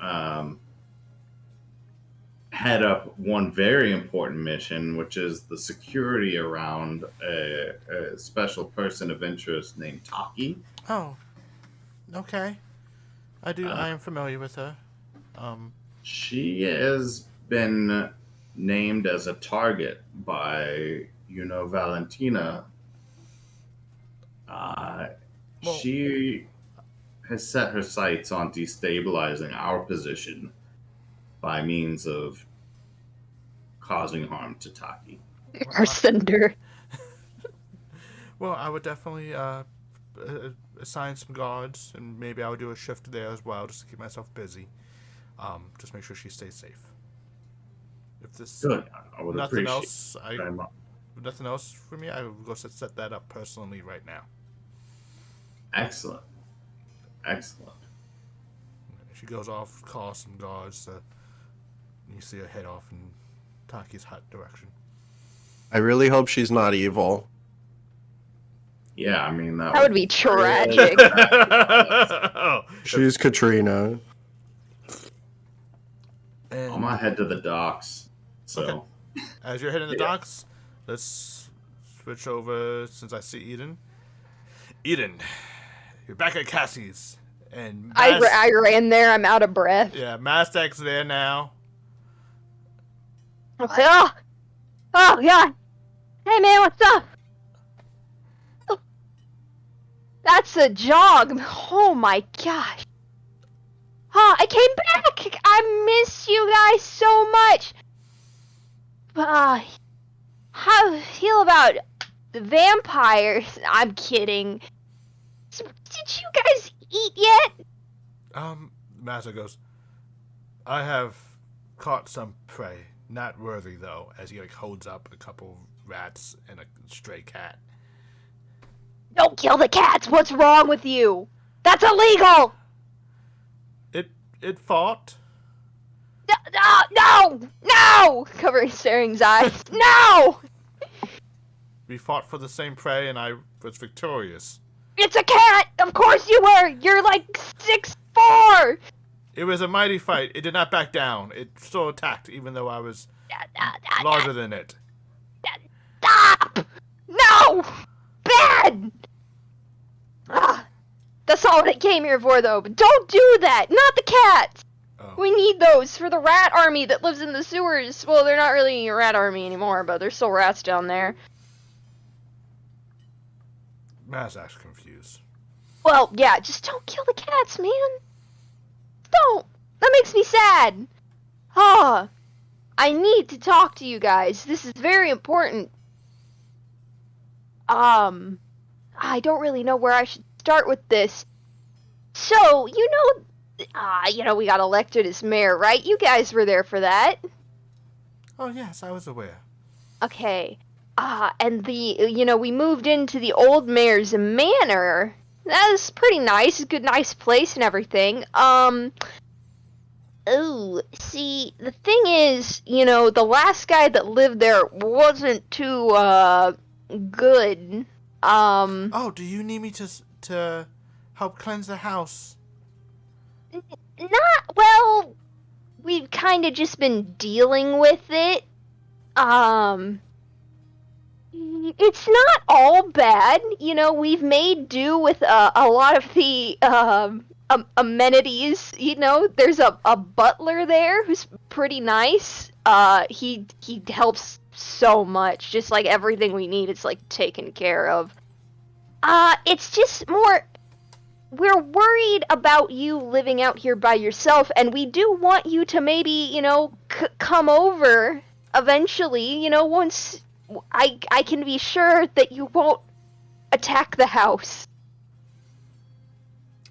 head up one very important mission, which is the security around a special person of interest named Taki. Oh, okay. I Uh, am familiar with her. Um, she has been named as a target by, Valentina. Uh, well, she has set her sights on destabilizing our position by means of causing harm to Taki. well, Our cinder. well, I would definitely assign some guards, and maybe I would do a shift there as well, just to keep myself busy. Just make sure she stays safe. If this Good. I would nothing appreciate else, it very much. nothing else for me, I will go set that up personally right now. Excellent. Excellent. She goes off, calls some guards. You see her head off in Taki's hut direction. I really hope she's not evil. Yeah, I mean That would be tragic. Oh, She's Katrina. and I'm gonna head to the docks. So Okay. As you're hitting the Yeah. docks, let's switch over since I see Eden. Eden, you're back at Cassie's. And I ran there. I'm out of breath. yeah, Mastek's there now. Oh, oh God. Hey man, what's up? Oh, that's a jog. Oh my gosh. Oh, I came back. I miss you guys so much. How do you feel about the vampires? I'm kidding. Did you guys eat yet? Mastek goes, I have caught some prey. Not worthy, though, as he holds up a couple rats and a stray cat. Don't kill the cats. What's wrong with you? That's illegal. It fought. No! Covering Staring's eyes. No! We fought for the same prey, and I was victorious. It's a cat! Of course you were! You're like 6'4"! It was a mighty fight. It did not back down. It still attacked, even though I was larger than it. Stop! No! Bad! That's all what I came here for, though. But don't do that! Not the cats! Oh. We need those for the rat army that lives in the sewers. Well, they're not really a rat army anymore, but there's still rats down there. Mastek's confused. Well, yeah, just don't kill the cats, man. Don't. That makes me sad. I need to talk to you guys. This is very important. I don't really know where I should start with this. So, we got elected as mayor, right? You guys were there for that. Oh, yes, I was aware. Okay. And we moved into the old mayor's manor. That was pretty nice. Good, nice place and everything. See, the thing is, the last guy that lived there wasn't too, good. Oh, do you need me to help cleanse the house? Well, we've kind of just been dealing with it. It's not all bad. We've made do with a lot of the amenities. There's a butler there who's pretty nice. He helps so much. Just like everything we need, it's like taken care of. It's just more. We're worried about you living out here by yourself, and we do want you to maybe, come over eventually, once I can be sure that you won't attack the house.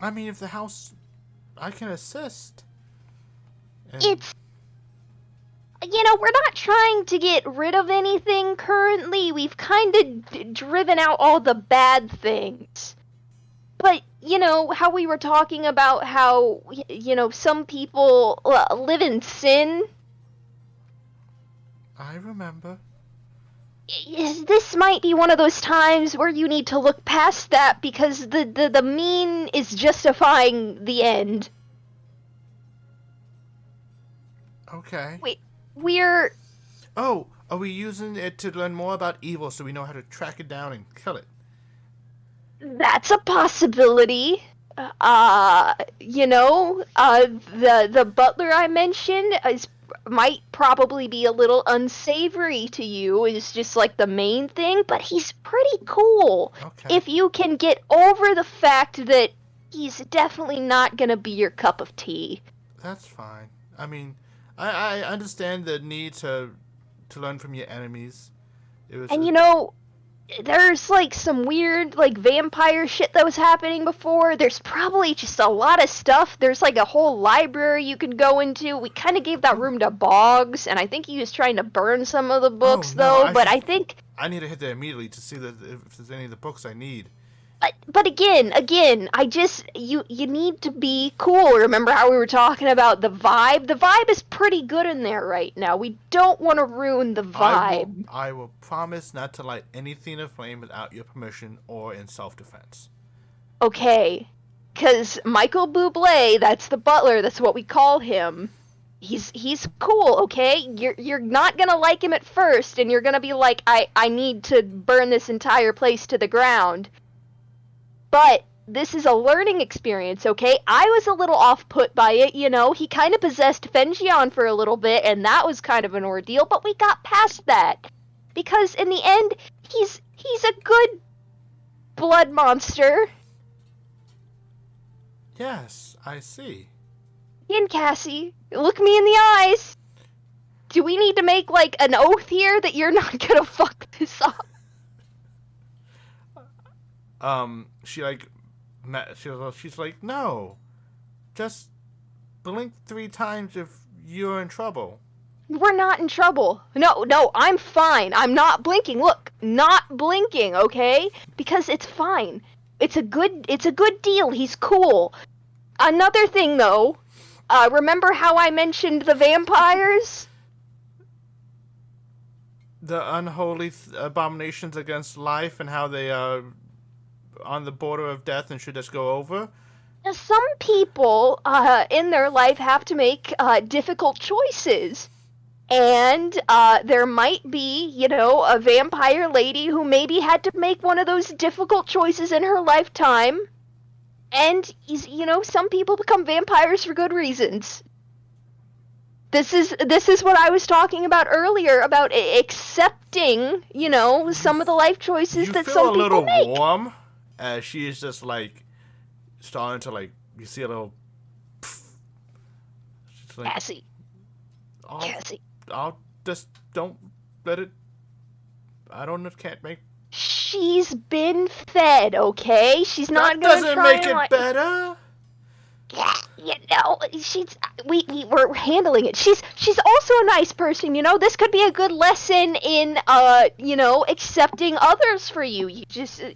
I mean, if the house, I can assist. And It's, we're not trying to get rid of anything currently. We've kind of driven out all the bad things. But, how we were talking about how, some people live in sin? I remember. This might be one of those times where you need to look past that because the mean is justifying the end. Okay. We're... Oh, are we using it to learn more about evil so we know how to track it down and kill it? That's a possibility. The butler I mentioned might probably be a little unsavory to you, is just like the main thing, but he's pretty cool. Okay. If you can get over the fact that he's definitely not gonna be your cup of tea. That's fine. I mean, I understand the need to learn from your enemies. It was And there's like some weird like vampire shit that was happening before. There's probably just a lot of stuff. There's like a whole library you could go into. We kind of gave that room to Boggs, and I think he was trying to burn some of the books no, though. But I think I need to hit there immediately to see that if there's any of the books I need. but again, I just you need to be cool. Remember how we were talking about the vibe? The vibe is pretty good in there right now. We don't want to ruin the vibe. I will promise not to light anything aflame without your permission or in self-defense. Okay, because Michael Bublé, that's the butler, that's what we call him. He's cool, okay? You're not gonna like him at first, and you're gonna be like, I need to burn this entire place to the ground. But this is a learning experience, okay? I was a little off-put by it, He kind of possessed Fenjion for a little bit, and that was kind of an ordeal, but we got past that. Because in the end, he's a good blood monster. Yes, I see. Ian, Cassie, look me in the eyes. Do we need to make, like, an oath here that you're not gonna fuck this up? She's like, no, just blink 3 times if you're in trouble. We're not in trouble. No, I'm fine. I'm not blinking. Look, not blinking, okay? Because it's fine. It's a good deal. He's cool. Another thing, though, remember how I mentioned the vampires? The unholy abominations against life and how they are on the border of death and should just go over? Some people in their life have to make difficult choices. And there might be, a vampire lady who maybe had to make one of those difficult choices in her lifetime. And, some people become vampires for good reasons. This is what I was talking about earlier, about accepting, some of the life choices that some people make. You feel a little warm as she is just, like, starting to, like, you see a little... She's like, Cassie. I'll just don't let it... can't make... She's been fed, okay? She's not gonna doesn't try make it better. Yeah, we're handling it. She's also a nice person, This could be a good lesson in, accepting others for you. You just hear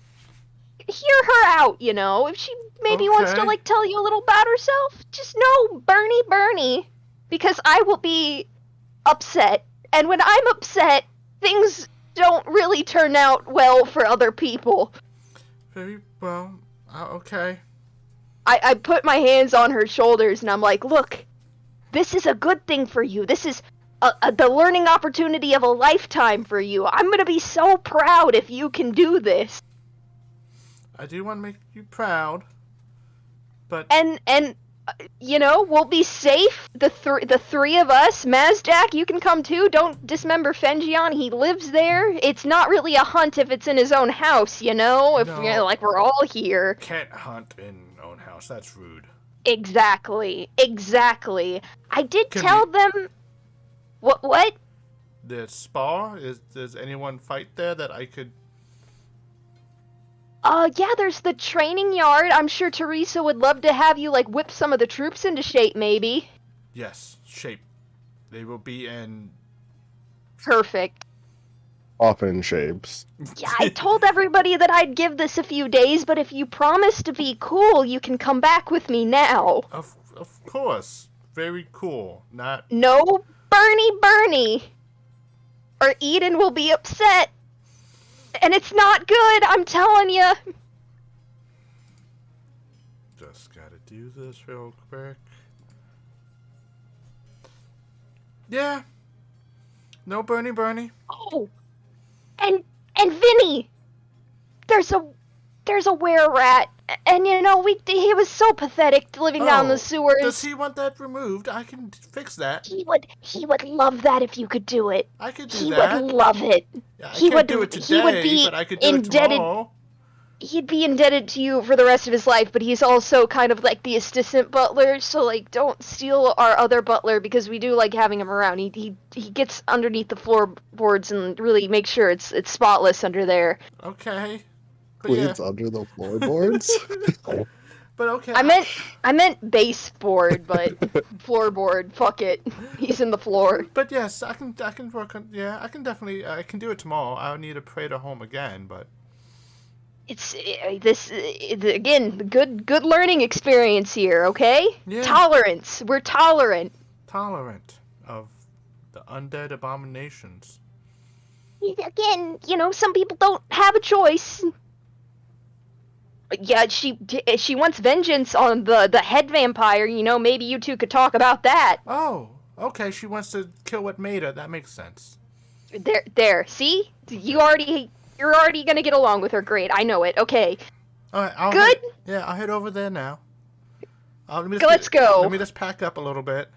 her out, If she maybe wants to, like, tell you a little about herself, just know, Bernie, because I will be upset. And when I'm upset, things don't really turn out well for other people. Very well. Okay. I put my hands on her shoulders and I'm like, look, this is a good thing for you. This is the learning opportunity of a lifetime for you. I'm going to be so proud if you can do this. I do want to make you proud, but... And we'll be safe, the three of us. Mazdak, you can come too. Don't dismember Fenjion. He lives there. It's not really a hunt if it's in his own house, If we're all here. Can't hunt in own house. That's rude. Exactly. I did tell them... What? The spa? Does anyone fight there that I could... Yeah, there's the training yard. I'm sure Teresa would love to have you, like, whip some of the troops into shape, maybe. Yes, shape. They will be in. Perfect. Often shapes. Yeah, I told everybody that I'd give this a few days, but if you promise to be cool, you can come back with me now. Of course. Very cool. Not. No, Bernie, or Eden will be upset. And it's not good, I'm telling you. Just gotta do this real quick. Yeah. No Bernie. Oh, and Vinny, there's a were rat, and you know he was so pathetic living down the sewers. Does he want that removed? I can fix that. He would love that if you could do it. I could do He that. would love it. Yeah, I he can't would do it today, he would be but I could do indebted. it tomorrow. He'd be indebted to you for the rest of his life, but he's also kind of like the assistant butler, so like don't steal our other butler because we do like having him around. He gets underneath the floorboards and really makes sure it's spotless under there. Okay. But Cleans under the floorboards. But okay. I meant baseboard, but floorboard. Fuck it. He's in the floor. But yes, I can work on. Yeah, I can definitely. I can do it tomorrow. I'll need to pray to home again, but. It's again the good learning experience here. Okay. Yeah. Tolerance. We're tolerant. Tolerant of the undead abominations. Again, you know, some people don't have a choice. Yeah, she wants vengeance on the head vampire. You know, maybe you two could talk about that. Oh, okay. She wants to kill what made her. That makes sense. There. See, you're already gonna get along with her. Great, I know it. Okay. All right. Good. I'll head over there now. Let's go. Let me just pack up a little bit.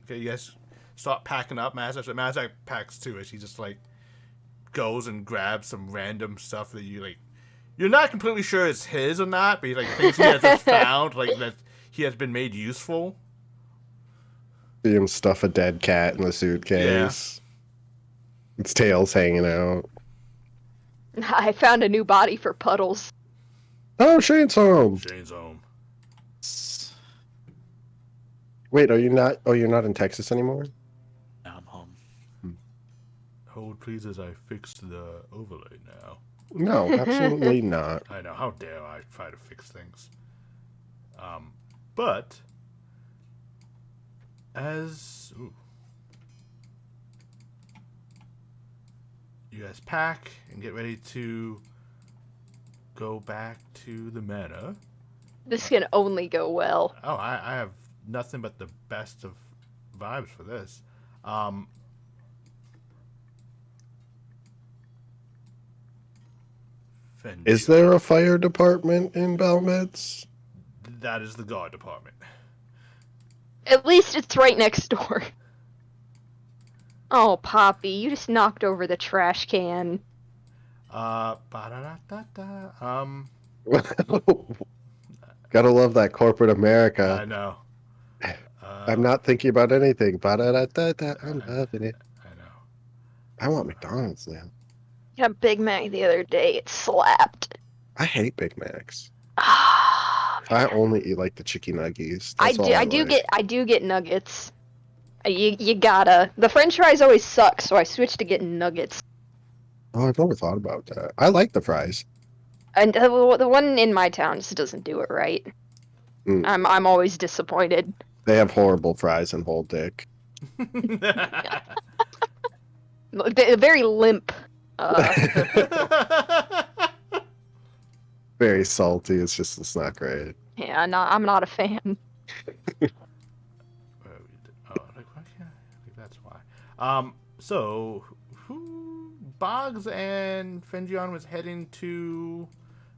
Okay, you guys start packing up. Mazak packs too. As she just like goes and grabs some random stuff that you're not completely sure it's his or not, but he thinks he has just found that he has been made useful. See him stuff a dead cat in the suitcase. Yeah. Its tail's hanging out. I found a new body for Puddles. Oh, Shane's home. Shane's home. Wait, are you not? Oh, you're not in Texas anymore? Now I'm home. Hold please as I fix the overlay now. No, absolutely not. I know. How dare I try to fix things? But as you guys pack and get ready to go back to the manor. This can only go well. Oh, I have nothing but the best of vibes for this. Is there a fire department in Balmetz? That is the guard department. At least it's right next door. Oh, Poppy, you just knocked over the trash can. Gotta love that corporate America. I know. I'm not thinking about anything. I'm loving it. I know. I want McDonald's now. I had a Big Mac the other day. It slapped. I hate Big Macs. Ah, I only eat like the chicken nuggies. I do get nuggets. You gotta. The French fries always suck, so I switched to getting nuggets. Oh, I've never thought about that. I like the fries. And the one in my town just doesn't do it right. I'm always disappointed. They have horrible fries in Whole Dick. They're very limp. Very salty. It's not great. Yeah, I'm not a fan. That's why. So Boggs and Fenjion was heading to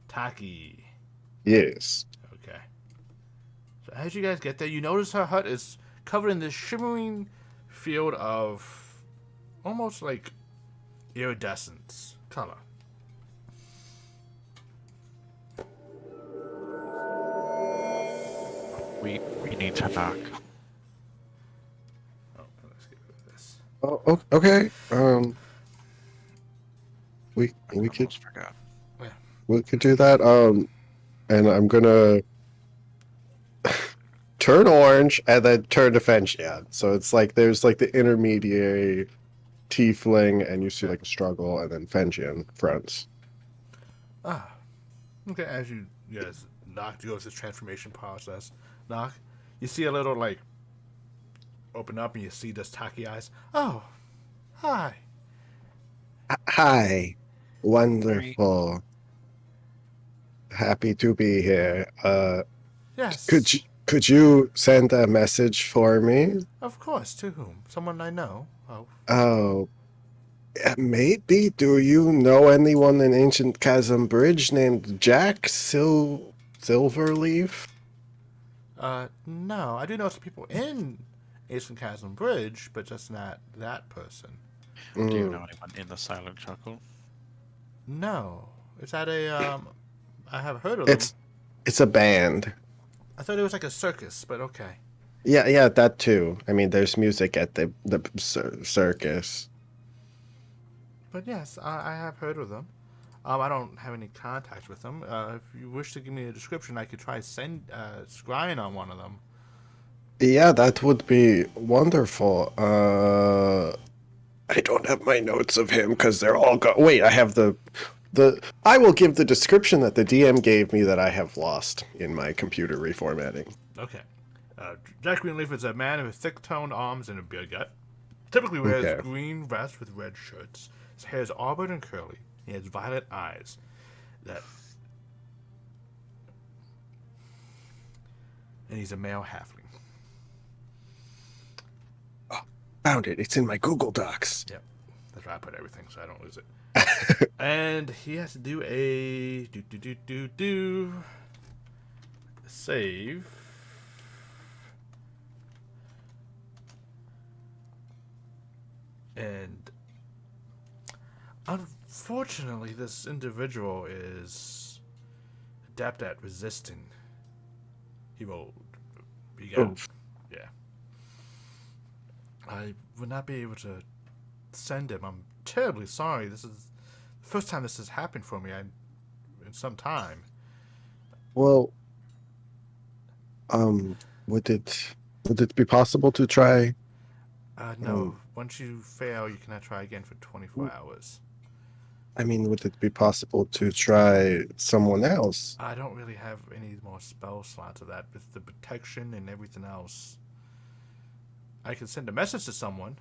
Taki. Yes. Okay. So as you guys get there, you notice her hut is covered in this shimmering field of almost like iridescent color. We need to knock. Oh, let's get rid of this. Oh, okay. We could Almost forgot. we could do that. And I'm gonna turn orange and then turn to Fenchian. So it's like there's like the intermediary tiefling, and you see like a struggle, and then Fenchian fronts. Ah, okay. As you guys knock to go through this transformation process, knock, you see a little like open up, and you see this tacky eyes. Oh, hi. Hi, wonderful. Happy to be here. Yes. Could you send a message for me? Of course. To whom? Someone I know. Oh. Oh, maybe. Do you know anyone in Ancient Chasm Bridge named Jack Silverleaf? No. I do know some people in Eastern Chasm Bridge, but just not that person. Do you know anyone in the Silent Chuckle? No. Is that a I have heard of them. It's a band. I thought it was like a circus, but okay. Yeah, that too. I mean, there's music at the circus. But yes, I have heard of them. I don't have any contact with them. If you wish to give me a description, I could try scrying on one of them. Yeah, that would be wonderful. I don't have my notes of him because they're all gone. Wait, I have the. I will give the description that the DM gave me that I have lost in my computer reformatting. Okay. Jack Greenleaf is a man with thick-toned arms and a beer gut. Typically wears green vest with red shirts. His hair is auburn and curly. He has violet eyes. And he's a male halfling. Oh, found it. It's in my Google Docs. Yep. That's where I put everything so I don't lose it. And he has to do a save. And unfortunately, this individual is adept at resisting. He rolled. Yeah. I would not be able to send him. I'm terribly sorry. This is the first time this has happened for me in some time. Well, would it be possible to try? No. Once you fail, you cannot try again for 24 hours. I mean, would it be possible to try someone else? I don't really have any more spell slots of that. With the protection and everything else, I can send a message to someone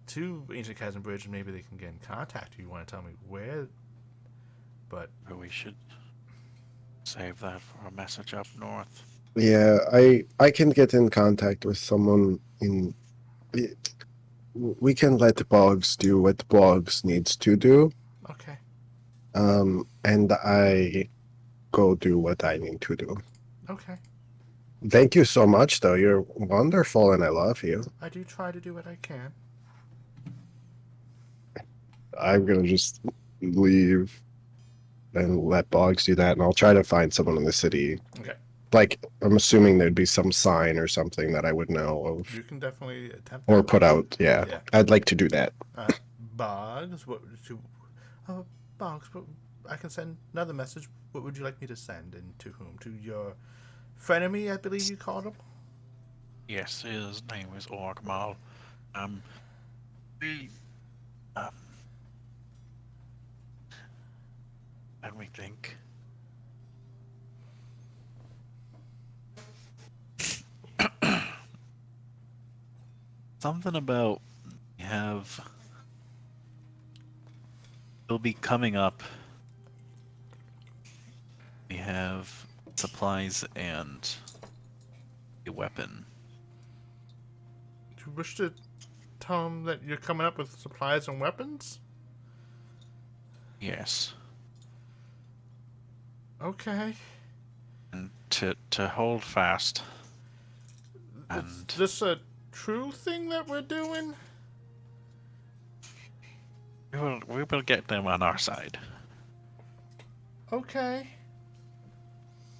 to Ancient Chasm Bridge, and maybe they can get in contact. You want to tell me where? But we should save that for a message up north. Yeah, I can get in contact with someone in. We can let Boggs do what Boggs needs to do. Okay. And I go do what I need to do. Okay. Thank you so much, though. You're wonderful, and I love you. I do try to do what I can. I'm gonna just leave and let Boggs do that, and I'll try to find someone in the city. Okay. Like, I'm assuming there'd be some sign or something that I would know of. You can definitely attempt Or that. put out, yeah. I'd like to do that. Boggs, Boggs, I can send another message. What would you like me to send, and to whom? To your frenemy, I believe you called him? Yes, his name is Argemontus. Let me think. Something about it'll be coming up. We have supplies and a weapon. Do you wish to tell him that you're coming up with supplies and weapons? Yes. Okay. And to hold fast. And is this a true thing that we're doing? we will get them on our side. Okay.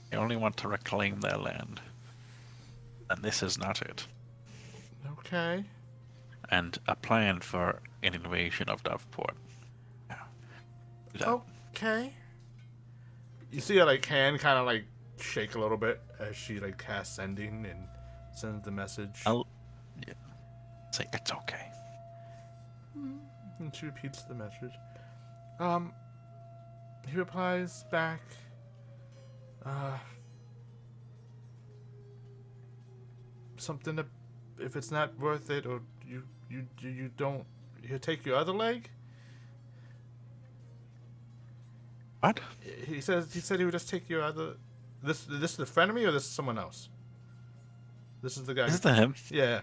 They only want to reclaim their land. And this is not it. Okay. And a plan for an invasion of Doveport. Yeah. Okay. You see a hand kind of shake a little bit as she like casts sending and sends the message. I'll say it's okay. And she repeats the message. He replies back. Something to, if it's not worth it, or you don't, he'll take your other leg. What? He said he would just take your other. This is the friend of me, or this is someone else? This is the guy. Is it him? Yeah.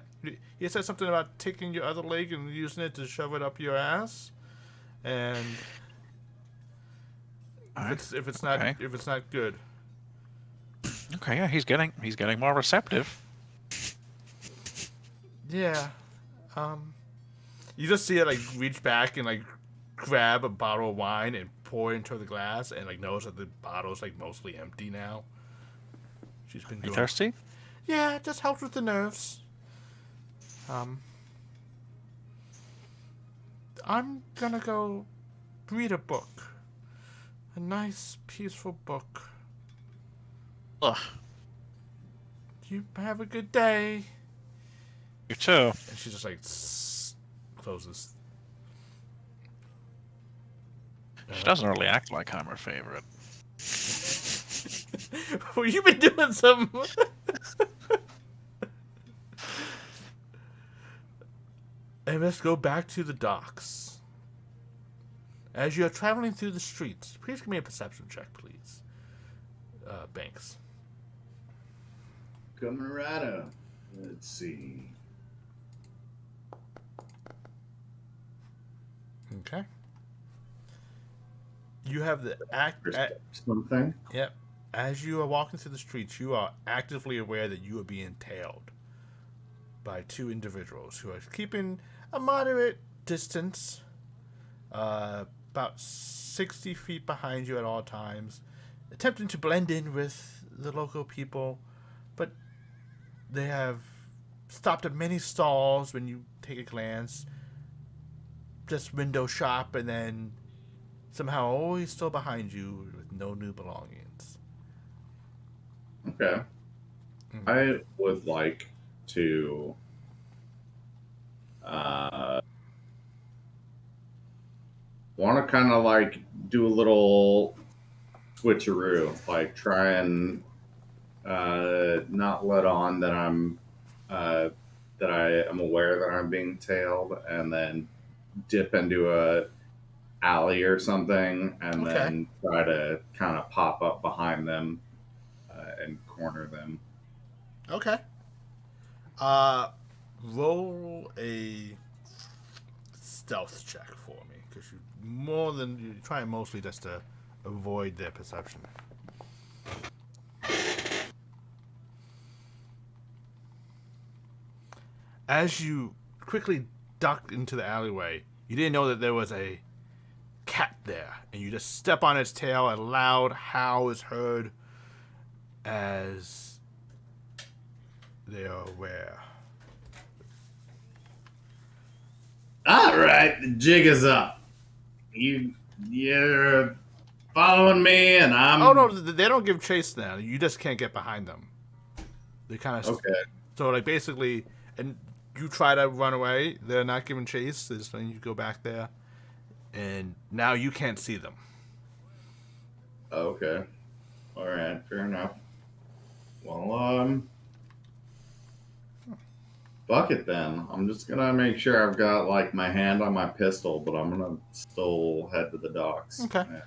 He said something about taking your other leg and using it to shove it up your ass, and if it's not good. Okay, yeah, he's getting more receptive. Yeah. You just see it like reach back and like grab a bottle of wine and pour it into the glass, and like notice that the bottle's like mostly empty now. She's been You doing. thirsty? Yeah, it just helps with the nerves. I'm gonna go read a book. A nice, peaceful book. Ugh. You have a good day. You too. And she just like closes. She doesn't really act like I'm her favorite. Well, you've been doing some. And let's go back to the docks. As you are traveling through the streets, please give me a perception check, please. Banks. Coming right up. Let's see. Okay. You have the Something. Yep. As you are walking through the streets, you are actively aware that you are being tailed by two individuals who are keeping a moderate distance, about 60 feet behind you at all times, attempting to blend in with the local people, but they have stopped at many stalls when you take a glance, just window shop, and then somehow always still behind you with no new belongings. Okay. I would like to want to kind of like do a little switcheroo, like try and not let on that that I am aware that I'm being tailed, and then dip into a alley or something, and then try to kind of pop up behind them and corner them. Okay. Roll a stealth check for me, because you're trying mostly just to avoid their perception. As you quickly duck into the alleyway, you didn't know that there was a cat there, and you just step on its tail. A loud howl is heard as they are aware. All right, the jig is up. You're following me, and I'm. Oh no, they don't give chase now. You just can't get behind them. They kind of Okay. So like basically, and you try to run away. They're not giving chase. They're just letting you go back there, and now you can't see them. Okay. All right. Fair enough. Well, fuck it then. I'm just gonna make sure I've got like my hand on my pistol, but I'm gonna still head to the docks. Okay. And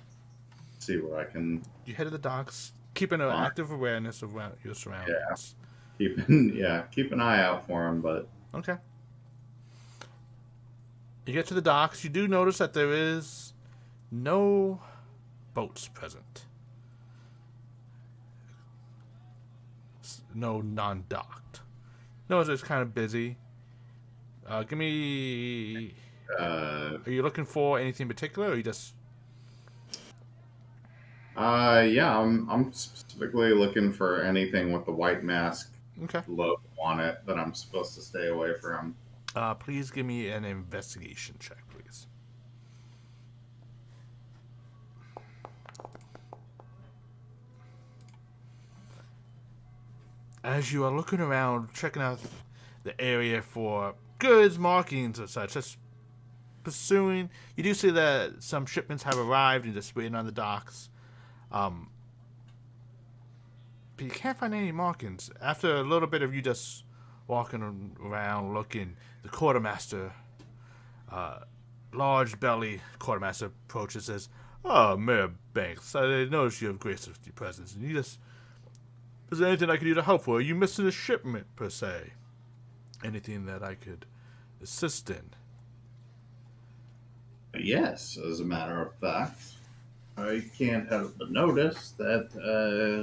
see what I can. You head to the docks, keeping an active awareness of your surroundings. Keep an eye out for him, but. Okay. You get to the docks. You do notice that there is no boats present. No non-docked. Notice it's kind of busy. Give me. Are you looking for anything in particular, or you just? Yeah, I'm specifically looking for anything with the white mask logo on it that I'm supposed to stay away from. Please give me an investigation check, please. as you are looking around, checking out the area for goods, markings, and such, just pursuing, you do see that some shipments have arrived and just waiting on the docks. But you can't find any markings. After a little bit of you just walking around looking, the quartermaster, large belly quartermaster, approaches and says, "Oh, Mayor Banks, I noticed you have graced with your presence. And is there anything I can do to help for? Are you missing a shipment, per se? Anything that I could assist in?" Yes, as a matter of fact, I can't help but notice that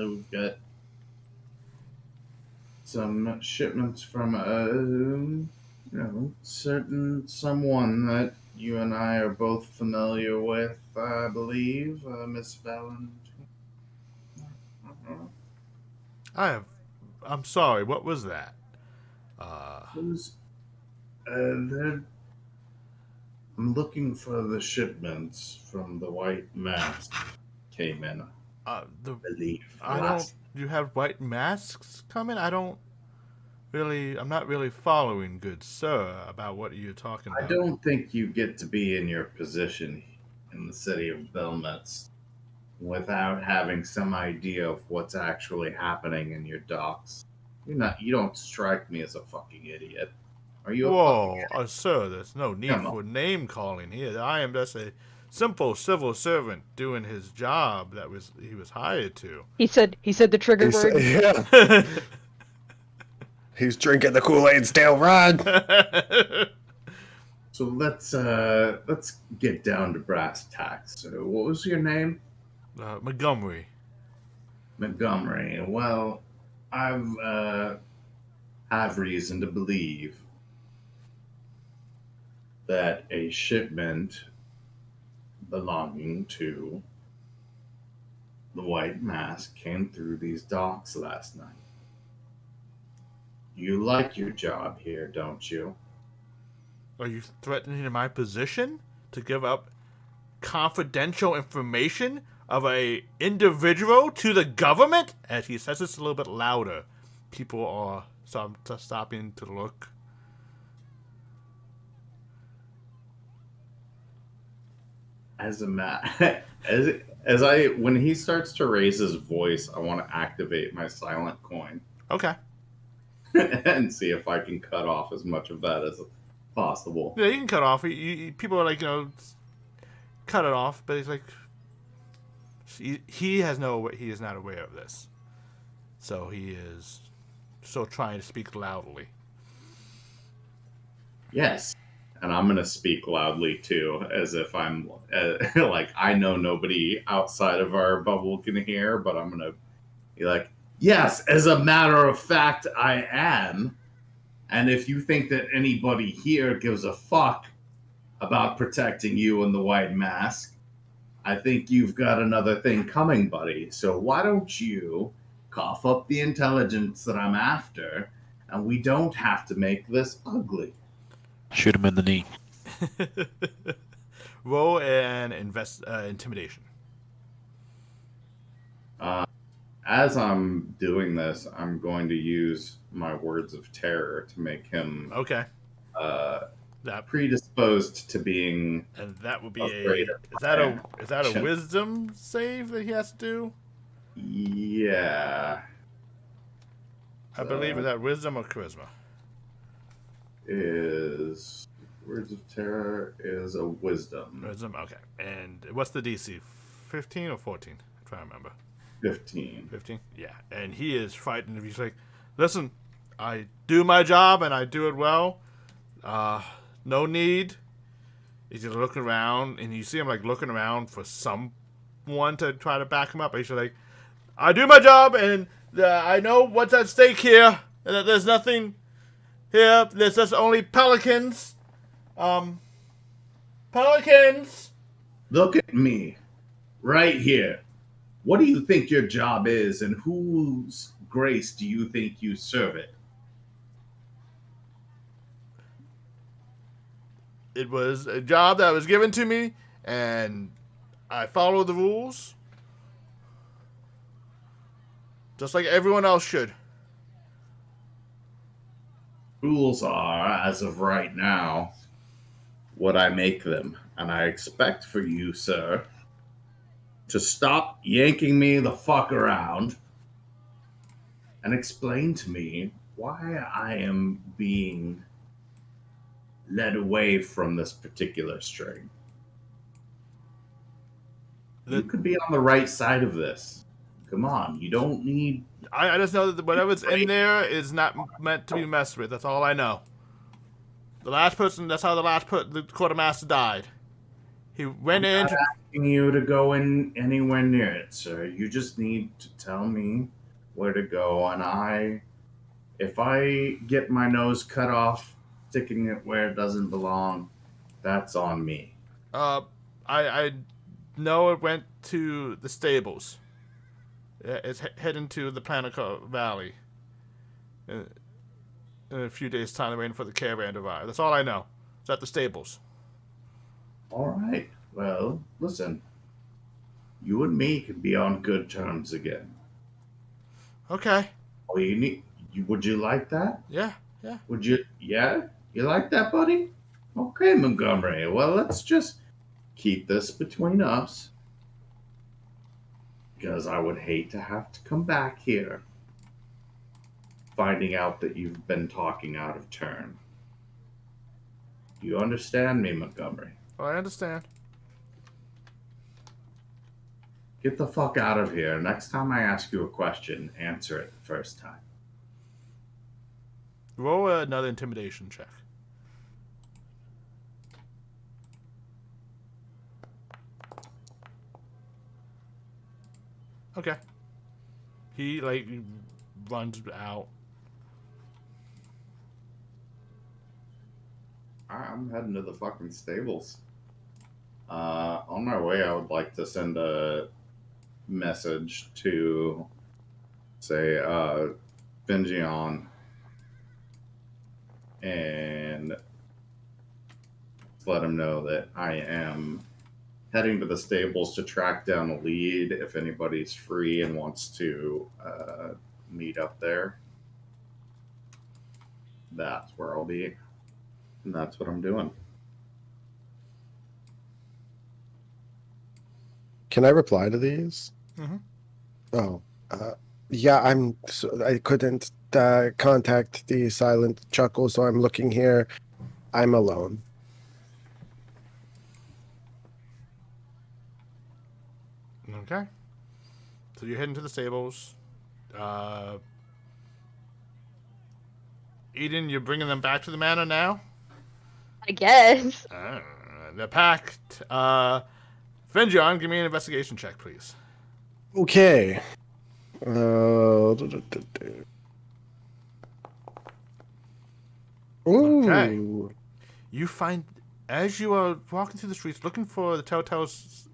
we've got some shipments from someone that you and I are both familiar with. I believe Miss Valentine. I'm sorry, what was that? Who's I'm looking for the shipments from the White Mask came in. I believe. You have white masks coming? I'm not really following, good sir, about what you're talking about. I don't think you get to be in your position in the city of Belmetz without having some idea of what's actually happening in your docks. You don't strike me as a fucking idiot. Are you Whoa, a fucking sir, there's no need Come for name calling here. I am just a simple civil servant doing his job he was hired to. He said the trigger word. Yeah. He's drinking the Kool-Aid still, Rod. So let's get down to brass tacks. So what was your name? Montgomery. Montgomery. Well, I've have reason to believe that a shipment belonging to the White Mask came through these docks last night. You like your job here, don't you? Are you threatening my position to give up confidential information of a individual to the government? As he says this a little bit louder, people are stopping to look. When he starts to raise his voice, I want to activate my silent coin. Okay. And see if I can cut off as much of that as possible. Yeah, you can cut off. People are like, cut it off, but he's like, he is not aware of this, so he is still trying to speak loudly. Yes, and I'm gonna speak loudly too, as if I'm like I know nobody outside of our bubble can hear, but I'm gonna be like, yes, as a matter of fact, I am. And if you think that anybody here gives a fuck about protecting you and the White Mask, I think you've got another thing coming, buddy. So why don't you cough up the intelligence that I'm after, and we don't have to make this ugly. Shoot him in the knee. Roll an intimidation. As I'm doing this, I'm going to use my words of terror to make him predisposed to being. And that would be afraid is that a wisdom save that he has to do? Yeah. I believe is that wisdom or charisma? Is words of terror is a wisdom. Wisdom, okay. And what's the DC? 15 or 14? I'm trying to remember. 15. 15? Yeah. And he is frightened. He's like, listen, I do my job and I do it well. No need. He's just looking around, and you see him like looking around for someone to try to back him up. He's like, I do my job, and I know what's at stake here, and that there's nothing here. There's just only pelicans. Pelicans. Look at me, right here. What do you think your job is, and whose grace do you think you serve it? It was a job that was given to me, and I follow the rules. Just like everyone else should. Rules are, as of right now, what I make them. And I expect for you, sir, to stop yanking me the fuck around and explain to me why I am being led away from this particular string. You could be on the right side of this. Come on, you don't need. I just know that whatever's in there is not meant to be messed with. That's all I know. The last person, that's how the quartermaster died. He went in. I'm not asking you to go in anywhere near it, sir. You just need to tell me where to go, and if I get my nose cut off, sticking it where it doesn't belong, that's on me. I know it went to the stables. It's heading to the Planico Valley. In a few days' time, they're waiting for the caravan to arrive. That's all I know. It's at the stables. All right. Well, listen. You and me can be on good terms again. Okay. Oh, would you like that? Yeah. Would you? Yeah? You like that, buddy? Okay, Montgomery. Well, let's just keep this between us. Because I would hate to have to come back here finding out that you've been talking out of turn. You understand me, Montgomery? Oh, I understand. Get the fuck out of here. Next time I ask you a question, answer it the first time. Roll another intimidation check. Okay. He runs out. I'm heading to the fucking stables. On my way, I would like to send a message to, say, Fingion, and let him know that I am heading to the stables to track down a lead if anybody's free and wants to meet up there. That's where I'll be. And that's what I'm doing. Can I reply to these? Mm-hmm. Oh, yeah. I couldn't contact the Silent Chuckle, so I'm looking here. I'm alone. Okay. So you're heading to the stables. Eden, you're bringing them back to the manor now? I guess. They're packed. Finjon, give me an investigation check, please. Okay. Okay. Ooh. You find, as you are walking through the streets looking for the telltale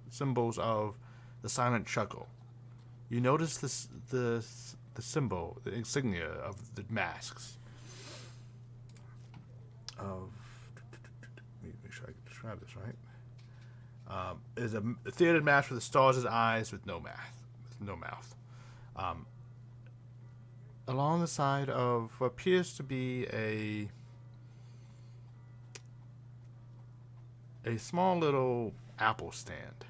symbols of the Silent Chuckle, you notice the symbol, the insignia of the masks. Let me make sure I can describe this right. Is a theater mask with the stars as eyes with no mouth. Along the side of what appears to be a small little apple stand.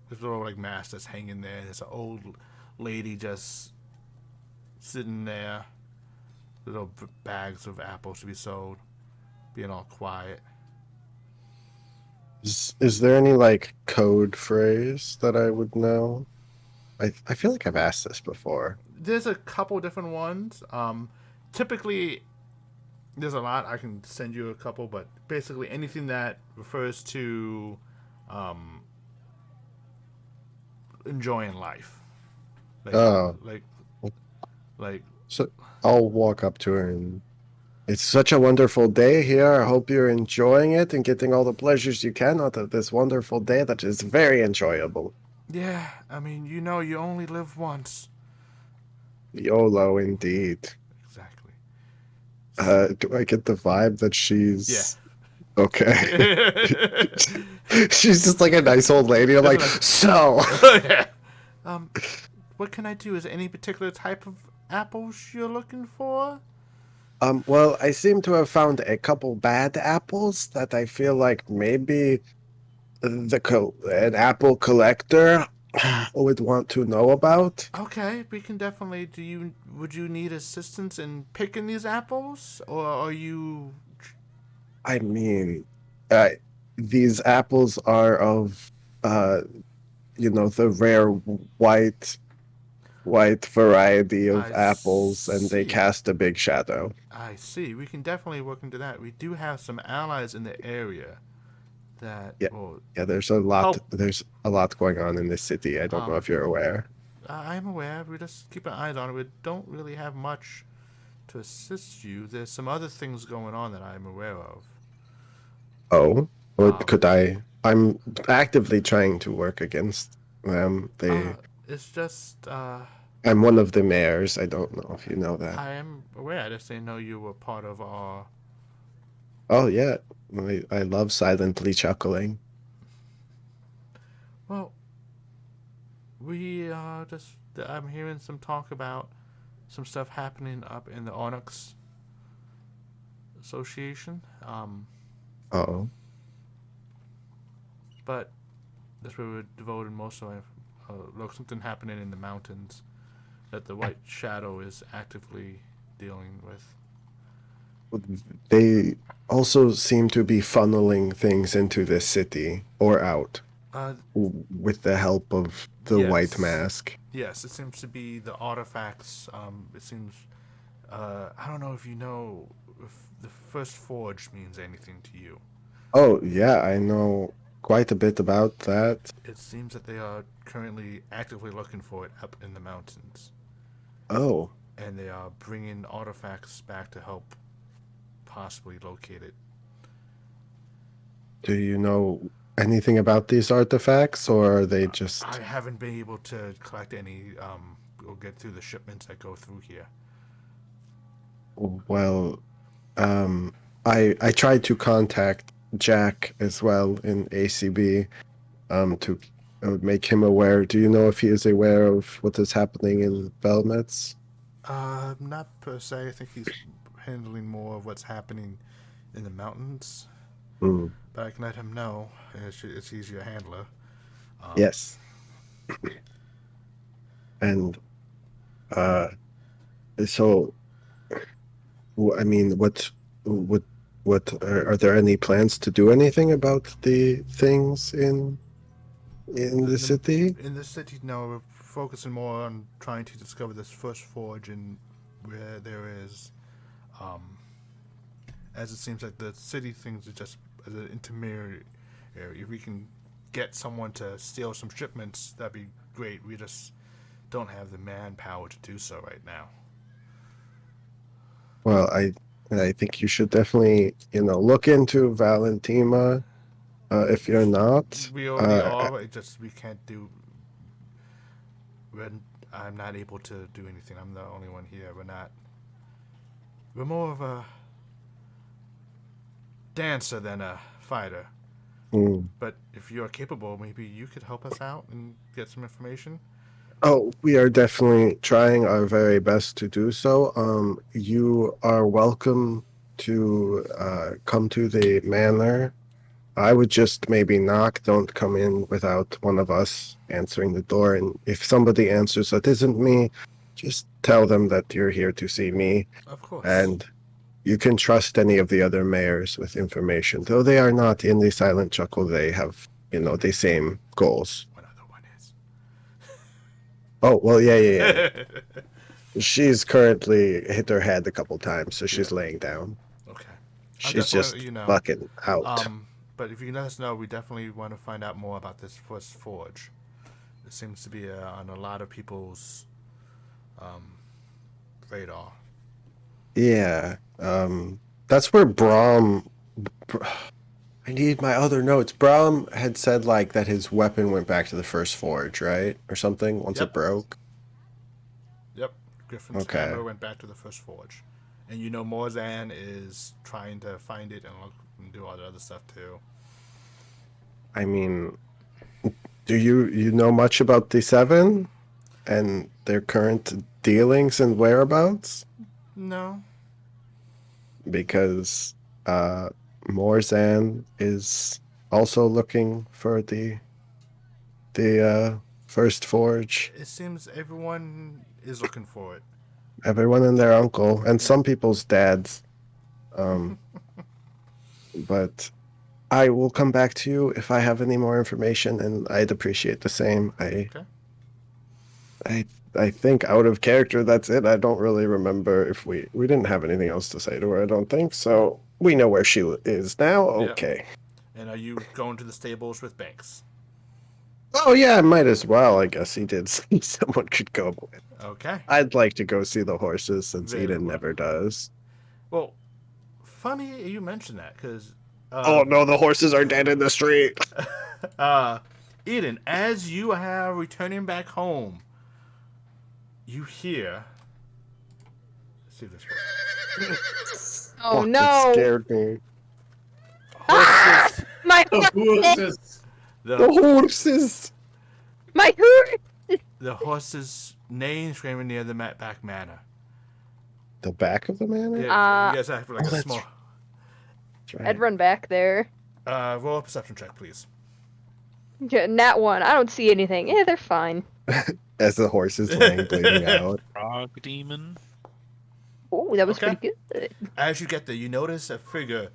There's a little mask that's hanging there. There's an old lady just sitting there. Little bags of apples to be sold, being all quiet. Is there any code phrase that I would know? I feel like I've asked this before. There's a couple different ones. Typically, there's a lot. I can send you a couple, but basically anything that refers to enjoying life. So I'll walk up to her and it's such a wonderful day here. I hope you're enjoying it and getting all the pleasures you can out of this wonderful day that is very enjoyable. Yeah, I mean, you only live once. YOLO indeed. Exactly. Do I get the vibe that she's... Yeah. Okay. She's just like a nice old lady. I'm so... Yeah. What can I do? Is there any particular type of apples you're looking for? Well, I seem to have found a couple bad apples that I feel like maybe an apple collector would want to know about. Okay, we can definitely. Would you need assistance in picking these apples, or are you? I mean, uh, these apples are of, uh, the rare white variety of I apples, and they see. cast a big shadow. I see. We can definitely work into that. We do have some allies in the area that Yeah, will yeah. There's a lot. help. There's a lot going on in this city. I don't know Um, if you're aware. I'm aware. We just keep an eye on it. We don't really have much to assist you. There's some other things going on that I'm aware of. Oh, what Um, could I? I'm actively trying to work against them. it's just I'm one of the mayors. I don't know if you know that. I am aware. I just didn't know you were part of our. Oh yeah, I love silently chuckling. Well, we just. I'm hearing some talk about some stuff happening up in the Onyx Association. Oh, But that's where we're devoting most of our. Look, something happening in the mountains that the White Shadow is actively dealing with. they also seem to be funneling things into this city or out Uh, with the help of the White yes. Mask. Yes, it seems to be the artifacts. It seems. I don't know if you know if the first forge means anything to you. Oh yeah, I know quite a bit about that. It seems that they are currently actively looking for it up in the mountains, Oh, and they are bringing artifacts back to help possibly locate it. do you know anything about these artifacts, or are they just? I haven't been able to collect any. Or get through the shipments that go through here. Well, um, I tried to contact Jack as well in ACB, to make him aware. Do you know if he is aware of what is happening in Belmetz? Not per se. I think he's handling more of what's happening in the mountains. Hmm. But I can let him know. It's easier to handle. Yes, and uh, so I mean, what are there any plans to do anything about the things in the city? In the city now, we're focusing more on trying to discover this first forge and where there is, um, as it seems like the city things are just as an intermediary area. If we can get someone to steal some shipments, that'd be great. We just don't have the manpower to do so right now. Well, I think you should definitely, look into Valentima, if you're not. We already are. It just we can't do. I'm not able to do anything. I'm the only one here. We're not. We're more of a dancer than a fighter. Hmm. But if you're capable, maybe you could help us out and get some information. Oh, we are definitely trying our very best to do so. You are welcome to come to the manor. I would just maybe knock. Don't come in without one of us answering the door. And if somebody answers that isn't me, just tell them that you're here to see me. Of course. And you can trust any of the other mayors with information. Though they are not in the Silent Chuckle, they have, the same goals. One other one is. Oh, well, yeah. She's currently hit her head a couple times, so she's laying down. Okay. She's just fucking out. But if you can let us know, we definitely want to find out more about this first forge. It seems to be on a lot of people's radar. Yeah. That's where I need my other notes. Braum had said that his weapon went back to the first forge, right? Or something, once it broke. Yep. Griffin's hammer went back to the first forge. And Morzan is trying to find it and look and do all the other stuff too. I mean, do you know much about the Seven? and their current dealings and whereabouts? No. Because Morzan is also looking for the first forge. It seems everyone is looking for it. Everyone and their uncle, and some people's dads. But I will come back to you if I have any more information, and I'd appreciate the same. I think out of character, that's it. I don't really remember if we didn't have anything else to say to her, I don't think. So we know where she is now. Okay. Yeah. And are you going to the stables with Banks? Oh, yeah, I might as well. I guess he did say someone could go with. Okay. I'd like to go see the horses since Very Eden well. never does. Well, funny you mentioned that, because... oh, no, the horses are dead in the street. Eden, as you are returning back home, you hear... Let's see if this works. Oh Fuck, no! That scared me. Horses... My Who is this? The horses! my horse! The horses neighing screaming near the back manor. The back of the manor? Yeah, you guys have like a that's small... That's right. I'd run back there. roll a perception check, please. Yeah, nat 1. I don't see anything. Yeah, they're fine. As the horse is laying bleeding out. Frog demon. Oh, that was Okay. pretty good. As you get there, you notice a figure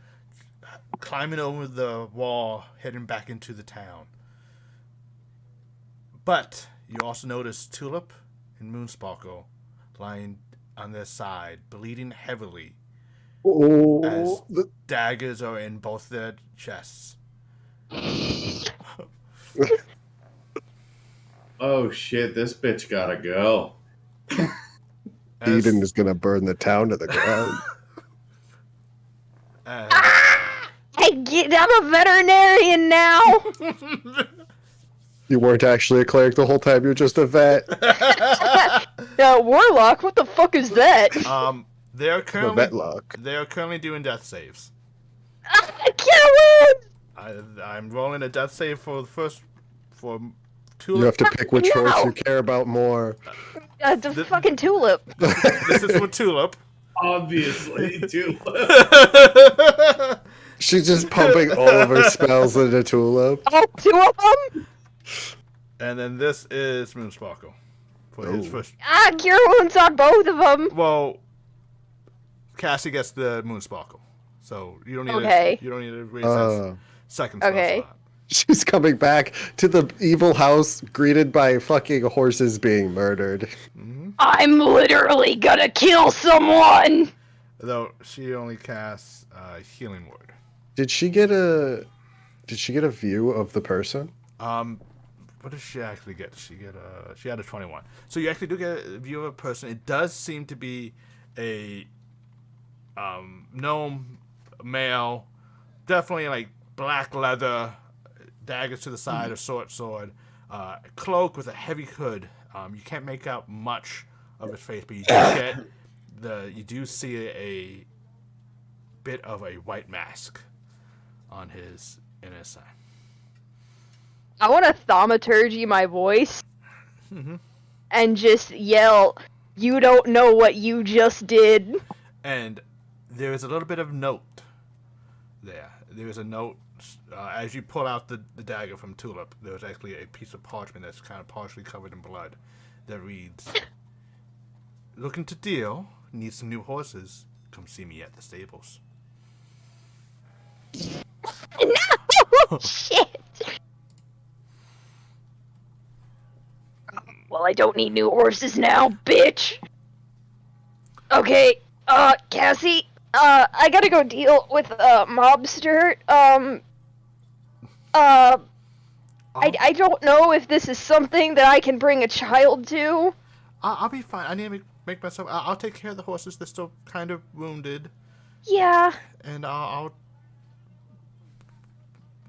climbing over the wall, heading back into the town. But you also notice Tulip and Moonsparkle lying on their side, bleeding heavily. Oh, As daggers are in both their chests. Oh shit, this bitch gotta go. As, Eden is gonna burn the town to the ground. as- I'm a veterinarian now. You weren't actually a cleric the whole time, you're just a vet. Warlock, what the fuck is that? they're The currently vetlock. doing death saves. I can't win! I'm rolling a death save for the first for You Tulip. have to pick which No. horse you care about more. The fucking tulip. This is for Tulip. Obviously, too. She's just pumping all of her spells into Tulip. Oh, 2 of them? And then this is Moonsparkle for his Oh. first. Cure wounds on both of them. Well, Cassie gets the Moonsparkle, so you don't need Okay. you don't need to raise that second spell Okay. slot. She's coming back to the evil house, greeted by fucking horses being murdered. I'm literally gonna kill someone. Though she only casts Healing Word. Did she get a view of the person? What does she actually get? She had a 21. So you actually do get a view of a person. It does seem to be a gnome male, definitely like black leather, daggers to the side, a short sword, cloak with a heavy hood. You can't make out much of his face, but you do see a bit of a white mask on his inner side. I want to thaumaturgy my voice and just yell, "You don't know what you just did." And there is a little bit of note there. There is a note as you pull out the dagger from Tulip. There's actually a piece of parchment that's kind of partially covered in blood that reads, "Looking to deal, need some new horses, come see me at the stables." No! Shit! Well, I don't need new horses now, bitch! Okay, Cassie, I gotta go deal with a mobster. I don't know if this is something that I can bring a child to. I'll be fine. I need to make myself... I'll take care of the horses. They're still kind of wounded. Yeah. And I'll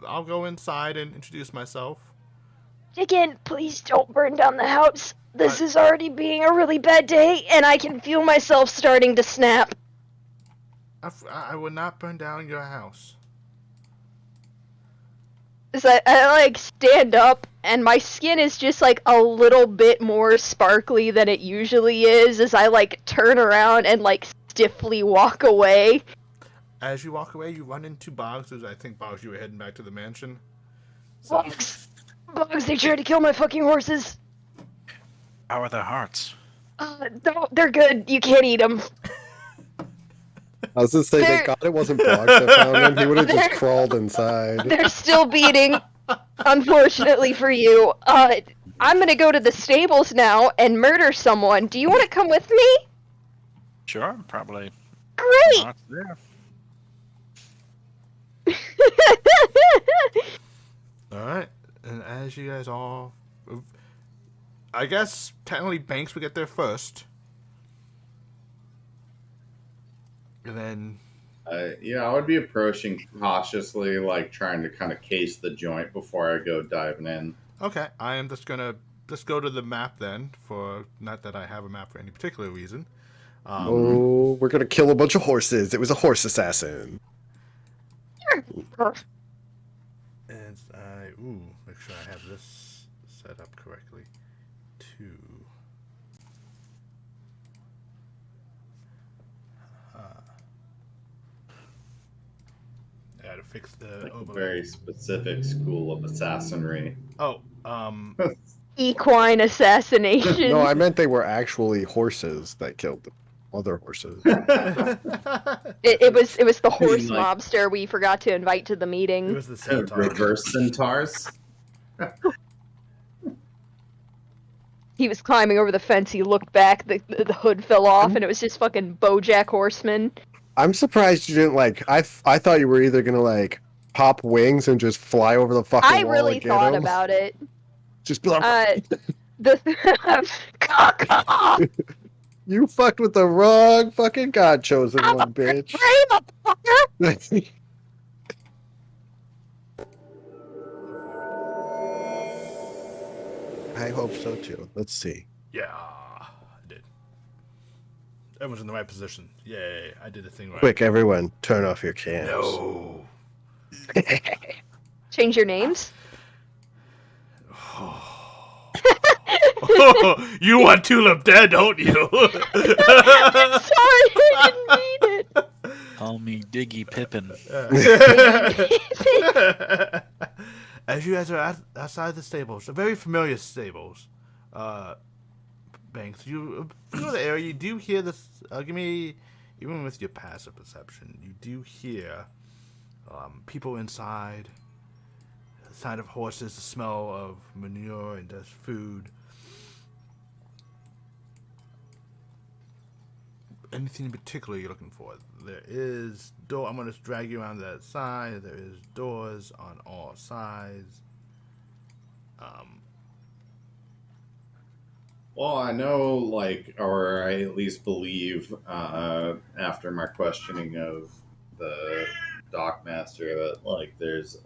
go inside and introduce myself. Again, please don't burn down the house. This is already being a really bad day, and I can feel myself starting to snap. I would not burn down your house. As I like stand up, and my skin is just like a little bit more sparkly than it usually is. As I like turn around and like stiffly walk away. As you walk away, you run into Boggs. I think Boggs, you were heading back to the mansion. So, Bugs, bugs! They tried to kill my fucking horses. How are their hearts? They're good. You can't eat them. I was gonna say, thank God it wasn't Boggs that found him. He would have just crawled inside. They're still beating. Unfortunately for you, I'm gonna go to the stables now and murder someone. Do you want to come with me? Sure, probably. Great. Not there. all right. And as you guys all, I guess technically Banks would get there first, and then. I would be approaching cautiously, like trying to kind of case the joint before I go diving in. Okay, I am just gonna go to the map then. For not that I have a map for any particular reason. Oh, we're gonna kill a bunch of horses. It was a horse assassin. And make sure I have this set up correctly. I gotta fix the Like a overlay. very specific school of assassinry. Oh, Equine assassination. No, I meant they were actually horses that killed the other horses. It was the horse like- mobster we forgot to invite to the it meeting. was the centaur. Reverse centaurs. He was climbing over the fence. He looked back. The hood fell off, and it was just fucking BoJack Horseman. I'm surprised you didn't like. I thought you were either gonna like pop wings and just fly over the fucking I wall really and get thought him. about it. Just be like, The you fucked with the wrong fucking God chosen one, bitch. I hope so too. Let's see. Yeah, I did. Everyone's in the right position. Yay, I did the thing right. Quick, everyone, turn off your cams. No. Change your names. You want Tulip dead, don't you? Sorry, I didn't mean it. Call me Diggy Pippin. As you guys are outside the stables, the very familiar stables, Banks, you know the area. You do hear this. Give me, even with your passive perception, you do hear people inside. The sound of horses, the smell of manure and just food. Anything in particular you're looking for? There is door. I'm going to drag you around that side. There is doors on all sides. Well, I know, like, or I at least believe, after my questioning of the dockmaster, that like there's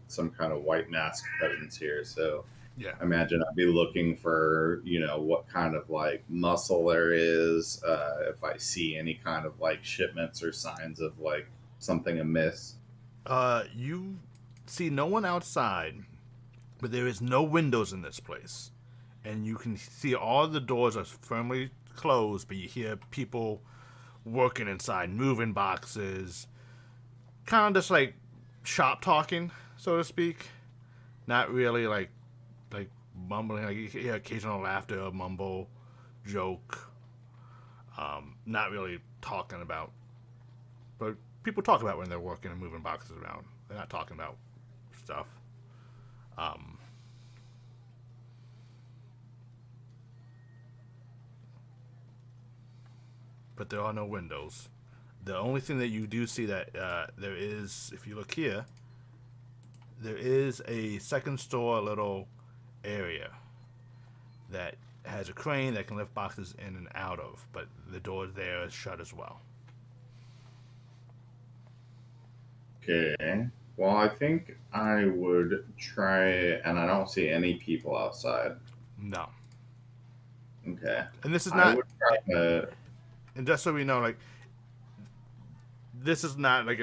some kind of white mask presence here. So Yeah. I imagine I'd be looking for, what kind of like muscle there is, if I see any kind of like shipments or signs of like something amiss. You see no one outside, but there is no windows in this place. And you can see all the doors are firmly closed, but you hear people working inside, moving boxes, kind of just like shop talking, so to speak. Not really like mumbling. Like you hear occasional laughter, or mumble, joke. Not really talking about, but people talk about when they're working and moving boxes around. They're not talking about stuff. But there are no windows. The only thing that you do see that there is, if you look here, there is a second store little area that has a crane that can lift boxes in and out of, but the door there is shut as well. Okay. Well, I think I would try, and I don't see any people outside. No. Okay. And this is I not, would try to. and just so we know, like, this is not like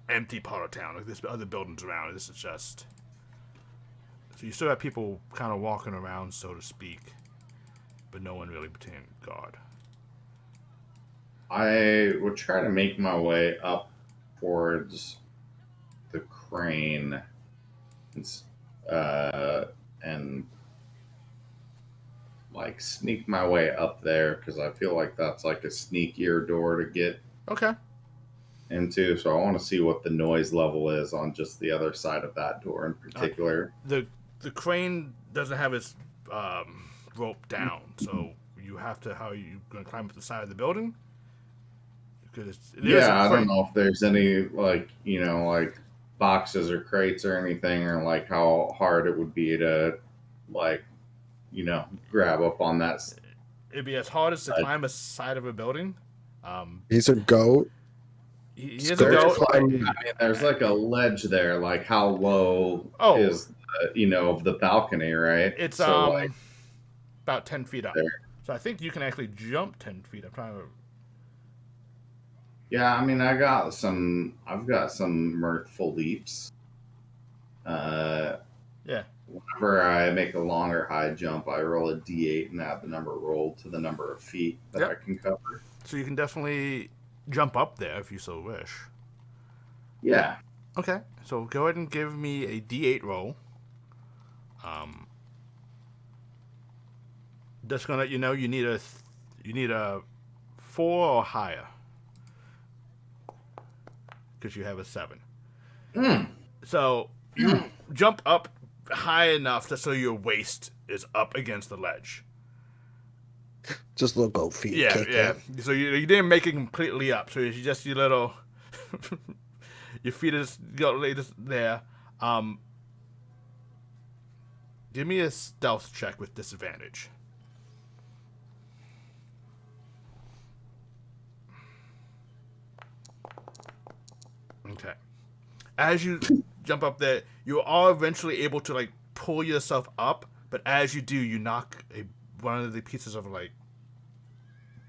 empty part of town. Like, there's other buildings around. This is just... So you still have people kind of walking around, so to speak, but no one really playing guard. I would try to make my way up towards the crane and like sneak my way up there because I feel like that's like a sneakier door to get Okay. into. So I want to see what the noise level is on just the other side of that door in particular. The crane doesn't have its rope down, so you have to... How are you going to climb up the side of the building? Because I don't know if there's any like like boxes or crates or anything, or like how hard it would be to like grab up on that. It'd be as hard as to climb a side of a building. He's a goat. He is a goat. I mean, there's like a ledge there. Like how low is of the balcony, right? It's so, about 10 feet up. There. So I think you can actually jump 10 feet. I'm trying to... Yeah, I mean, I've got some mirthful leaps. Yeah. Whenever I make a longer high jump, I roll a d8 and add the number rolled to the number of feet that I can cover. So you can definitely jump up there if you so wish. Yeah. Okay. So go ahead and give me a d8 roll. Just gonna let you know you need a 4 or higher. Because you have a 7. So you jump up high enough so your waist is up against the ledge. Just little goat feet. Yeah. So you didn't make it completely up. So it's just your little... your feet is there. Give me a stealth check with disadvantage. Okay. As you jump up there, you are eventually able to like pull yourself up, but as you do, you knock one of the pieces of like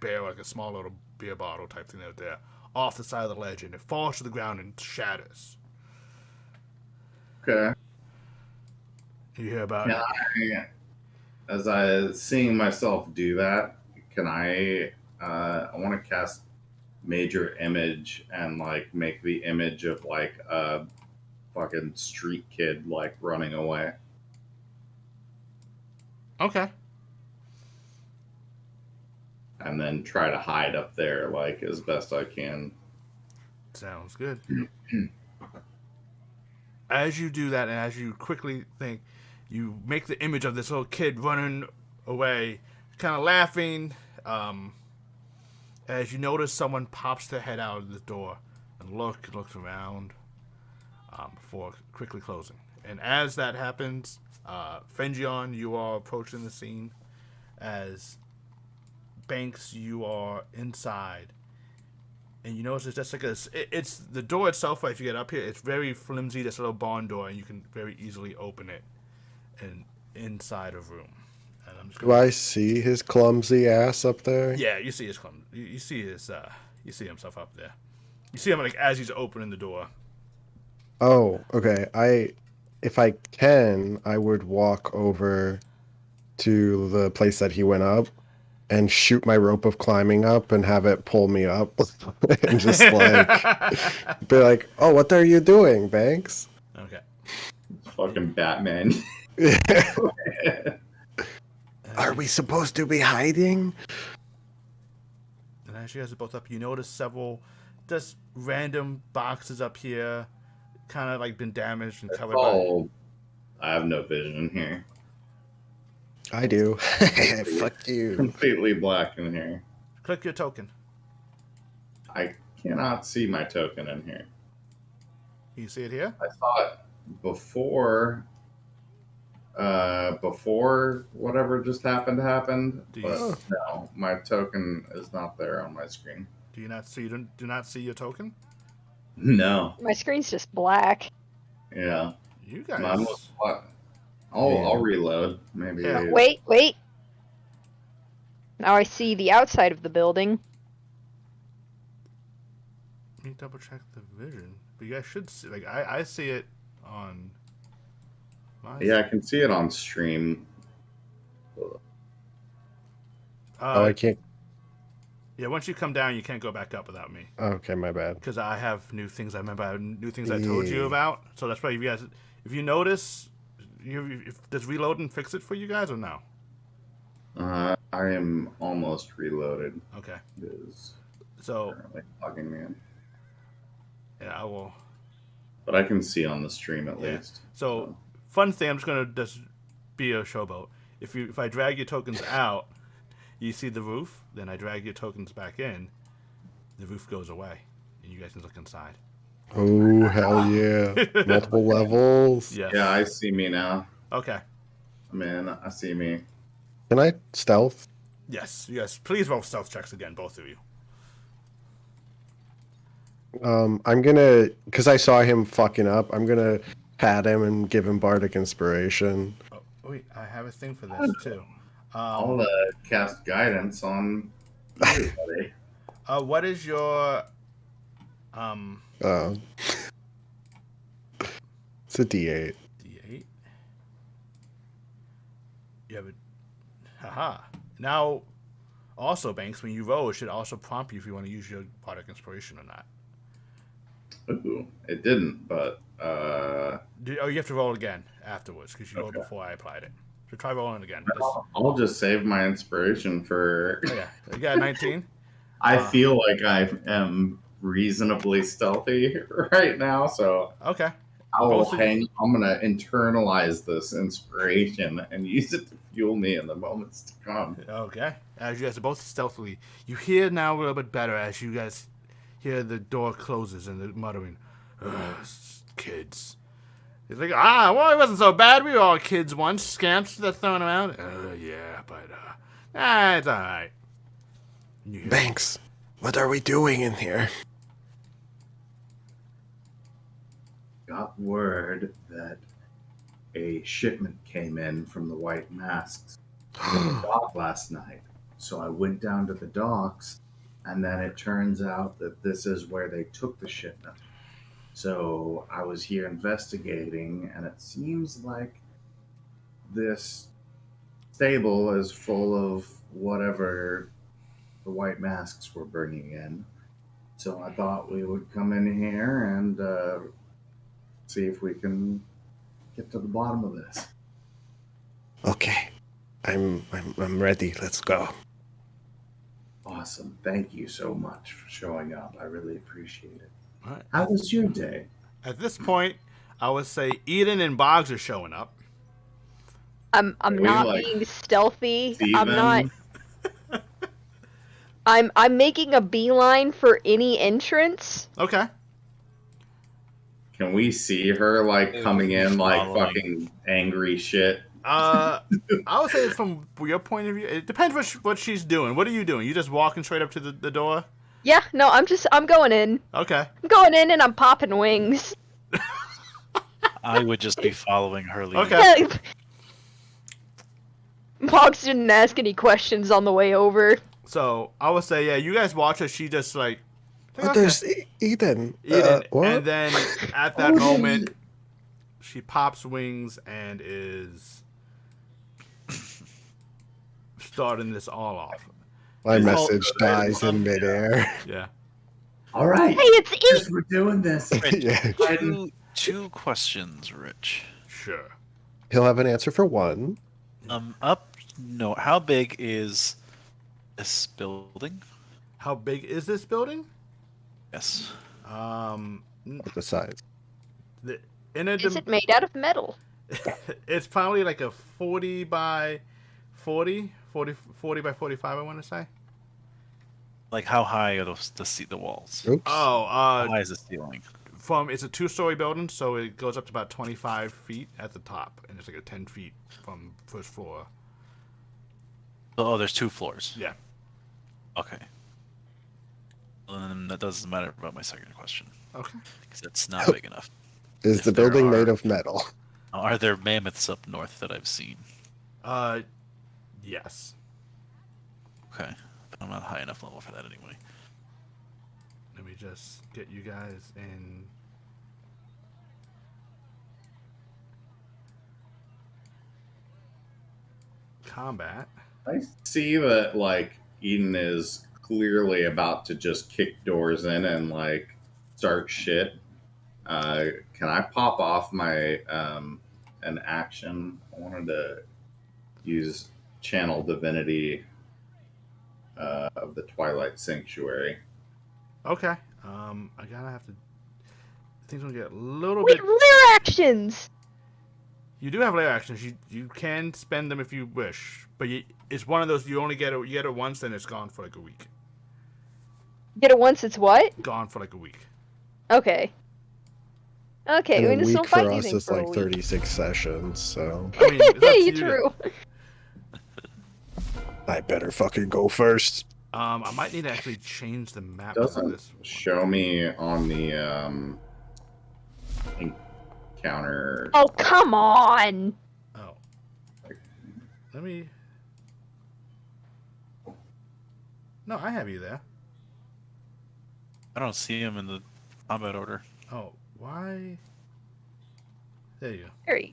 a small little beer bottle type thing out there off the side of the ledge, and it falls to the ground and shatters. Okay. You hear about it? As I seeing myself do that, can I want to cast Major Image and like make the image of like a fucking street kid like running away. Okay. And then try to hide up there like as best I can. Sounds good. As you do that, and as you quickly think, you make the image of this little kid running away, kind of laughing, as you notice someone pops their head out of the door and looks around before quickly closing. And as that happens, Fengion, you are approaching the scene. As Banks, you are inside. And you notice it's just like it's the door itself, as you get up here, it's very flimsy, this little barn door, and you can very easily open it and inside a room. And I'm just Do I see his clumsy ass up there? Yeah, you see his you see his you see himself up there. You see him like as he's opening the door. Oh, okay. If I can, I would walk over to the place that he went up and shoot my rope of climbing up and have it pull me up and just like be like, "Oh, what are you doing, Banks?" Okay. Fucking Batman. Are we supposed to be hiding? And as you guys are both up, you notice several just random boxes up here, kind of like been damaged and covered by... I have no vision here. I do. Fuck you. Completely black in here. Click your token. I cannot see my token in here. You see it here? I saw it before whatever just happened, but no, my token is not there on my screen. Do you not see? Do not see your token? No. My screen's just black. Yeah. You guys. Mine was black. I'll reload. Maybe. Yeah. Wait. Now I see the outside of the building. me double check the vision. But you guys should see. Like I see it on. My Yeah, I can see it on stream. Oh, I can't. Yeah, once you come down, you can't go back up without me. Okay, my bad. Because I have new things. I remember I have new things I told you Yeah. about. So that's why if you guys, if you notice, does reloading fix it for you guys or no? I am almost reloaded. Okay. It is So currently logging me in. yeah, I will. But I can see on the stream at Yeah. least. So fun thing, I'm just gonna just be a showboat. If I drag your tokens out, you see the roof. Then I drag your tokens back in. The roof goes away, and you guys can look inside. Oh, hell yeah. Multiple levels. Yes. Yeah, I see me now. Okay. Man, I see me. Can I stealth? Yes. Yes. Please roll stealth checks again, both of you. I'm gonna, because I saw him fucking up, I'm gonna pat him and give him bardic inspiration. Oh, wait, I have a thing for this too. I'll cast guidance on you, buddy. What is your It's a D8. D8? You have a. Haha. Now, also, Banks, when you roll, it should also prompt you if you want to use your bardic inspiration or not. Ooh, it didn't, but You have to roll again afterwards because you rolled Okay. before I applied it. So try rolling again. I'll just save my inspiration for. Oh, yeah, you got 19. I feel like I am reasonably stealthy right now, so Okay. I will Both of you- hang. I'm gonna internalize this inspiration and use it to fuel me in the moments to come. Okay. As you guys are both stealthily, you hear now a little bit better as you guys hear the door closes and the muttering, "Ugh, kids." It's like, well, it wasn't so bad. We were all kids once. Scamps that thrown around. Yeah, but it's all right. You hear- Banks, what are we doing in here? Got word that a shipment came in from the White Masks to the dock last night. So I went down to the docks, and then it turns out that this is where they took the shipment. So I was here investigating, and it seems like this stable is full of whatever the White Masks were bringing in. So I thought we would come in here and see if we can get to the bottom of this. Okay, I'm ready. Let's go. Awesome. Thank you so much for showing up. I really appreciate it. All right. How was your day? At this point, I would say Eden and Boggs are showing up. I'm We, not like, being stealthy. See I'm them? not. I'm making a beeline for any entrance. Okay. Can we see her like coming in like Following. fucking angry shit? I would say from your point of view, it depends what she's doing. What are you doing? You just walking straight up to the door? Yeah, no, I'm going in. Okay. I'm going in and I'm popping wings. I would just be following her lead. Okay. Boggs didn't ask any questions on the way over. So I would say, yeah, you guys watch her. She just like. But okay. there's Eden. Eden, What? and then at that moment, she pops wings and is starting this all off. My It's all message good. dies in midair. Yeah. All right. Hey, it's Yes, Eden. we're doing this. Yeah. Two questions, Rich. Sure. He'll have an answer for one. No, how big is this building? How big is this building? Yes. The size. The inner Is it made out of metal? it's probably like a 40 by 40 by 45, I want to say. Like how high are the walls? Oops. Oh, How high is the ceiling? it's a 2-story building, so it goes up to about 25 feet at the top, and it's like a 10 feet from first floor. Oh, there's 2 floors. Yeah. Okay. Well, then that doesn't matter about my second question Okay. because it's not big enough. Is if the there building made are- of metal? Are there mammoths up north that I've seen? Yes. Okay, but I'm not high enough level for that anyway. Let me me just get you guys in. Combat. I see that like Eden is clearly about to just kick doors in and like start shit. Can I pop off my an action? I wanted to use Channel Divinity of the Twilight Sanctuary. Okay. I gotta have to. Things gonna get a little Wait, bit. lair actions! You do have layer actions. You can spend them if you wish, but it's one of those you only get it once, then it's gone for like a week. Get it once, it's what? Gone for like a week. Okay. Okay, And we a just don't week fight for us anything is for a like week. 36 sessions, so I mean, it's up to you. True. I better fucking go first. I might need to actually change the map for Doesn't this one. show me on the encounter. Oh, come on! Oh. Let me. No, I have you there. I don't see him in the combat order. Oh, why? There you go. Harry.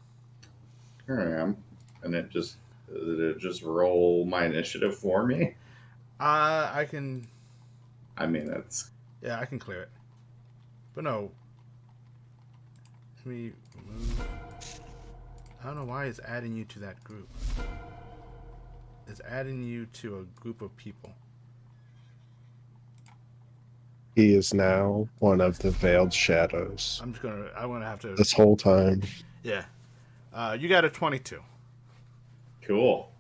Here I am, and did it just roll my initiative for me? I can. I mean, that's Yeah, I can clear it. But no. Let me move. I don't know why it's adding you to that group. It's adding you to a group of people. He is now one of the veiled shadows. I'm gonna have to. This whole time. Yeah. You got a 22. cool.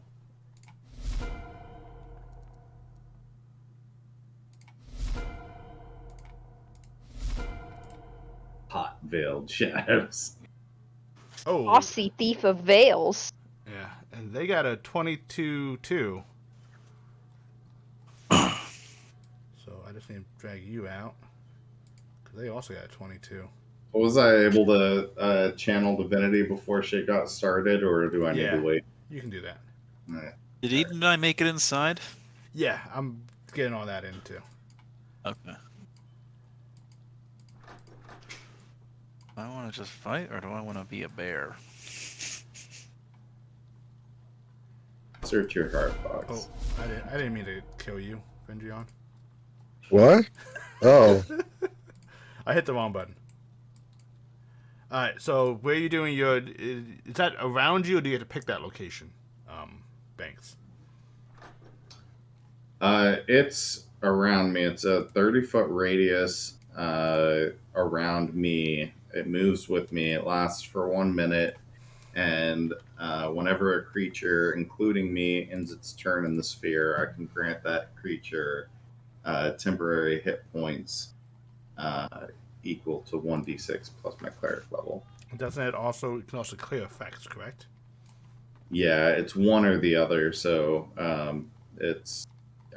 Hot veiled shadows. Oh. Aussie thief of veils. Yeah, and they got a 22 too. So I just need to drag you out. Because they also got a 22. Was I able to channel divinity before shit got started, or do I need Yeah. to wait? You can do that. Alright. Did Eden and I make it inside? Yeah, I'm getting all that in too. Okay. Do I want to just fight, or do I want to be a bear? Search your heart box. Oh, I didn't mean to kill you, Vengion. What? Oh, I hit the wrong button. Alright, so where are you doing your... Is that around you, or do you have to pick that location? Banks. It's around me. It's a 30-foot radius around me. It moves with me. It lasts for 1 minute. And whenever a creature, including me, ends its turn in the sphere, I can grant that creature temporary hit points equal to 1d6 plus my cleric level. Doesn't it also... It can also clear effects, correct? Yeah, it's one or the other. So it's...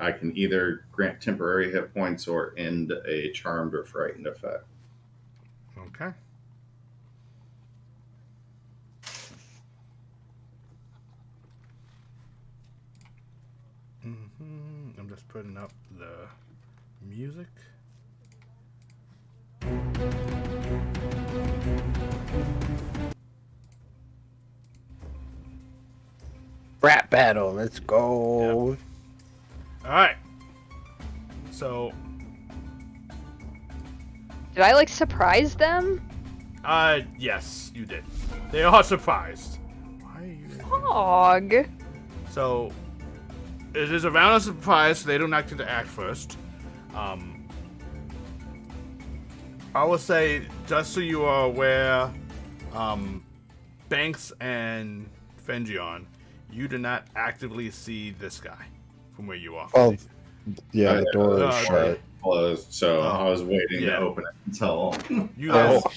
I can either grant temporary hit points or end a charmed or frightened effect. Okay. I'm just putting up the music. rap battle. Let's go. Alright. So, Did I like surprise them? yes, you did. They are surprised. Why are you... Hog. So, it is a round of surprise, so they don't get to act first. I will say, just so you are aware, Banks and Fengion, you do not actively see this guy from where you are. Well, yeah, the door is okay. shut. Closed, so Oh, I was waiting yeah. to open it until You guys, Oh,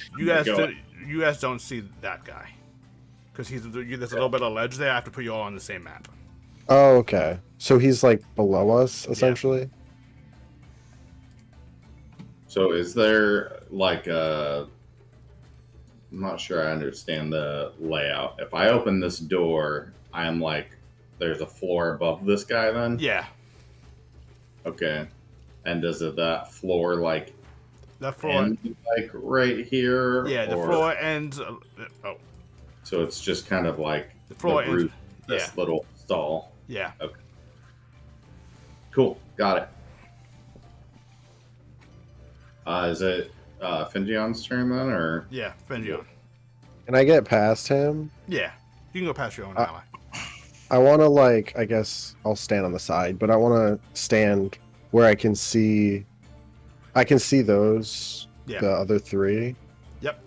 you guys don't see that guy because there's a little bit of ledge there. I have to put you all on the same map. Oh, okay. So he's like below us, essentially. So is there like a... I'm not sure I understand the layout. If I open this door, I'm like, there's a floor above this guy then? Yeah. Okay. And does that floor like The floor. end like right here? Yeah, the or- floor ends. Oh, So it's just kind of like the floor ends. roof of this little stall. Yeah. Okay. Cool. Got it. Is it Fingeon's turn then, or? Yeah, Fingeon. Can I get past him? Yeah, you can go past your own ally. I want to, like, I guess I'll stand on the side, but I want to stand where I can see those, Yeah. the other three. Yep.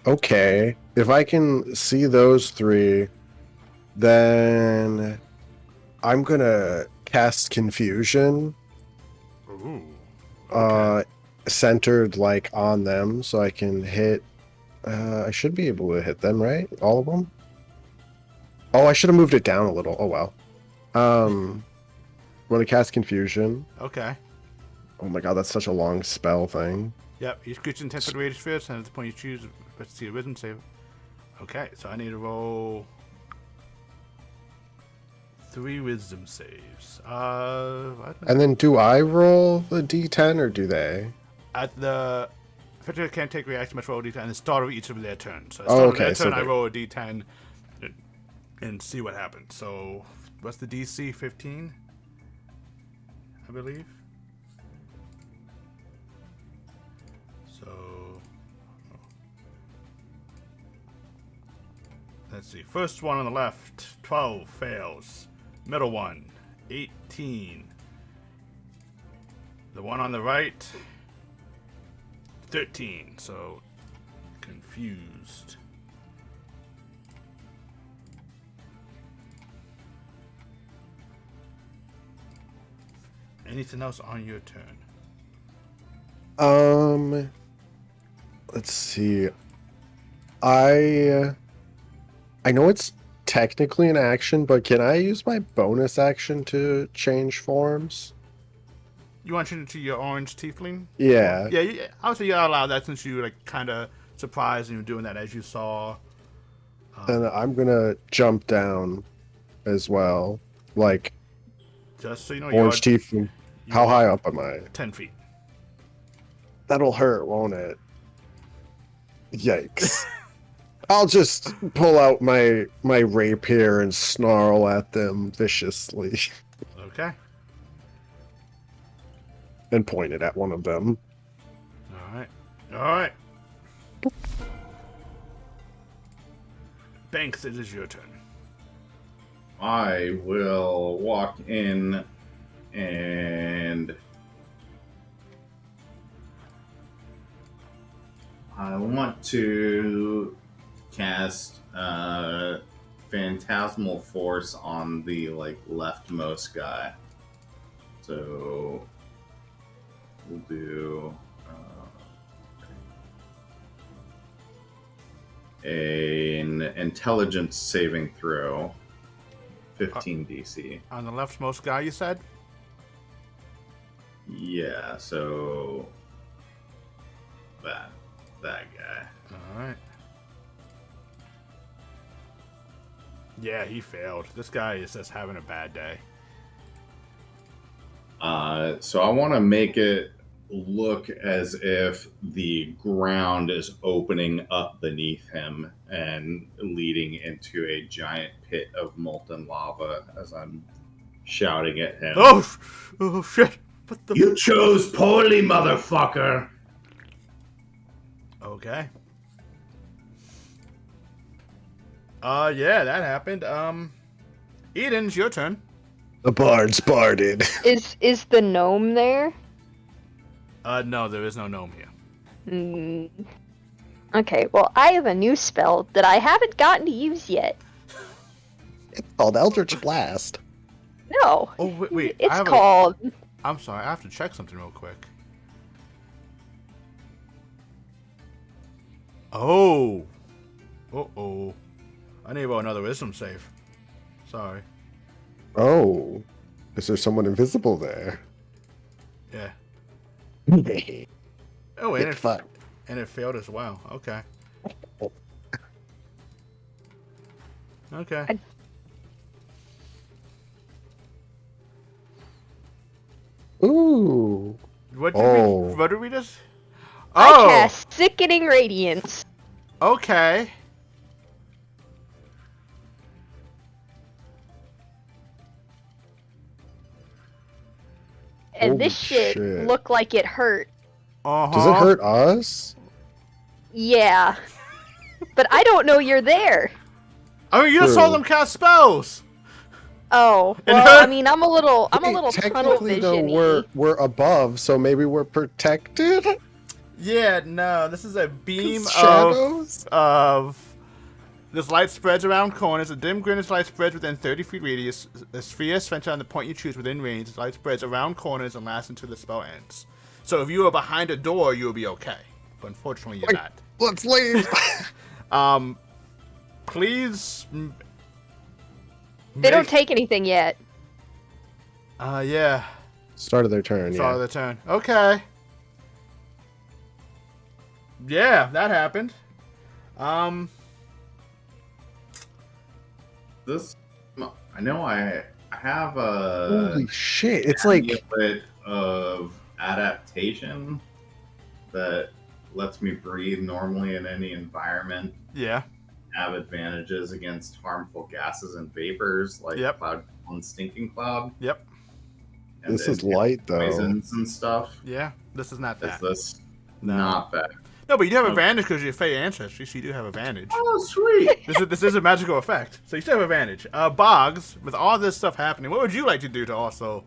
Okay. If I can see those three, then I'm going to cast Confusion, Ooh. Okay. centered, like, on them, so I can hit. I should be able to hit them, right? All of them? Oh, I should have moved it down a little. Oh, well. I'm going to cast Confusion. Okay. Oh my god, that's such a long spell thing. Yep. Each creature intends to radius spheres, and at the point you choose, let's see a wisdom save. Okay, so I need to roll 3 wisdom saves. And then do I roll the d10 or do they? At the Fetcher can't take reaction but roll a d10 at the start of each of their turns. So at the Oh, start of okay, their so turn, I they- roll a d10 and see what happens. So what's the DC? 15, I believe. So let's see. First one on the left, 12 fails. Middle one, 18. The one on the right, 13. So confused. Anything else on your turn? Let's see. I know it's technically an action, but can I use my bonus action to change forms? You want to change it to your orange tiefling? Yeah. Yeah, obviously you're allowed that since you were like kind of surprised and you were doing that as you saw. And I'm gonna jump down as well. Like, Just so you know, orange teeth. How high up am I? 10 feet. That'll hurt, won't it? Yikes. I'll just pull out my rapier and snarl at them viciously Okay. and point it at one of them. All right. All right. Banks, it is your turn. I will walk in and I want to cast Phantasmal Force on the leftmost guy. So we'll do an intelligence saving throw, 15 DC. On the leftmost guy, you said? Yeah, so that guy. All right. Yeah, he failed. This guy is just having a bad day. So I want to make it look as if the ground is opening up beneath him and leading into a giant pit of molten lava as I'm shouting at him. Oh shit! What the? You chose poorly, motherfucker! Okay. Yeah, that happened. Eden's your turn. The bard's barded. Is the gnome there? No, there is no gnome here. Hmm. Okay, well, I have a new spell that I haven't gotten to use yet. It's called Eldritch Blast. No. Oh, wait. It's called... I'm sorry, I have to check something real quick. Oh. Uh-oh. I need to roll another wisdom save. Sorry. Oh. Is there someone invisible there? Yeah. Get Oh, and fucked. it failed as well. Okay. Okay. Ooh. What Oh. did we just? I Oh, cast Sickening Radiance. okay. And Holy this shit shit. looked like it hurt. Does it hurt us? Yeah. But I don't know you're there. I mean, you just saw True. them cast spells. Oh, And well, her- I mean, I'm a little Wait, tunnel technically, though, vision-y. we're above, so maybe we're protected? Yeah, no, this is a beam 'Cause shadows? of this light spreads around corners. A dim greenish light spreads within 30 feet radius. A sphere centered on the point you choose within range. The light spreads around corners and lasts until the spell ends. So if you are behind a door, you will be okay. But unfortunately, you're Wait. not. Let's leave. Please. They don't take anything yet. Yeah. Start of their turn, Start yeah. of the turn. Okay. Yeah, that happened. This, I know I have a Holy shit, it's like... amulet of adaptation that lets me breathe normally in any environment. Yeah. Have advantages against harmful gases and vapors like Yep. cloud and stinking cloud. Yep. And This is then light, though. poisons and stuff. Yeah. This is not Is that. this No. not that? No, but you do have Oh. advantage because you're Fey ancestry, so you do have advantage. Oh, sweet! This is a magical effect, so you still have advantage. Boggs, with all this stuff happening, what would you like to do to also?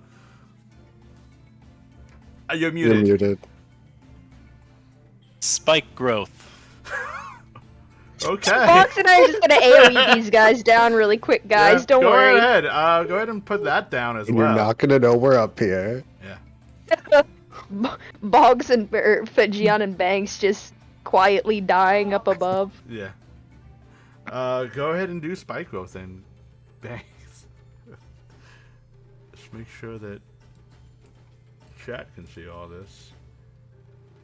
You're muted. You're muted. Spike growth. Okay. Fox and I are just gonna AoE these guys down really quick, guys. Yeah, Don't go worry. ahead. Go ahead and put that down as And well. you're not gonna know we're up here. Yeah. Boggs and Fijian and Banks just quietly dying up above. Yeah. Go ahead and do spike growth and bangs. Just make sure that chat can see all this.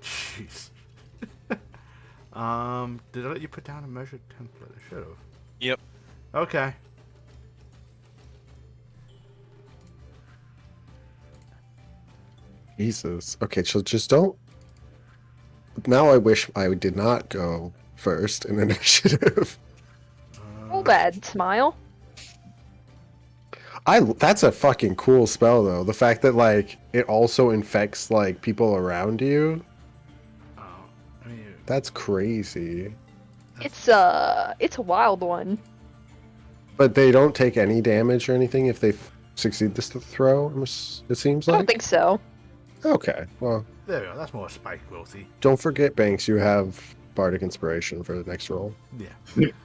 Jeez. Did I let you put down a measured template? I should have. Yep. Okay. Jesus. Okay, so just don't... Now I wish I did not go first in initiative. Oh, bad smile. That's a fucking cool spell, though. The fact that, like, it also infects, like, people around you. Oh, I mean, That's crazy. It's a wild one. But they don't take any damage or anything if they succeed this throw, it seems I like? don't think so. Okay, well, there we go. That's more spike growthy. don't forget, Banks, you have Bardic Inspiration for the next roll. Yeah.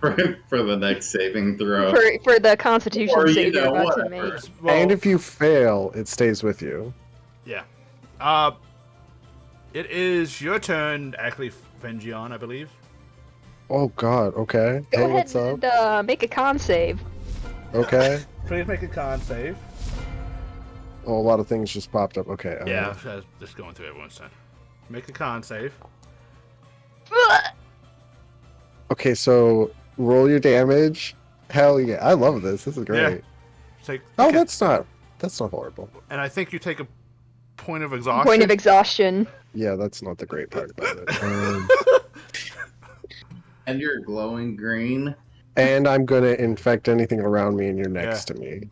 for the next saving throw. For the Constitution Or, you save you're know, about to whatever. make. Well, And if you fail, it stays with you. yeah. It is your turn, actually, Vengion, I believe. Oh god, okay. Go Hey, ahead what's up? and make a con save. Okay. Please make a con save. Oh, a lot of things just popped up. Okay. Yeah, I was just going through everyone's turn. Make a con save. Okay, so roll your damage. Hell yeah, I love this. This is great. Yeah. Take, Oh, okay. that's not horrible. And I think you take a point of exhaustion. Point of exhaustion. Yeah, that's not the great part about it. And you're glowing green. And I'm gonna infect anything around me, and you're next to me.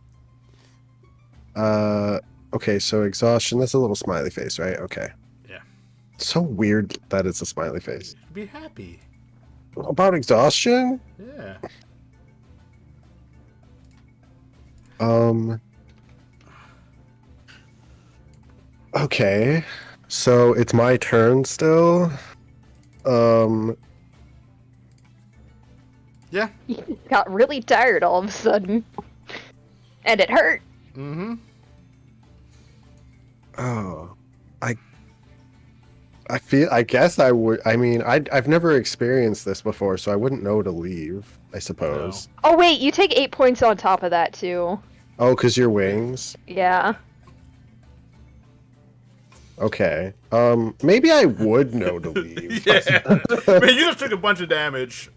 Okay, so exhaustion. That's a little smiley face, right? Okay. Yeah. So weird that it's a smiley face. Be happy. About exhaustion? Yeah. Okay. So it's my turn still. Yeah. You got really tired all of a sudden. And it hurt. Mm-hmm. Oh, I guess I would. I mean, I've never experienced this before, so I wouldn't know to leave. I suppose. Oh wait, you take 8 points on top of that too. Oh, because your wings. Yeah. Okay. Maybe I would know to leave. Yeah. I mean, you just took a bunch of damage.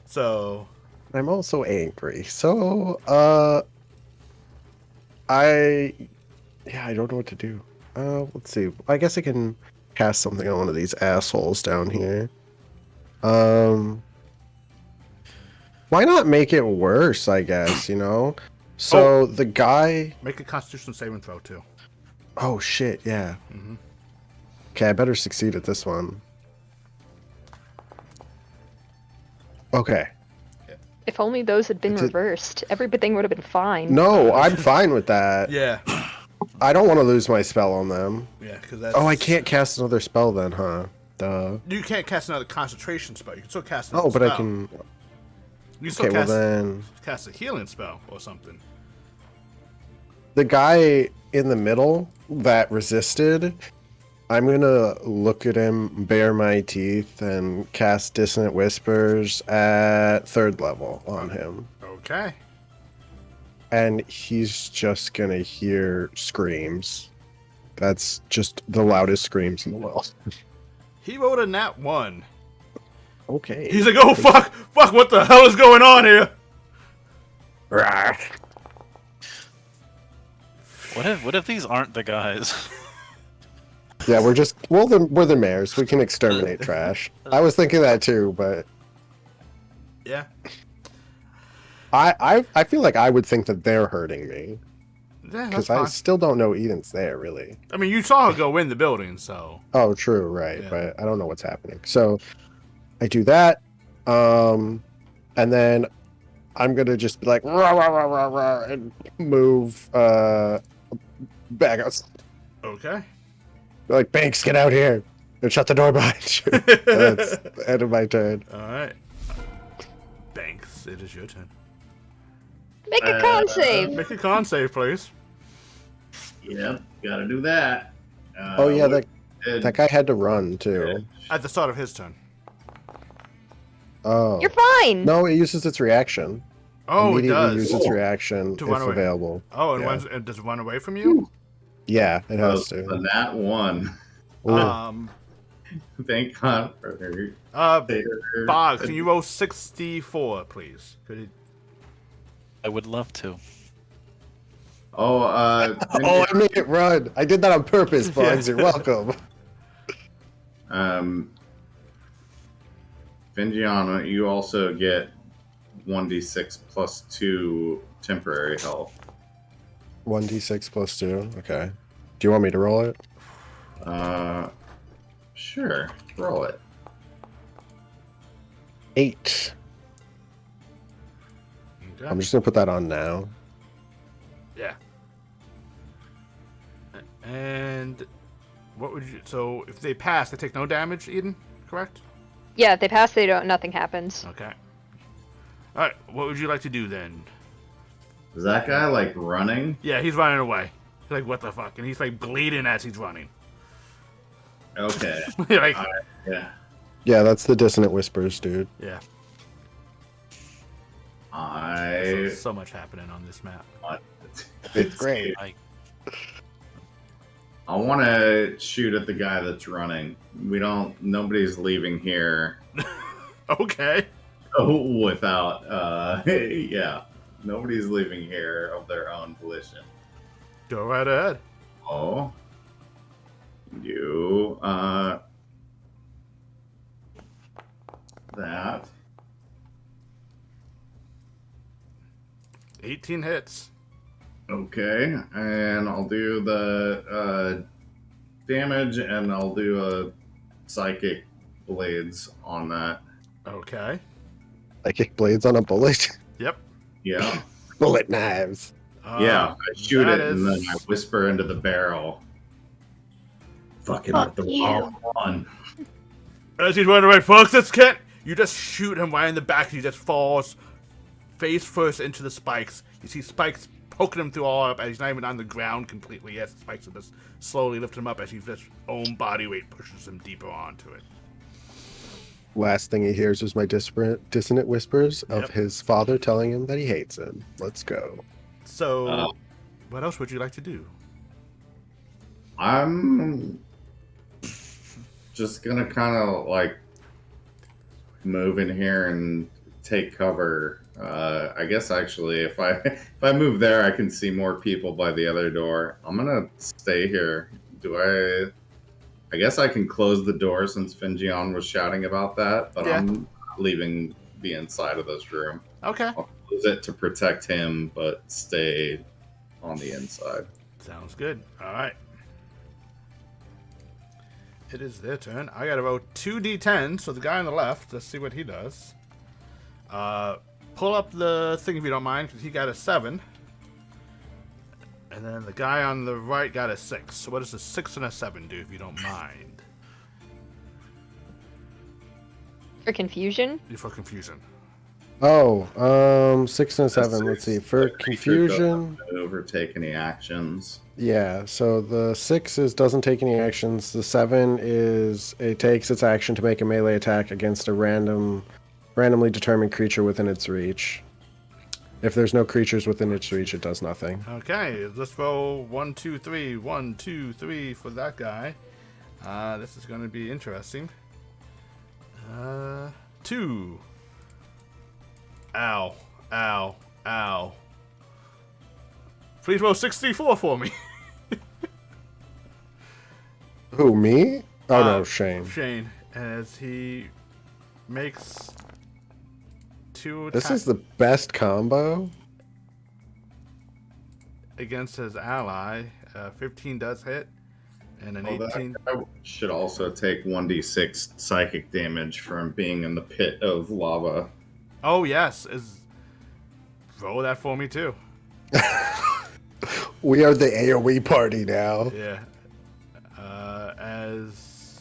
So. I'm also angry. So, I don't know what to do. Let's see. I guess I can cast something on one of these assholes down here. Why not make it worse, I guess, you know? So the guy... Make a Constitution saving throw, too. Oh, shit, yeah. Mm-hmm. Okay, I better succeed at this one. Okay. If only those had been reversed, everything would have been fine. No, I'm fine with that. Yeah. I don't want to lose my spell on them. Yeah, because that's... Oh, I can't cast another spell then, huh? Duh. You can't cast another concentration spell. You can still cast another Oh, but spell. I can... You can still Okay, well then... cast a healing spell or something. The guy in the middle that resisted, I'm gonna look at him, bare my teeth, and cast Dissonant Whispers at 3rd level on him. Okay. And he's just gonna hear screams. That's just the loudest screams in the world. He rolled a nat 1. Okay. He's like, oh, fuck, what the hell is going on here? What if these aren't the guys? Yeah, we're the mares. We can exterminate trash. I was thinking that too, but Yeah. I feel like I would think that they're hurting me Yeah, that's because fine. I still don't know Eden's there really. I mean, you saw her go in the building, so... Oh, true, right, Yeah. but I don't know what's happening. So I do that, and then I'm gonna just be like rah, rah, rah, rah, rah, and move back out. Okay. Like, Banks, get out here and shut the door behind you. That's the end of my turn. Alright. Banks, it is your turn. Make a con save. Make a con save, please. Yep, gotta do that. Oh yeah, what that did- guy had to run too. At the start of his turn. Oh. You're fine. No, it uses its reaction. Oh, it Immediately does. use its reaction To if run away. available. Oh, and Yeah. runs, does it run away from you? Yeah, it has The to. nat 1. Ooh. Thank God for her. Bog, can you roll 64, please? Could it... I would love to. Oh, Oh, I made it run. I did that on purpose, Bugs. You're welcome. Vingiana, you also get 1d6 plus 2 temporary health. 1d6 plus 2. Okay. Do you want me to roll it? Sure. Roll it. 8. Okay. I'm just gonna put that on now. Yeah. And what would you... So, if they pass, they take no damage, Eden? Correct? Yeah, if they pass, they don't. Nothing happens. Okay. Alright, what would you like to do then? Is that guy, like, running? Yeah, he's running away. He's like, what the fuck? And he's like bleeding as he's running. Okay. like, Yeah. Yeah, that's the Dissonant Whispers, dude. yeah. I So much happening on this map. It's great. I want to shoot at the guy that's running. Nobody's leaving here Okay. without, yeah. Nobody's leaving here of their own volition. Go right ahead. Oh. You, that. 18 hits. Okay, and I'll do the damage, and I'll do a psychic blades on that. Okay. Psychic blades on a bullet. Yep. Yeah, Bullet knives. yeah. I shoot that it, and then is- I whisper into the barrel. Fucking Fuck with the you. wrong one. As he's running away, folks, this can't... You just shoot him right in the back, and he just falls face first into the spikes. You see spikes poking him through all up, as he's not even on the ground completely yet. Spikes are just slowly lifting him up as his own body weight pushes him deeper onto it. Last thing he hears is my dissonant whispers of Yep. his father telling him that he hates him. Let's go. So, what else would you like to do? I'm just gonna kind of like move in here and take cover. I guess actually, if I move there, I can see more people by the other door. I'm gonna stay here Do I guess I can close the door since Fingion was shouting about that, but Yeah. I'm leaving the inside of this room. Okay. I'll close it to protect him, but stay on the inside. Sounds good. All right. It is their turn. I got to roll 2d10, so the guy on the left, let's see what he does. Pull up the thing if you don't mind, because he got a 7. And then the guy on the right got a 6. So what does a 6 and a 7 do if you don't mind? For confusion? For confusion. Oh, 6 and a 7. Let's see. For confusion, Doesn't overtake any actions. yeah. So the 6 doesn't take any actions. The 7 is it takes its action to make a melee attack against a randomly determined creature within its reach. If there's no creatures within its reach, it does nothing. Okay, let's roll 1, 2, 3. 1, 2, 3 for that guy. This is going to be interesting. 2. Ow. Ow. Ow. Please roll 64 for me. Who, me? Oh no, Shane. Shane, as he makes 2 This attacks is the best combo. against his ally. 15 does hit, and an 18. I should also take 1d6 psychic damage from being in the pit of lava. Oh yes, roll that for me too. We are the AoE party now. Yeah. As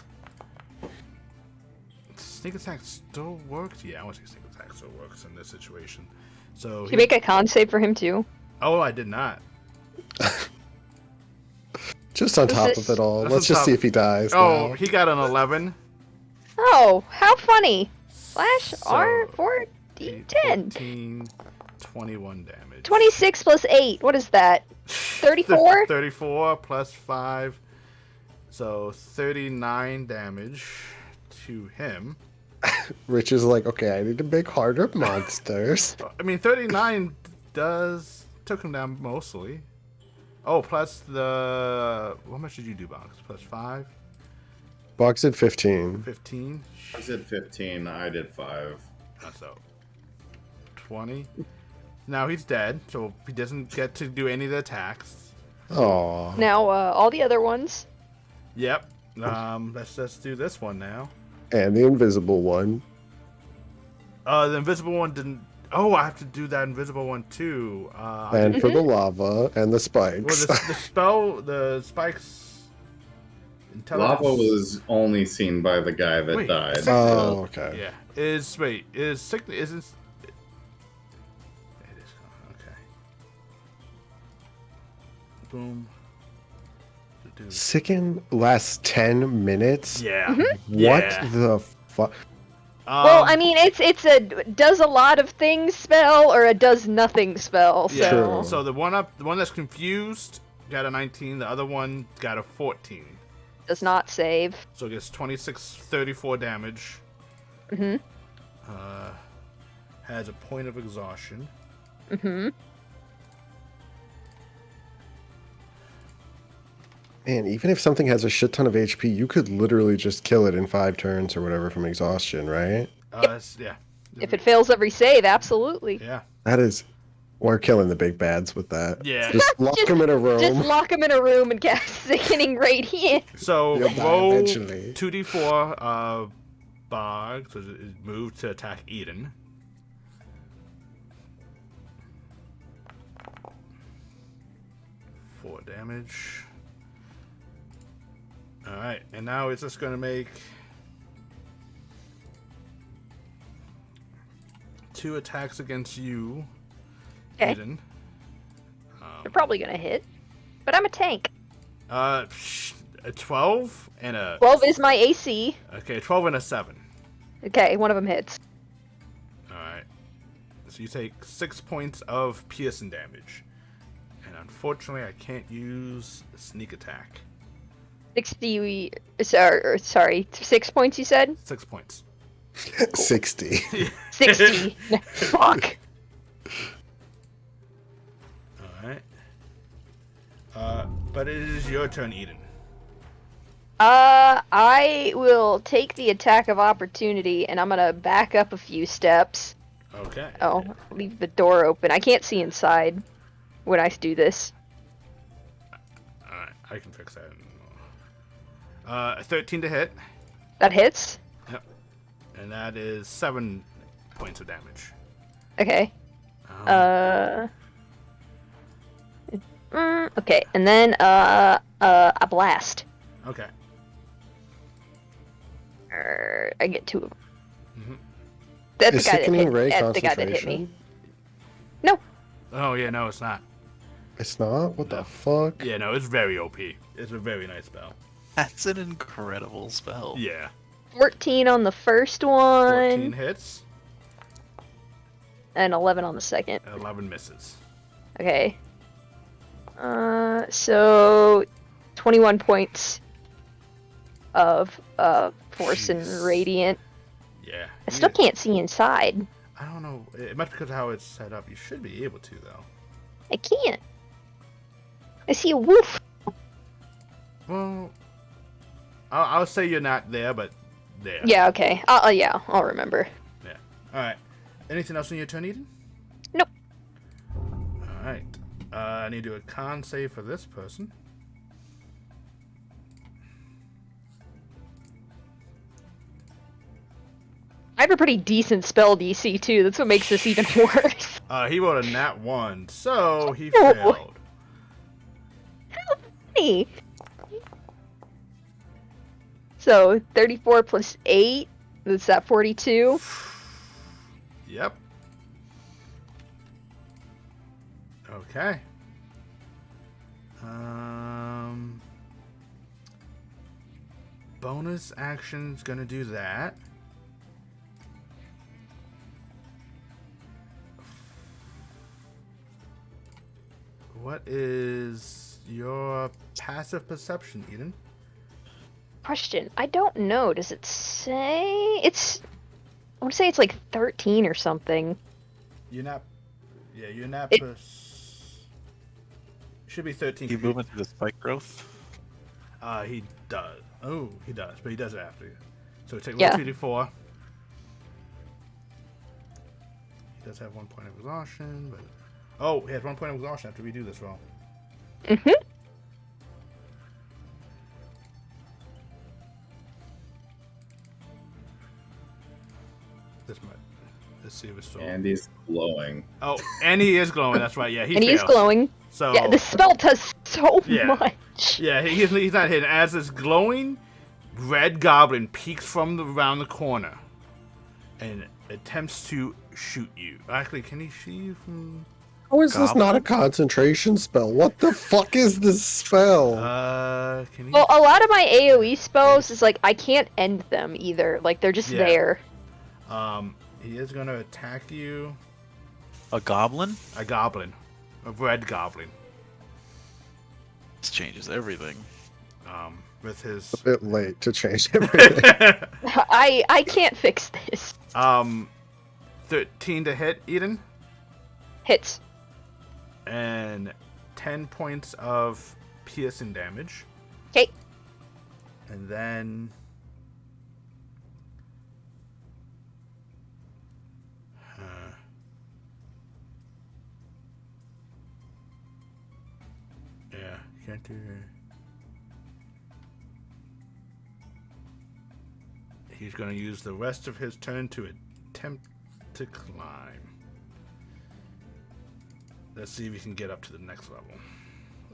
sneak attack still works. Yeah, I want to say sneak attack still works in this situation. So Can you make a con save for him too? Oh, I did not. Just on Is top this- of it all. That's Let's on just top. see if he dies. Oh, now. he got an 11. Oh, how funny! Slash So, R4 8, D10. 14, 21 damage. 26 plus 8. What is that? 34? 34 plus 5. So 39 damage to him. Rich is like, okay, I need to make harder monsters. I mean, 39 took him down mostly. Oh, plus the... How much did you do, Box? Plus 5? Box at 15. 15? I did 15, I did 5. So 20. Now he's dead, so he doesn't get to do any of the attacks. Aw. Now, all the other ones. Yep. Let's just do this one now. And the invisible one. The invisible one didn't... Oh, I have to do that invisible one too. And for the lava and the spikes. Well, the spell, the spikes... Intelligence... Lava was only seen by the guy that Wait, died. Oh, okay. Yeah. Is sickness... Isn't... It is... Okay. Boom. Sicken lasts 10 minutes? Yeah. What Yeah. the fuck? Well, I mean, it's a does a lot of things spell or a does nothing spell. So Yeah. True. So the one that's confused got a 19. The other one got a 14. does not save. So it gets 26, 34 damage. Mhm. Has a point of exhaustion. Mhm. Man, even if something has a shit ton of HP, you could literally just kill it in 5 turns or whatever from exhaustion, right? Yeah. If it fails every save, absolutely. Yeah. That is... We're killing the big bads with that. Yeah. Just lock them in a room. Just lock him in a room and cast Sickening Radiant. So You'll die roll eventually. 2d4 Bog, so it moved to attack Eden. Four damage. Alright, and now it's just going to make 2 attacks against you, Okay. Eden. They're probably gonna hit, but I'm a tank. A 12 and a... 12 is my AC. Okay, 12 and a 7. Okay, one of them hits. Alright. So you take 6 points of piercing damage. And unfortunately, I can't use sneak attack. 60. Sorry, 6 points. You said 6 points. 60. 60. Fuck. Alright. But it is your turn, Eden. I will take the attack of opportunity, and I'm gonna back up a few steps. Okay. Oh, leave the door open. I can't see inside when I do this. Alright, I can fix that. 13 to hit. That hits? Yep. And that is 7 points of damage. Okay. Okay, and then, a blast. Okay. I get 2 of them. Mhm. That's Is the guy that sickening hit, ray that's the guy that hit me. concentration? No. Oh, yeah, no, it's not. It's not? What No. the fuck? Yeah, no, it's very OP. It's a very nice spell. That's an incredible spell. Yeah. 14 on the first one, 14 hits, and 11 on the second. 11 misses. Okay. So 21 points of force and Jeez. radiant. Yeah. I still can't see inside. I don't know. It might be because of how it's set up. You should be able to, though. I can't. I see a wolf. Well, I'll say you're not there, but there. Yeah, okay. Yeah, I'll remember. Yeah. All right. Anything else in your turn, Eden? Nope. All right. I need to do a con save for this person. I have a pretty decent spell DC too. That's what makes this even worse. He rolled a nat 1, so he Oh. failed. Hey. So 34 plus 8. That's that 42. Yep. Okay. Bonus action's gonna do that. What is your passive perception, Eden? Question. I don't know. Does it say? I want to say it's like 13 or something. You're not. Yeah, you're not. It- Should be 13. You move into the spike growth. He does. Oh, he does, but he does it after you. So take Yeah. 2d4. He does have 1 point of exhaustion, but oh, he has 1 point of exhaustion after we do this roll. Mhm. This might. Let's see if it's still. Andy's glowing. Oh, and he is glowing. That's right. Yeah, he And he is fails. glowing. So Yeah, the spell does so Yeah. much. yeah, he's not hidden. As this glowing red goblin peeks from around the corner and attempts to shoot you. Actually, can he shoot you from? How is this not a concentration spell? What the fuck is this spell? Can he? Well, a lot of my AoE spells is like I can't end them either. Like they're just Yeah. there. He is gonna attack you. A goblin? A goblin, a red goblin. This changes everything. With his. A bit late to change everything. I can't fix this. 13 to hit, Eden, Hits. and 10 points of piercing damage. Okay. And then yeah, can't do. He's going to use the rest of his turn to attempt to climb. Let's see if he can get up to the next level.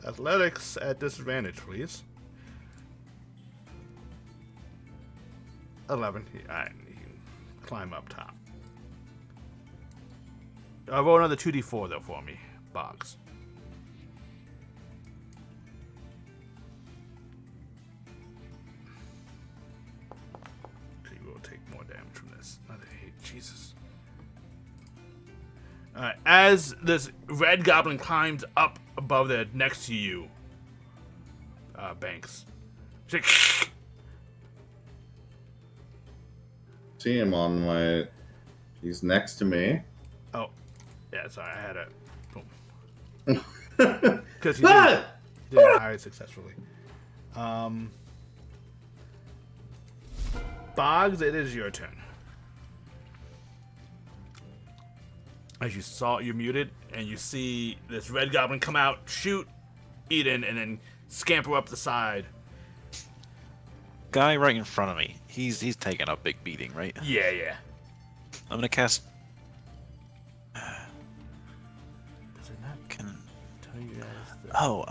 Athletics at disadvantage, please. 11. Alright, he can climb up top. Roll another 2d4 though for me, Box. He will take more damage from this. Another 8. Jesus. Alright, as this red goblin climbs up above there next to you, Banks. She's like, See him on my. He's next to me. oh, yeah, sorry, I had a. Boom. Because Because he didn't hide successfully. Boggs, it is your turn. As you're muted, and you see this red goblin come out, shoot Eden, and then scamper up the side. Guy right in front of me. He's taking a big beating, right? Yeah. I'm gonna cast. Does it not Can. tell you guys Oh,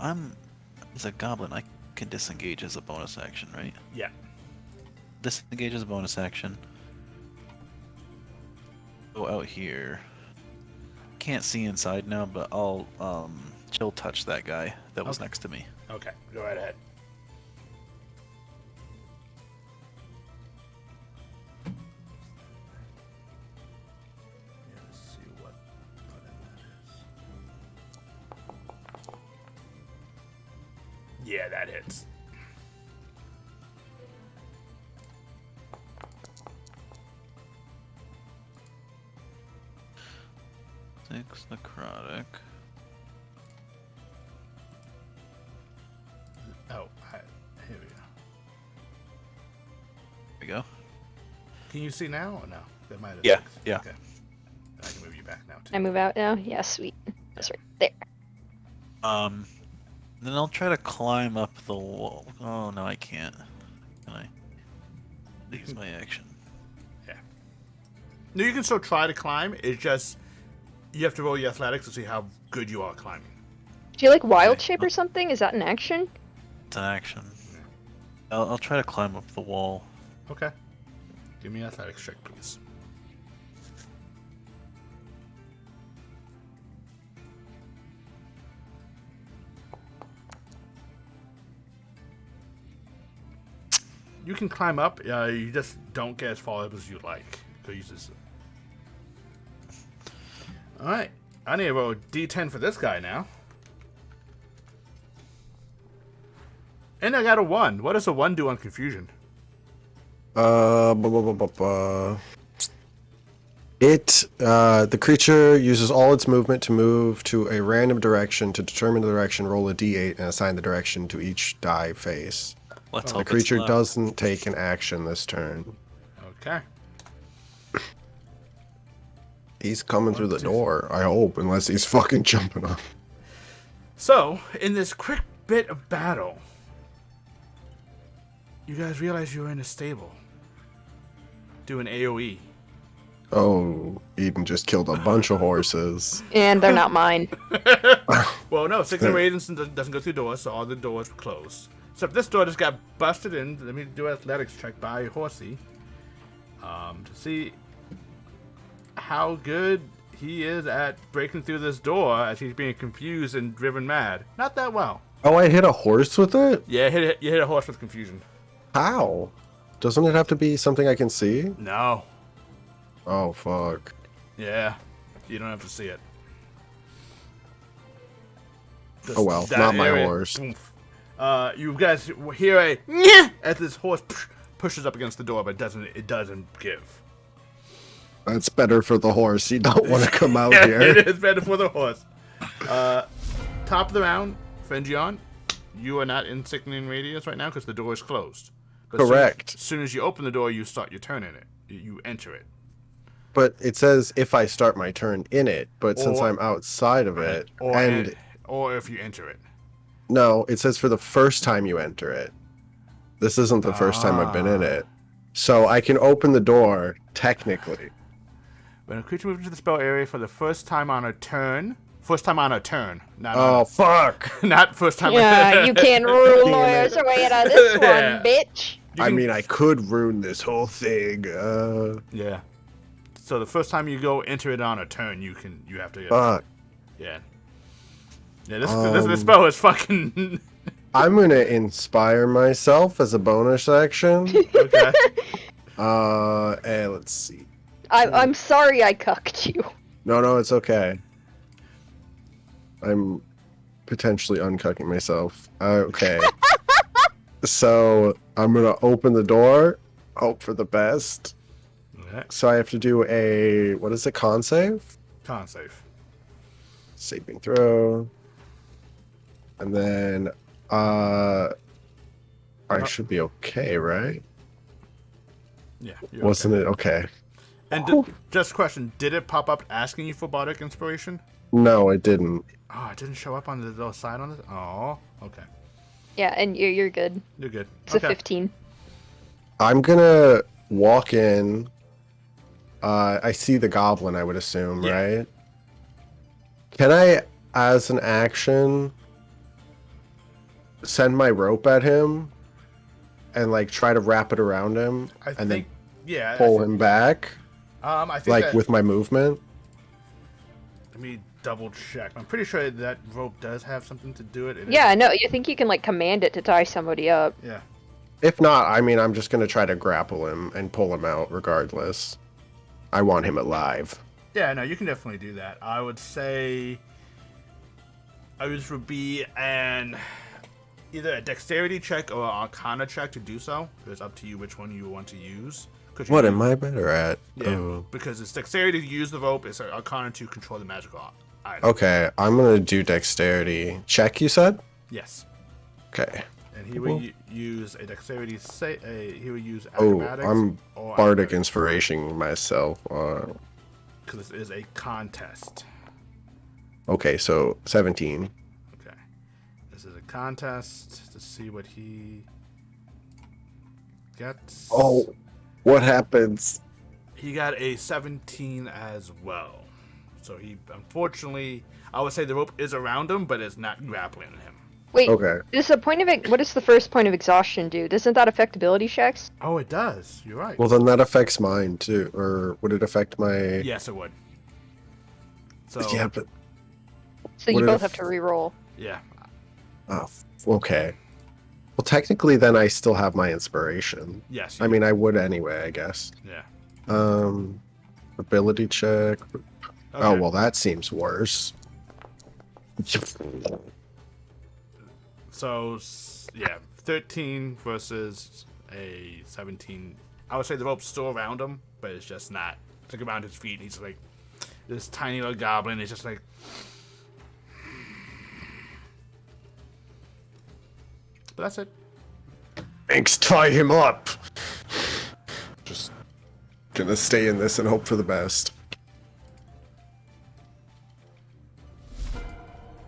as a goblin, I can disengage as a bonus action, right? Yeah. Disengage as a bonus action. Go out here. Can't see inside now, but I'll chill touch that guy that was next to me. Okay, go right ahead. Let's see what button that is. Yeah, that hits. Six necrotic. Oh, here we go. There we go. Can you see now or no? That might have Yeah, fixed. yeah. Okay. I can move you back now too. Can I move out now? Yeah, sweet. That's right there. Then I'll try to climb up the wall. Oh no, I can't. Can I? Use my action. No, you can still try to climb. It's just you have to roll your athletics to see how good you are climbing. Do you like wild shape or something? Is that an action? It's an action. I'll try to climb up the wall. Okay. Give me an athletics check, please. You can climb up. You just don't get as far up as you like. All right. I need to roll a D10 for this guy now. And I got a 1. What does a 1 do on confusion? The creature uses all its movement to move to a random direction. To determine the direction, roll a d8 and assign the direction to each die face. Let's The hope creature it's left. doesn't take an action this turn. Okay. He's coming through the door, I hope, unless he's fucking jumping up. So, in this quick bit of battle, you guys realize you're in a stable. Doing AoE. Oh, Eden just killed a bunch of horses. And they're not mine. Well, no, Six and Radiance doesn't go through doors, so all the doors were closed. Except this door just got busted in. Let me do an athletics check by Horsey. To see how good he is at breaking through this door as he's being confused and driven mad. Not that well. Oh, I hit a horse with it? Yeah, you hit a horse with confusion. How? Doesn't it have to be something I can see? No. Oh, fuck. Yeah, you don't have to see it. Oh well, That not my area, horse. oomph. You guys hear a "Nyeh" as this horse pushes up against the door, but it doesn't give. That's better for the horse. You don't want to come out Yeah, here. it is better for the horse. Top of the round, Fengion, you are not in sickening radius right now because the door is closed. Correct. As soon as you open the door, you start your turn in it. You enter it. But it says if I start my turn in it, but since Or- I'm outside of it, and or if you enter it. no, it says for the first time you enter it. This isn't the first time I've been in it. So I can open the door, technically. When a creature moves into the spell area for the first time on a turn, not Oh, fuck! not first time. Yeah, you can't rule Damn lawyers it. away out of this one, Yeah. bitch. I mean, I could ruin this whole thing. Yeah. So the first time you go enter it on a turn, you have to. Fuck. Yeah. Yeah. This spell is fucking. I'm gonna inspire myself as a bonus action. Okay. And let's see. I'm sorry I cucked you. No, it's okay. I'm potentially uncucking myself. Okay. So I'm gonna open the door, hope for the best. Okay. So I have to do a what is it? Con save? Con save. Saving throw. And then I should be okay, right? Yeah. Wasn't it? Okay. And just a question, did it pop up asking you for bardic inspiration? No, it didn't. Oh, it didn't show up on the little side on it? Oh, okay. Yeah, and you're good. You're good. It's a 15. I'm gonna walk in. I see the goblin, I would assume, Yeah. right? Can I, as an action, send my rope at him and like try to wrap it around him and then pull him back? I think like with my movement? Let me double check. I'm pretty sure that rope does have something to do it. Yeah, no, I think you can like command it to tie somebody up. Yeah. If not, I mean, I'm just gonna try to grapple him and pull him out regardless. I want him alive. Yeah, no, you can definitely do that. I would say ours would be either a dexterity check or an arcana check to do so. It's up to you which one you want to use. What am I better at? Yeah, because it's dexterity to use the rope, it's arcana to control the magical item. Okay, I'm gonna do dexterity. Check, you said? Yes. Okay. And he will use a dexterity he will use Oh, acrobatics. I'm or bardic inspiration myself. Because this is a contest. Okay, so 17. Okay. This is a contest to see what he gets. Oh, what happens? He got a 17 as well. So he, unfortunately, I would say the rope is around him, but it's not grappling him. Wait, Okay. what does the first point of exhaustion do? Doesn't that affect ability checks? Oh, it does. You're right. Well, then that affects mine too. Or would it affect my... Yes, it would. So, Yeah, but... So What you if- both have to reroll. yeah. Oh, okay. Well, technically, then I still have my inspiration. Yes. I mean, I would anyway, I guess. Yeah. Ability check. Okay. Oh, well, that seems worse. So, yeah, 13 versus a 17. I would say the rope's still around him, but it's just not. It's like around his feet. And he's like, this tiny little goblin is just like. But that's it. Thanks, tie him up. Just gonna stay in this and hope for the best.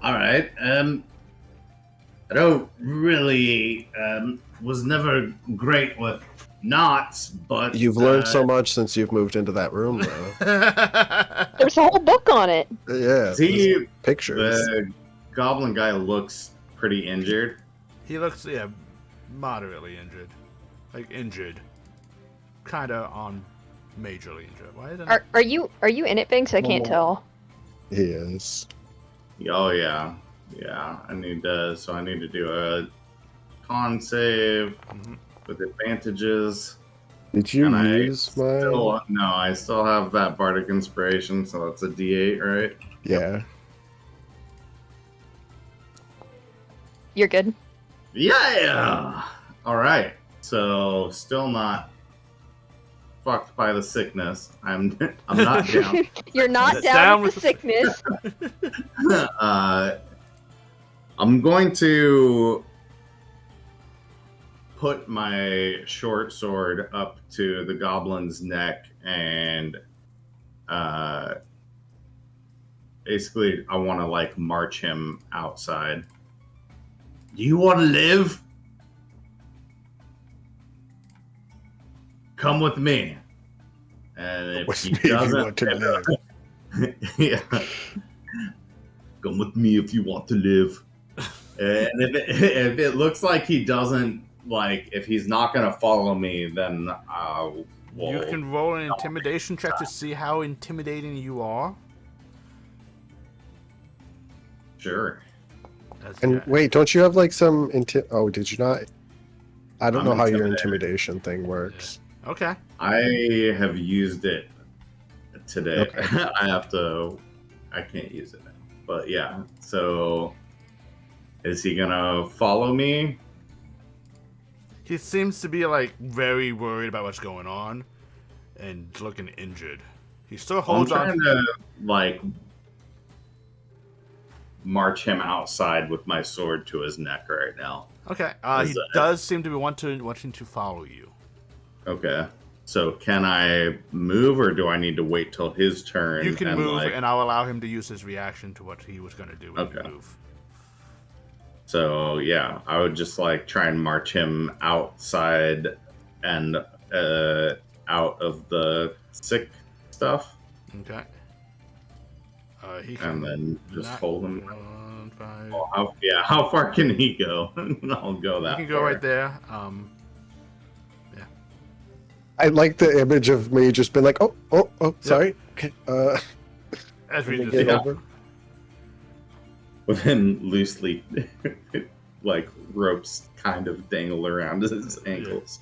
All right. I don't really was never great with knots, but You've learned so much since you've moved into that room, though. There's a whole book on it. Yeah, See, pictures. the goblin guy looks pretty injured. He looks, yeah, moderately injured. Like, injured. Kinda on majorly injured. Why isn't it? Are you in it, Binks? I can't tell. He is. Oh yeah, I need to do a con save with advantages. Did you And use my? No, I still have that bardic inspiration, so that's a D8, right? Yeah. You're good. Yeah. All right. So still not fucked by the sickness. I'm not down. You're not Down down with with the the sickness. I'm going to put my short sword up to the goblin's neck and basically I want to like march him outside. Do you want to live? Come with me. And if he doesn't, yeah. Come with me if you want to live. And if it looks like he doesn't, like, if he's not going to follow me, then You can roll an intimidation check to see how intimidating you are. Sure. And wait, don't you have like some Oh, did you not? I don't I'm know how your intimidated. intimidation thing works. Okay. I have used it today. Okay. I can't use it now. But yeah, so is he going to follow me? He seems to be like very worried about what's going on and looking injured. He still I'm holds on. trying to, like, march him outside with my sword to his neck right now. Okay. He Is that- does seem to be wanting to follow you. Okay. So can I move, or do I need to wait till his turn? You can and move, like, and I'll allow him to use his reaction to what he was going to do when Okay. you move. So yeah, I would just like try and march him outside and out of the sick stuff, Okay. He can and then just not- hold him. 1, 5. Oh, how far can he go? I'll go You that can go far. right there. I like the image of me just being like, oh, sorry. Okay, As we let me just get yeah. over. With him loosely, like ropes kind of dangle around his ankles.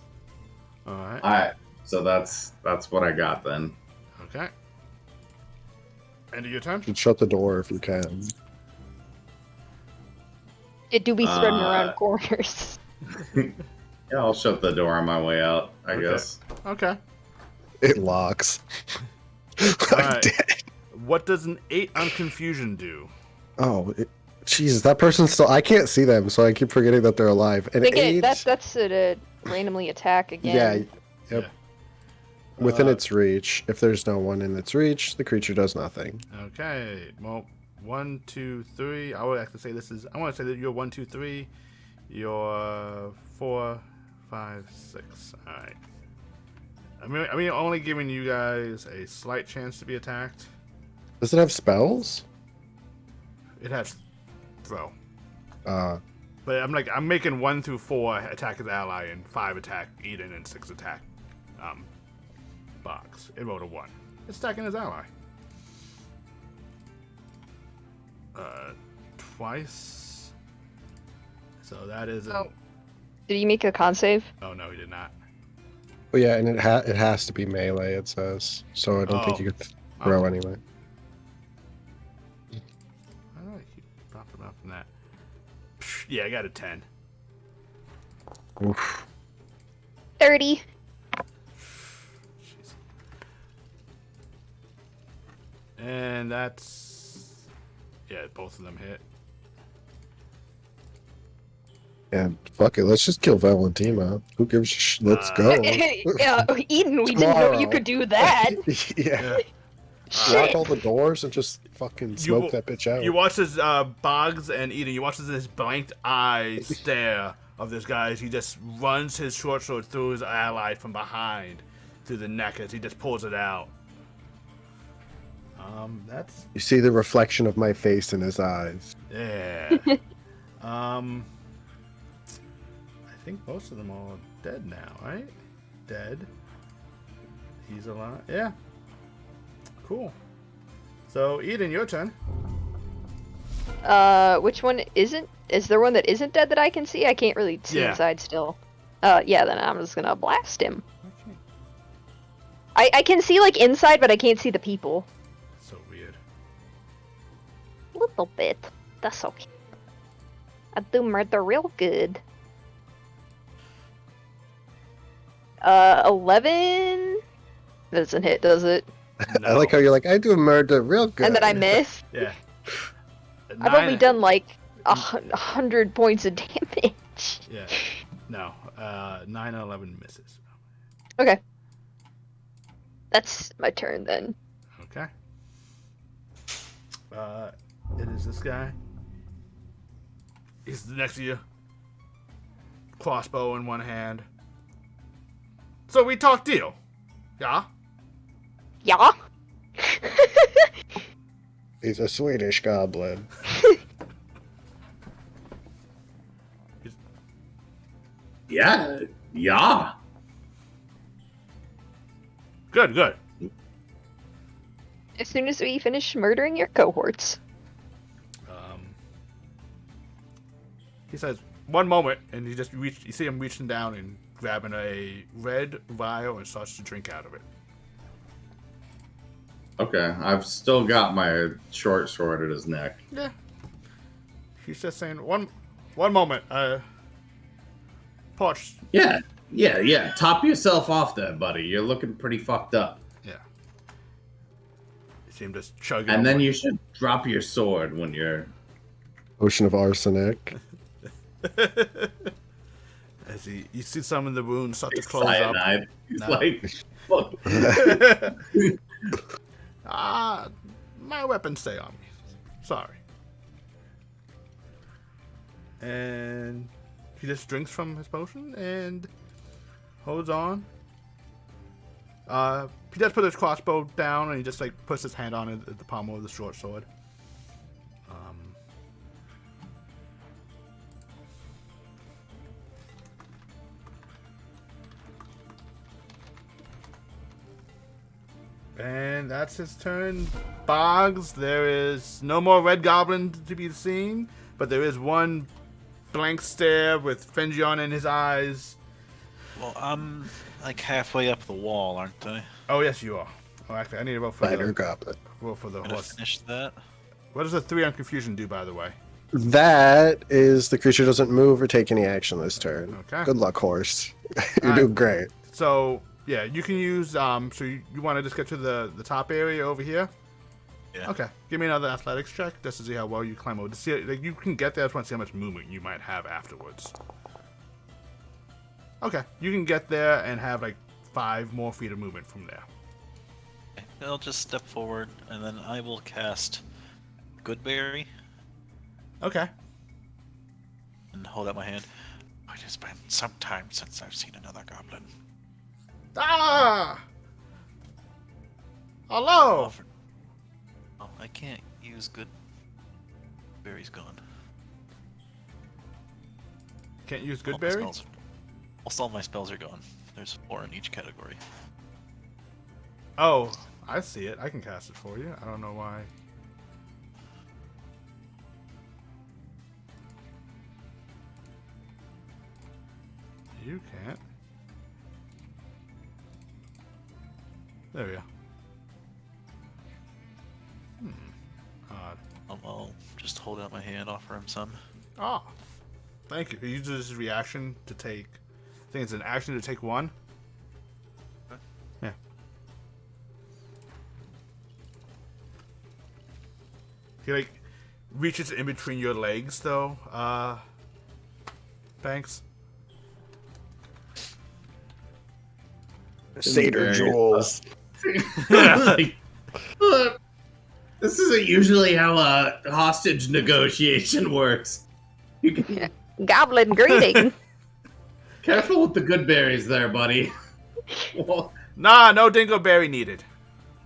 All right. All right, so that's what I got then. Okay. End of your turn. You should shut the door if you can. It do be spreading Uh, around corners. Yeah, I'll shut the door on my way out, I Okay. guess. Okay. It locks. I'm Alright. dead. What does an 8 on confusion do? Oh, Jesus, that person's still. I can't see them, so I keep forgetting that they're alive. I An think eight. that's a randomly attack again. Yeah, yep. Yeah. Within its reach. If there's no one in its reach, the creature does nothing. Okay. Well, 1, 2, 3. I would actually say this is. I want to say that you're 1, 2, 3. You're 4, 5, 6. All right. I mean, only giving you guys a slight chance to be attacked. Does it have spells? It has throw, Uh, but I'm making 1 through 4 attack his ally and 5 attack Eden and 6 attack Box. It rolled a 1. It's attacking his ally. Twice. So that is. Oh. Did he make a con save? Oh no, he did not. but yeah, and it has to be melee. It says, so I don't think Oh. you could throw Okay. anyway. How do I keep popping up from that? Psh, yeah, I got a 10. Oof. 30. Jeez. And that's. Yeah, both of them hit. Yeah, fuck it. Let's just kill Valentina. Who gives a Let's go. Yeah, Eden, we didn't know Tomorrow. you could do that. Yeah. Lock Shit. all the doors and just fucking smoke that bitch out. You watch as Boggs and Eden, you watch as this blanked eye stare of this guy as he just runs his short sword through his ally from behind through the neck as he just pulls it out. That's You see the reflection of my face in his eyes. yeah. I think most of them are dead now, right? Dead. He's alive. Yeah. Cool. So Eden, your turn. Which one isn't? Is there one that isn't dead that I can see? I can't really see Yeah. inside still. Yeah, then I'm just gonna blast him. Okay. I can see like inside, but I can't see the people. So weird. Little bit. That's okay. I do murder real good. 11. That doesn't hit, does it? I like how you're like, I do murder real good. And then I miss. Yeah. I've only done like 100 points of damage. Yeah. No. 9 and 11 misses. Okay. That's my turn then. Okay. It is this guy. He's next to you. Crossbow in one hand. So we talk deal. Yeah? Yeah? He's a Swedish goblin. Yeah, yeah. Good, good. As soon as we finish murdering your cohorts. He says, one moment, and you see him reaching down and grabbing a red vial and starts to drink out of it. Okay, I've still got my short sword at his neck. Yeah. He's just saying, one moment, Poch. Yeah. Top yourself off there, buddy. You're looking pretty fucked up. Yeah. You see him just chugging. And then away. you should drop your sword when you're... Ocean of arsenic. As you see some of the wounds start to close up. Cyanide. He's No. like, Fuck. My weapons stay on me. Sorry. And he just drinks from his potion and holds on. He does put his crossbow down and he just like puts his hand on it at the pommel of the short sword. And that's his turn. Boggs, there is no more red goblin to be seen, but there is one blank stare with Fengion in his eyes. Well, I'm like halfway up the wall, aren't I? Oh, yes, you are. Oh, actually, I need to roll for Spider goblin. roll for the Gonna horse. finish that. What does a 3 on confusion do, by the way? That is the creature doesn't move or take any action this turn. Okay. Good luck, horse. You're Alright. doing great. So, yeah, you can use, so you want to just get to the top area over here? Yeah. Okay. Give me another athletics check just to see how well you climb over. To see, like, you can get there. I just want to see how much movement you might have afterwards. Okay. You can get there and have, like, 5 more feet of movement from there. Okay, I'll just step forward, and then I will cast Goodberry Okay. and hold out my hand. It has been some time since I've seen another goblin. Ah! Hello! Offer- Oh, I can't use Goodberry's gone. Can't use All my Goodberry? spells- Almost all my spells are gone. There's 4 in each category. Oh, I see it. I can cast it for you. I don't know why. You can't. There we go. Odd. I'll just hold out my hand, offer him some. Oh, thank you. He uses his reaction to take. I think it's an action to take 1. Okay. Yeah. He like reaches in between your legs, though. Thanks. Seder jewels. Like, this isn't usually how a hostage negotiation works. You can, Goblin greeting. careful with the good berries there, buddy. Well, Nah, no dingleberry needed.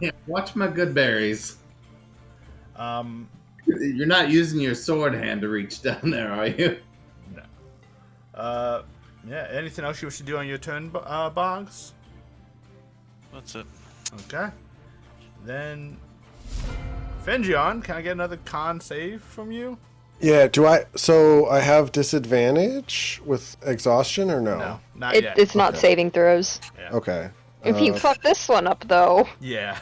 yeah, watch my good berries. Um, You're not using your sword hand to reach down there, are you? yeah. Anything else you wish to do on your turn, Boggs? That's it. Okay. Then, Fengion, can I get another con save from you? Yeah, so I have disadvantage with exhaustion or no? No, not yet. It's not Okay. saving throws. Okay. If you Uh, fuck this one up, though. Yeah,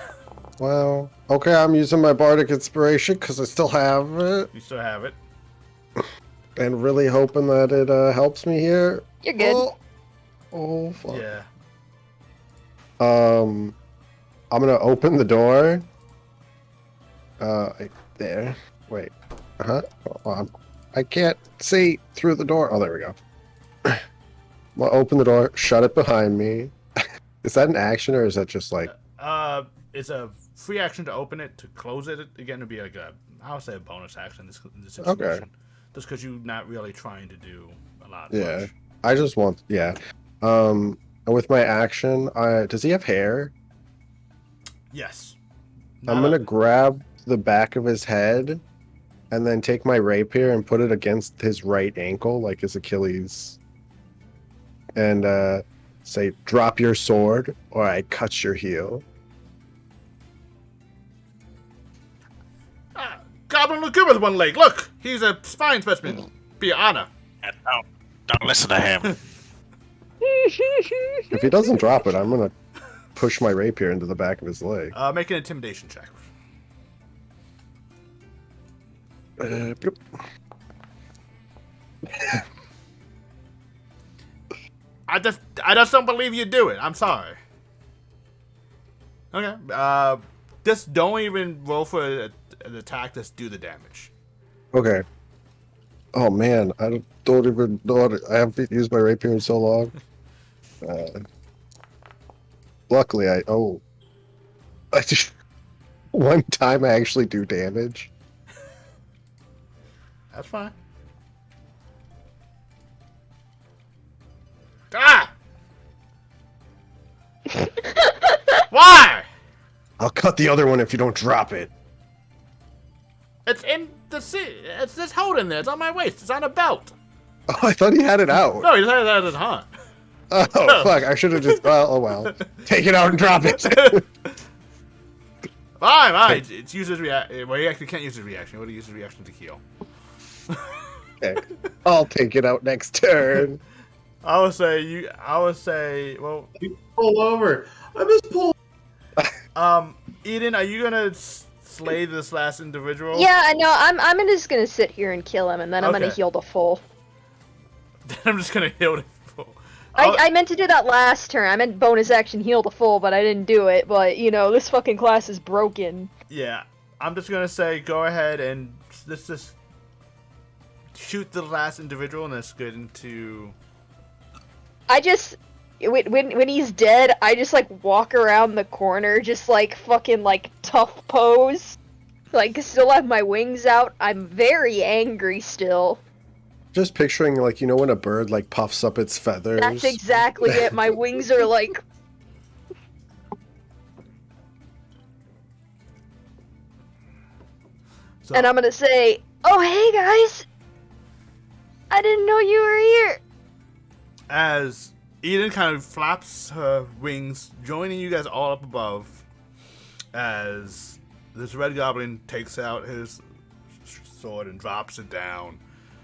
Well, okay, I'm using my bardic inspiration because I still have it, you still have it. and really hoping that it helps me here. You're good. Oh fuck. Yeah. I'm gonna open the door. There. Wait. Hold on. I can't see through the door. Oh, there we go. I'm gonna open the door, shut it behind me. Is that an action or is that just like? It's a free action to open it. To close it again would be like I would say a bonus action in this situation. Okay. Just because you're not really trying to do a lot. Yeah. Much. I just want. Yeah. With my action, does he have hair? Yes. I'm Not gonna a- grab the back of his head, and then take my rapier and put it against his right ankle, like his Achilles, and say, "Drop your sword, or I cut your heel." Goblin look good with one leg. Look, he's a fine specimen. Be an honor. And don't listen to him. If he doesn't drop it, I'm gonna push my rapier into the back of his leg. Make an intimidation check. Bloop. I just don't believe you do it. I'm sorry. Okay. Just don't even roll for an attack. Just do the damage. Okay. Oh man, I don't even know. I haven't used my rapier in so long. Luckily, I just, one time I actually do damage. That's fine. Ah! Why? I'll cut the other one if you don't drop it. It's in the it's just holding there. It's on my waist. It's on a belt. Oh, I thought he had it out. No, he said that in hunt. Oh, fuck. I should have just... oh, well. Take it out and drop it. Fine. It's uses reaction. Well, he actually can't use his reaction. What do you use his reaction to heal? Okay. I'll take it out next turn. I would say. Well, You pull over. I just pulled. Eden, are you gonna slay this last individual? Yeah, no, I'm just gonna sit here and kill him, and then I'm gonna Okay. heal to full. Then I'm just gonna heal it. I meant to do that last turn. I meant bonus action heal to full, but I didn't do it. But, you know, this fucking class is broken. Yeah, I'm just gonna say go ahead and let's just shoot the last individual, and let's get into. I just... When he's dead, I just, like, walk around the corner, just, like, fucking, like, tough pose. Like, still have my wings out. I'm very angry still. Just picturing, like, you know when a bird, like, puffs up its feathers? That's exactly it. My wings are, like... So, And I'm gonna say, oh, hey, guys! I didn't know you were here! as Eden kind of flaps her wings, joining you guys all up above, as this red goblin takes out his sword and drops it down.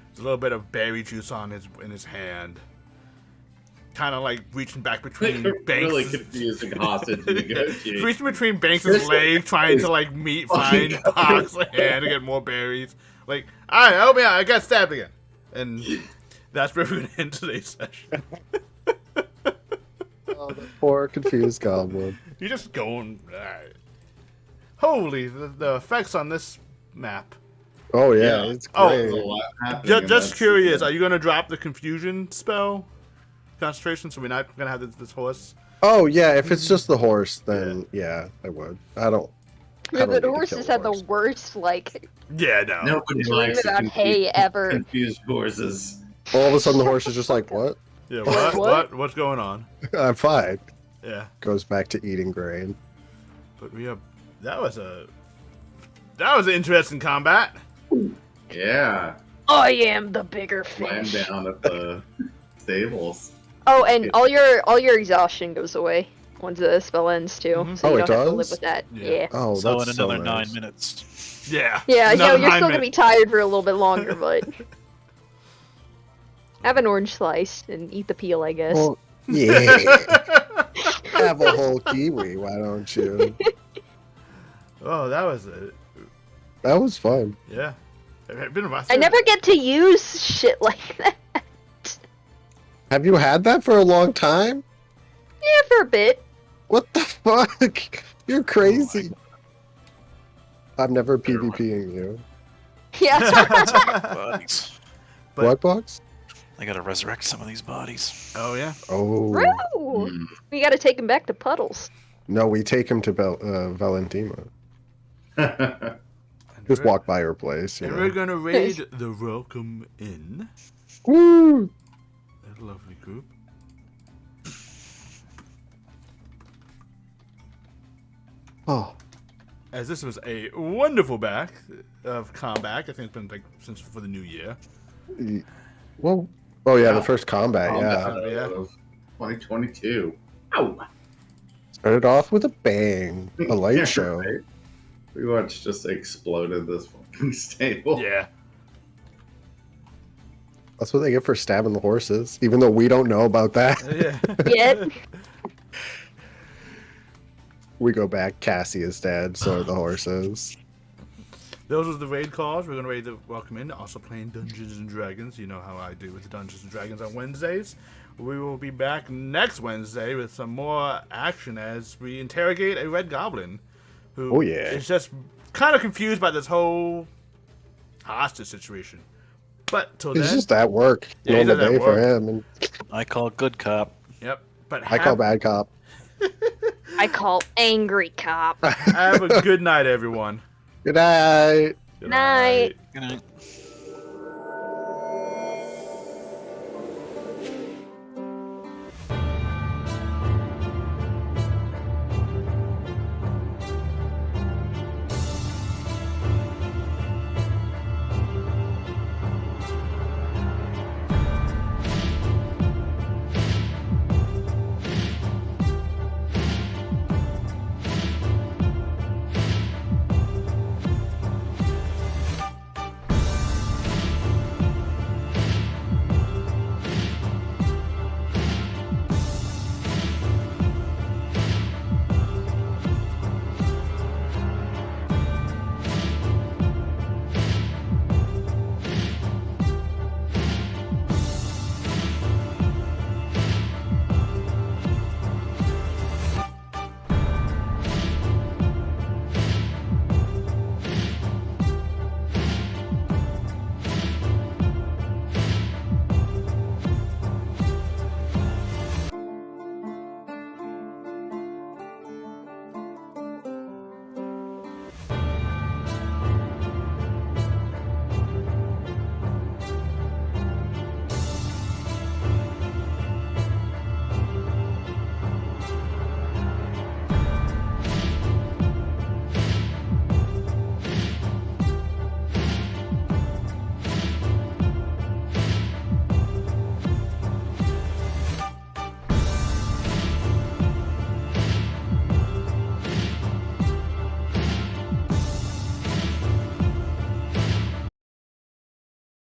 There's a little bit of berry juice in his hand. Kind of like reaching back between Banks' Really confusing hostage negotiation. reaching between Banks' legs, trying to like find Hawk's hand to get more berries. Like, alright, help me out, I got stabbed again. And that's where we're gonna end today's session. Oh, the poor confused goblin. You're just going. Alright. Holy, the effects on this map. Oh, yeah, it's Oh, great. There's a lot happening in Just that curious, sequence. are you gonna drop the confusion spell? Concentration, so we're not gonna have this horse. Oh, yeah, if it's just the horse, then, yeah, I would. I don't need The to horses kill had the horse. worst, like, Yeah, no. Nobody dream likes about hay ever. confused horses. All of a sudden, the horse is just like, what? Yeah, What? what's going on? I'm fine. Yeah, Goes back to eating grain. but we have. That was an interesting combat. Yeah, I am the bigger lying fish. down at the stables. Oh, and all your exhaustion goes away once the spell ends too. Mhm. So Oh, you it don't have to does? live with that. Yeah. Yeah. Oh, So that's in another so 9 nice. minutes. Yeah. Yeah, you know, Another you're 9 still gonna be minutes. tired for a little bit longer, but have an orange slice and eat the peel, I guess. Well, yeah. Have a whole kiwi, why don't you? Oh, that was it. That was fun. Yeah. It's been a while. I never get to use shit like that. Have you had that for a long time? Yeah, for a bit. What the fuck? You're crazy. I'm never PvPing you. Yeah. Bodies. But- What box? I gotta resurrect some of these bodies. Oh yeah. Oh. True. Hmm. We gotta take him back to Puddles. No, we take him to Valentina. And Just we're- walk by her place. You And know? we're gonna raid the Welcome Inn. Woo! That lovely group. Oh, As this was a wonderful back of combat. I think it's been like since for the new year. well. Oh yeah, Yeah. the first combat. Yeah, Yeah. Of 2022. Ow! started off with a bang, a light Yeah, show. right. We watched just exploded this fucking stable. Yeah. That's what they get for stabbing the horses, even though we don't know about that. Yeah. Yet. We go back. Cassie is dead. So are the horses. Those are the raid calls. We're gonna raid the Welcome Inn. Also playing Dungeons and Dragons. You know how I do with the Dungeons and Dragons on Wednesdays. We will be back next Wednesday with some more action as we interrogate a red goblin who Oh, yeah. is just kind of confused by this whole hostage situation. But till He's then, just at work. Yeah, he's Normal at day for work. him. And I call good cop. yep. But I call bad cop. I call angry cop. Have a good night, everyone. Good night. Good Night. Good night.